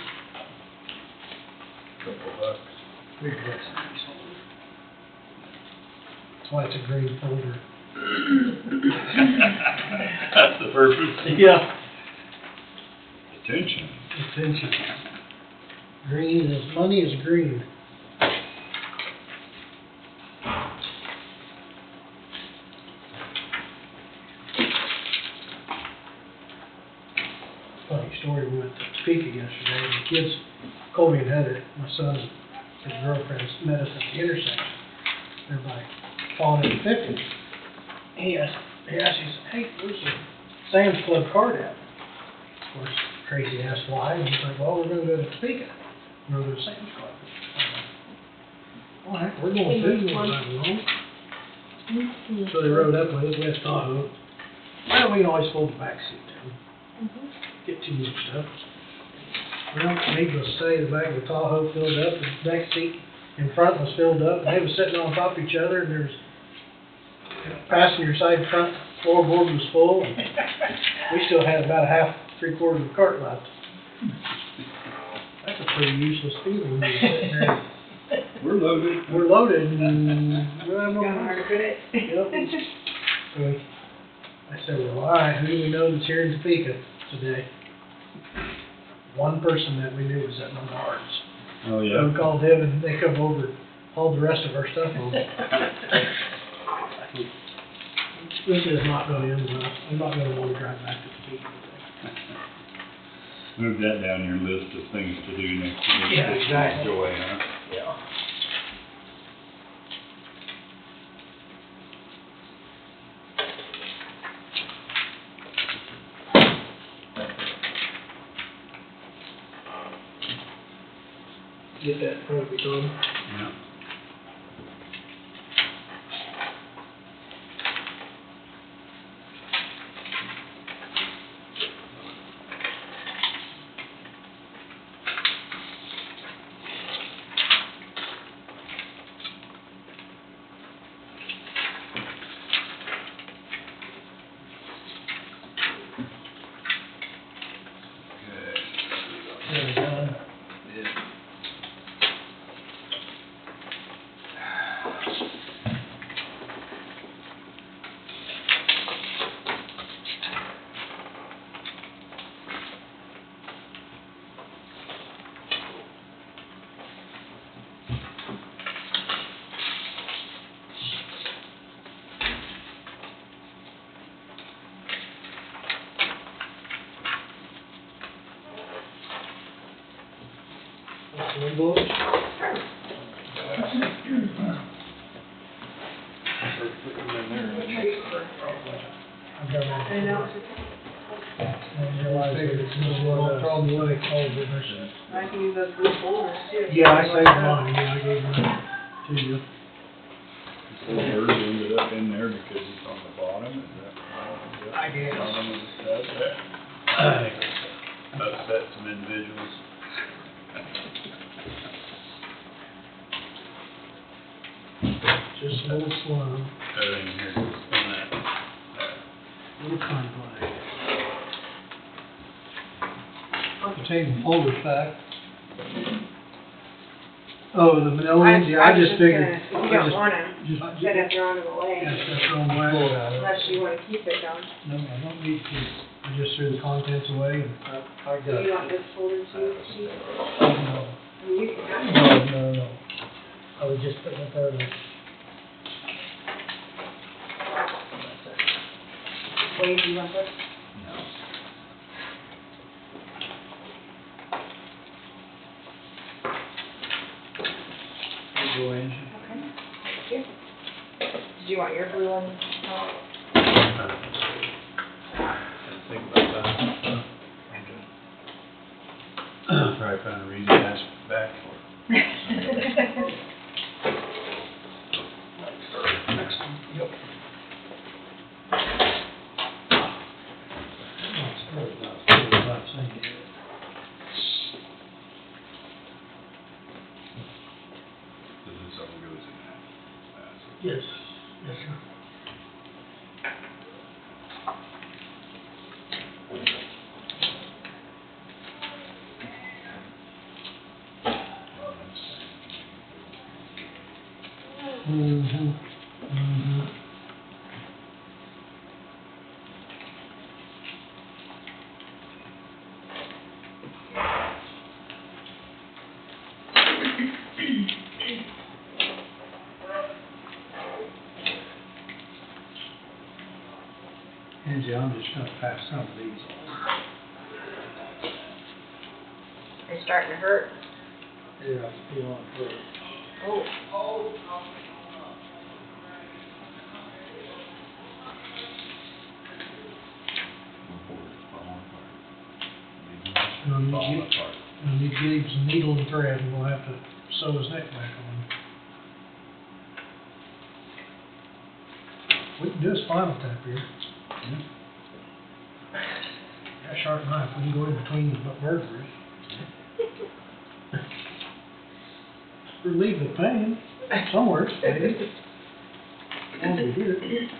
Couple bucks. Big bucks in this folder. That's why it's a green folder. That's the purpose. Yeah. Attention. Attention. Green is, money is green. Funny story, we went to Topeka yesterday, and the kids, Colby and Heather, my son and his girlfriends, met us at the intersection. They're by Fawn and 50. He said, hey, where's the Sam's Club card at? Of course, crazy ass why, and he's like, well, we're gonna go to Topeka, we're gonna go to Sam's Club. All right, we're going to, we're driving home. So they rode up with us, West Tahoe. Well, we can always fold the back seat down. Get too much stuff. Well, needless to say, the back of the Tahoe filled up, the back seat in front was filled up, and they was sitting on top of each other, and there's passenger side front floorboard was full, and we still had about a half, 3/4 of the cart left. That's a pretty useless feeling when you're sitting there. We're loaded. We're loaded, and we'll have no Got hard to put it. Yep. So I said, well, all right, who do we know that's here in Topeka today? One person that we knew was at Menards. Oh, So yeah? we called him, and they come over, hauled the rest of our stuff over. This is not gonna end well. I'm not gonna want to drive back to Topeka today. Move that down your list of things to do next week. Yeah, exactly. Joy, huh? Yeah. Get that in front of you, Tom. Yeah. There we go. Yeah. Envelopes? I've got one. I know. And realize that it's just one throw them away, cold, I can use those blue folders too. Yeah, I saved mine, yeah, I gave mine to you. The bird ended up in there because it's on the bottom, is that right? I guess. Bottom of the set there? Upset some individuals. Just a little slow, Everything here is on that. little convoy. I'll take the folders back. Oh, the manila ones, yeah, I just figured. If you don't want them, Just, then if they're on the way, yeah, just throw them away. unless you wanna keep it down. No, I don't need to, I just threw the contents away and I Do got you it. want this folder too, sheet? No, I mean, you can have it. no. I was just putting it there to. Wade, do you want this? Go in. Okay, thank you. Did you want your blue one? Think about that. Probably found a reason to ask back for it. Next one. Yep. This all goes in that. Yes, yes, sir. Mm-hmm. Mm-hmm. Angie, I'm just gonna pass some of these on. They're starting to hurt. Yeah, you want to. Oh. You'll need to get him some needle and thread, and we'll have to sew his neck back on. We can do a spinal tap here. Got a sharp knife, we can go in between the vertebrae. Relieve the pain somewhere, maybe. Once we get it.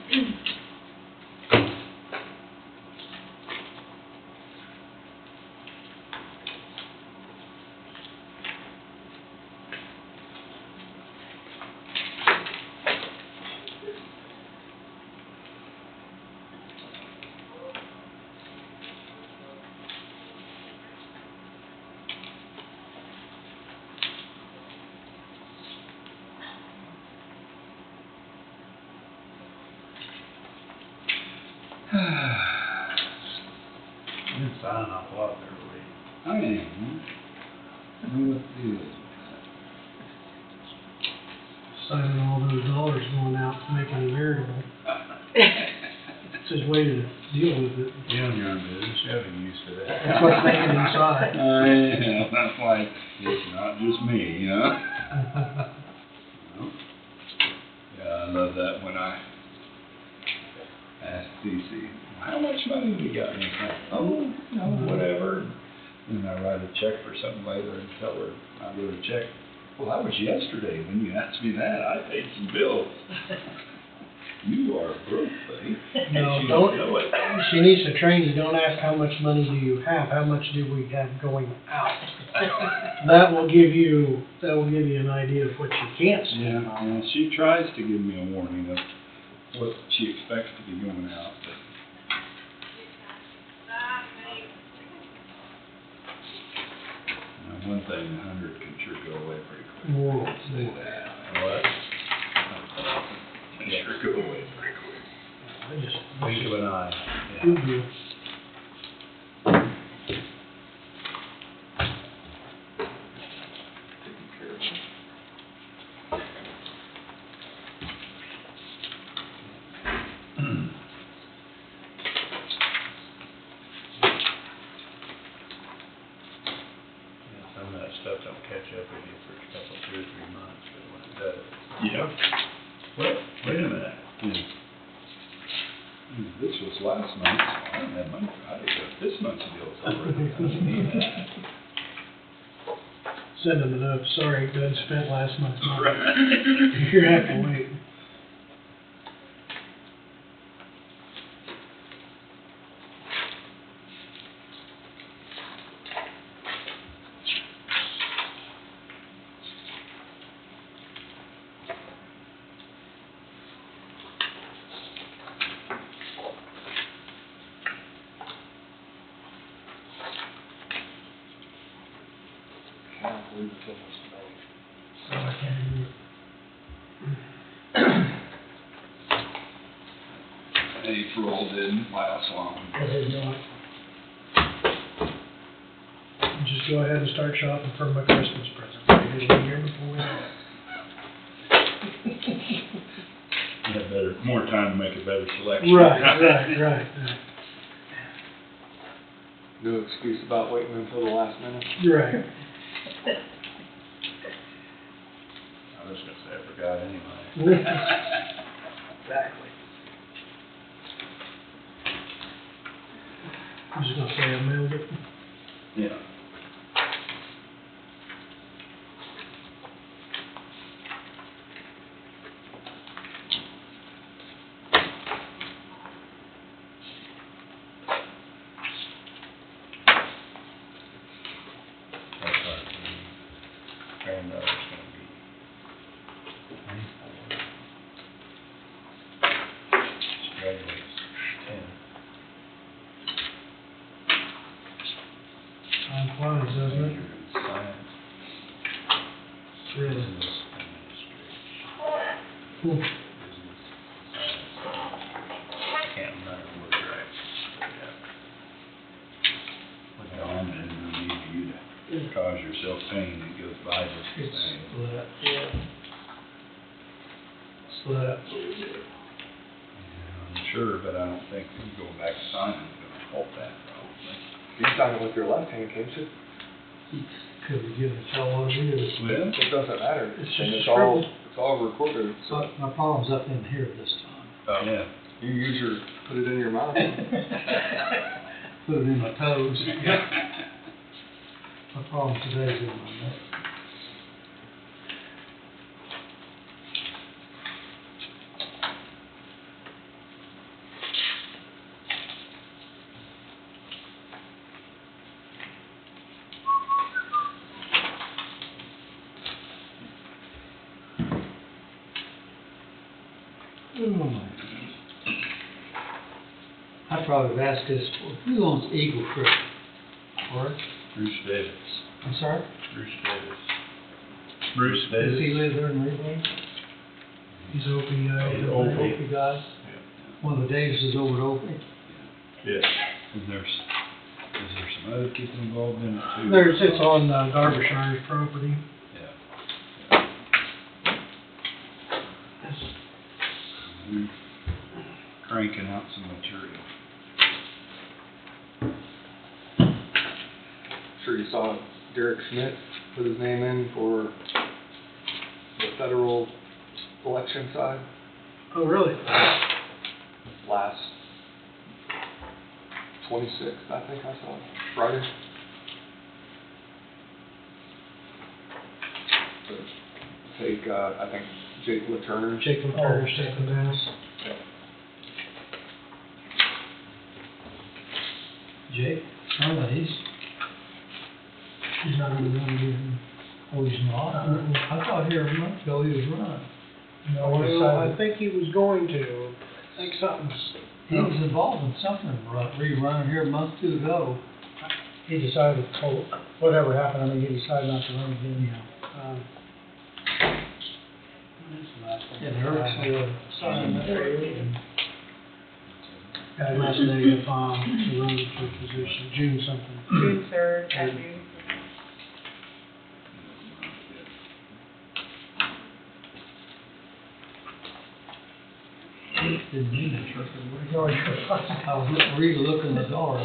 You're signing off a lot there, Lee. I am. I know what to do. Signing all those dollars going out, making it veritable. It's his way to deal with it. You own your own business, you have to get used to that. That's what's making him sigh. I know, that's like, it's not just me, you know? Yeah, I love that when I asked Cece, how much money we got? And it's like, oh, no, whatever. And I write a check for something later and tell her, I wrote a check. Well, that was yesterday when you asked me that. I paid some bills. You are broke, buddy. No, She don't, know it. she needs to train you, don't ask how much money do you have, how much do we have going out? That will give you an idea of what you can't spend Yeah, on. yeah, she tries to give me a warning of what she expects to be going out, but. Now, one thing, 100 can sure go away pretty quick. Whoa. Say that. What? Can sure go away pretty quick. I just. Blink of an eye. Good deal. Yeah. What, wait a minute. This was last month, so I don't have money Friday, but this month's bill's already. I don't need that. Send them a note, sorry, it got spent last month. You're gonna have to wait. So I can't do it. April didn't last long. It did not. Just go ahead and start shopping for my Christmas present. It'll be here before we know You had better, more time to make a better it. selection. Right. No excuse about waiting until the last minute. Right. I was gonna say I forgot anyway. Exactly. I'm just gonna say I mailed it. Yeah. That's our granddaughter's gonna be 24. She graduates 10. Time flies, doesn't Major it? in science, Really. business administration. Cool. Business science. Can't remember what right. Yeah. With Dawn, and no need for you to cause yourself pain, it goes by just the It's same. split, yeah. Split. Yeah, I'm sure, but I don't think that going back to signing is gonna help that probably. You sign it with your left hand, can't you? Could we give it a tell what it is? Well, It doesn't matter. It's And just a it's all recorded, so So my problem's up in here this time. yeah. you use your, put it in your mouth. Put it in my toes. My problem today is in my neck. I probably have asked this, who owns Eagle Creek? Or, Bruce Davis. I'm sorry? Bruce Davis. Bruce Davis. Does he live there in Ridley? He's Opie, He's the Opie. Opie guy? One of the Davises over at Opie? Yes. And is there some other people involved in it too? It's on Derbyshire's property. Yeah. We're cranking out some material. Sure you saw Derek Schmidt put his name in for the federal election side Oh, really? last 26th, I think I saw, Friday. So, take, I think Jake LaTurner. Jacob Turner's taking this. Jake? Oh, he's not even running again. Oh, he's not? I thought here a month ago he was running. No, well, I think he was going to. I think he was involved in something, rerunning here a month or two ago. He decided, whatever happened, I mean, he decided not to run again. Yeah. And Eric's signing that area. Got last day to run for position, June something. June 3rd, at noon. Didn't mean it, sure. I was really looking at the door.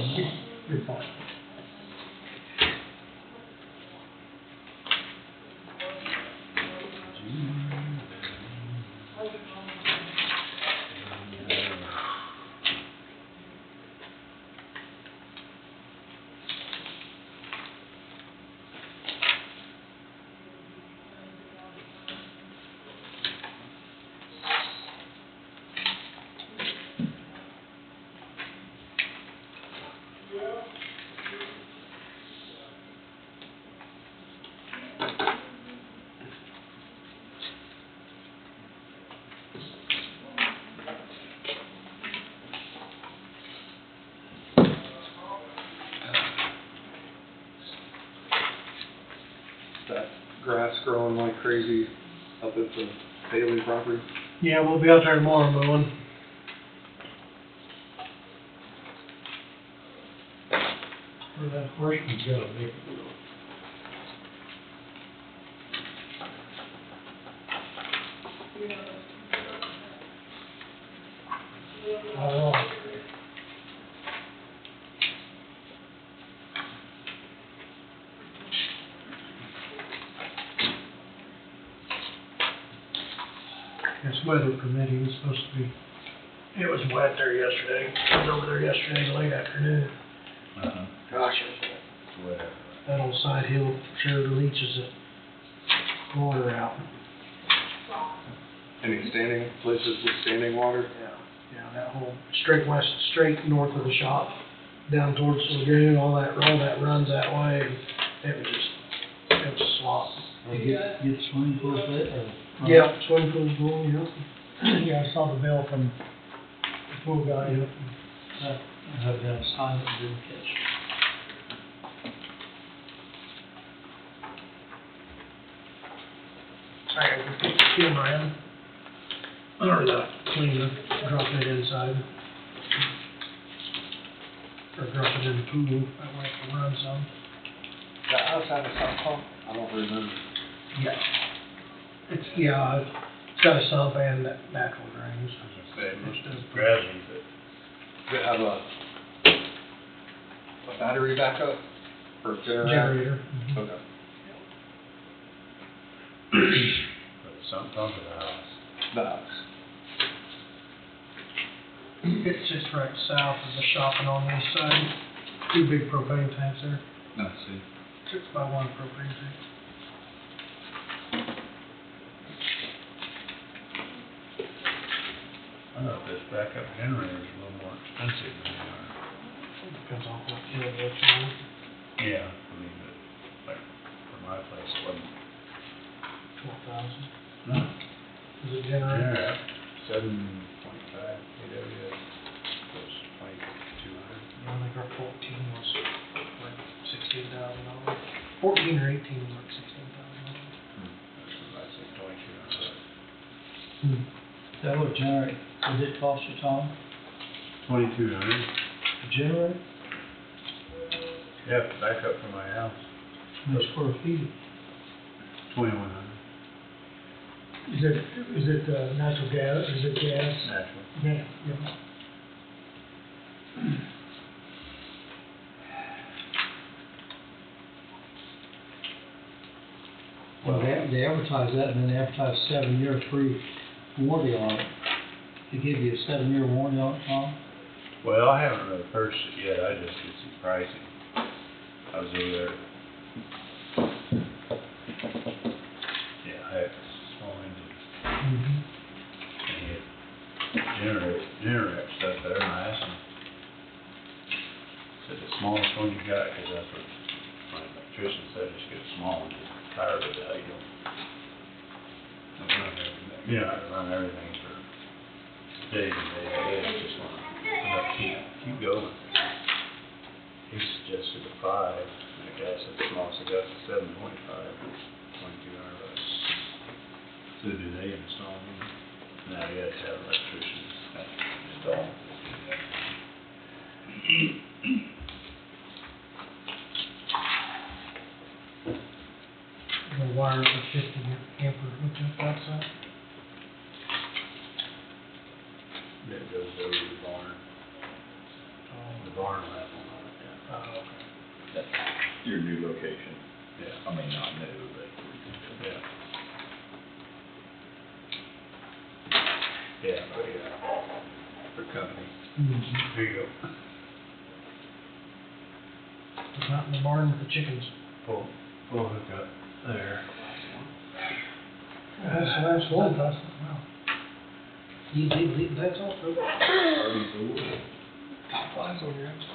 You're fine. grass growing like crazy up at the Bailey property? Yeah, we'll be out there tomorrow mowing. Where that horseman's gotta be. I don't know. It's weather permitting, it's supposed to be, it was wet there yesterday. I was over there yesterday late afternoon. Gosh, That old side hill sure leaches the water out. Any standing places with standing water? Yeah, that whole straight west, straight north of the shop, down towards the lagoon, all that runs that way, and it was slop. Get swimming pool fit or? Yeah, swimming pool's full, yeah. Yeah, I saw the bill from the pool guy, yeah. I have that sign that didn't catch. I got to put the camera in, or the cleaner, drop it inside. Or drop it in the pool, that way it can run some. The outside of South Pump? I don't remember. Yeah. It's got a sump and natural drains. Gravity, Does it have a battery backup or a generator? Generator. Okay. Some pump in the house. The house. It's just right south of the shop and on the east side. Two big propane tanks there. I see. 6x1 propane tank. I know this backup generator is a little more expensive than they are. Depends on what kilowatt you want. Yeah, I mean, but, like, for my place, it wasn't. 12,000. No. Is it generator? Yeah, 7.5 kW, was 2,200. Yeah, I think our 14 was like $16,000. 14 or 18 was like $16,000. That's what I said, 2,200. Is that what generator, does it cost you, Tom? 2,200. A generator? Yeah, backup for my house, How many square feet? 2,100. Is it natural gas, is it gas? Natural. Yeah, yeah. Well, they advertise that, and then they advertise 7-year free warranty on it. They give you a 7-year warranty on it, Tom? Well, I haven't really purchased it yet, I just did some pricing. I was over there. Yeah, I had a small engine, Mm-hmm. and he had generator stuff there, and I asked him, said the smallest one you got, because that's what my electrician said, just get a small one, just tired of that, you don't run everything, you know, run everything for days and days and days, just want to keep going. He suggested a 5, and the guy said the smallest I got is 7.25, it's $2,200. So do they install them? No, you have to have electricians install them. The wire for 50 amper hookup outside. That goes over the barn. The barn will have one on it, yeah. Oh, okay. That's Your new location. Yeah. I mean, not new, but. Yeah. Yeah, but yeah, for company. Mm-hmm. Here you go. It's not in the barn with the chickens. Pull hook up there. That's the last one. Wow. That's all. Party's over. Top flies on your house.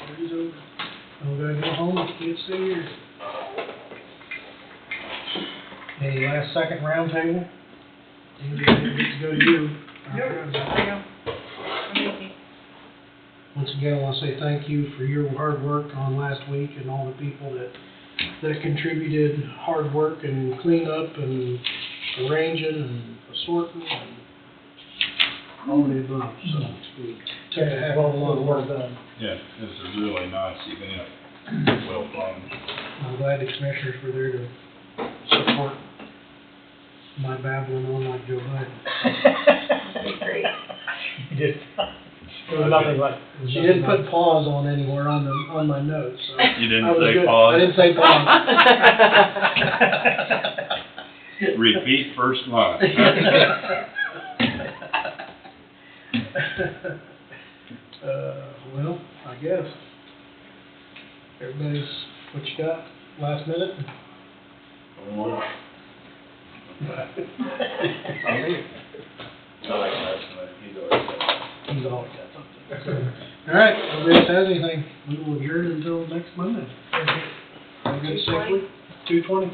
Party's over. I'm gonna go home, kids stay here. Any last second round table? You get to go to you. Once again, I want to say thank you for your hard work on last week and all the people that that contributed hard work and cleanup and arranging and assorting and all the above, so we took a heck of a lot of work done. Yeah, it's a really nice event, well planned. I'm glad the commissioners were there to support my babbling on like Joe Biden. Great. You did, it was nothing like. She didn't put pause on anywhere on my notes, so. You didn't I was say good. pause? I didn't say pause. Repeat first line. Well, I guess. Everybody's, what you got, last minute? He's always got something. All right, nobody else has anything, we will adjourn until next Monday. Have a good 6 week, 2:20.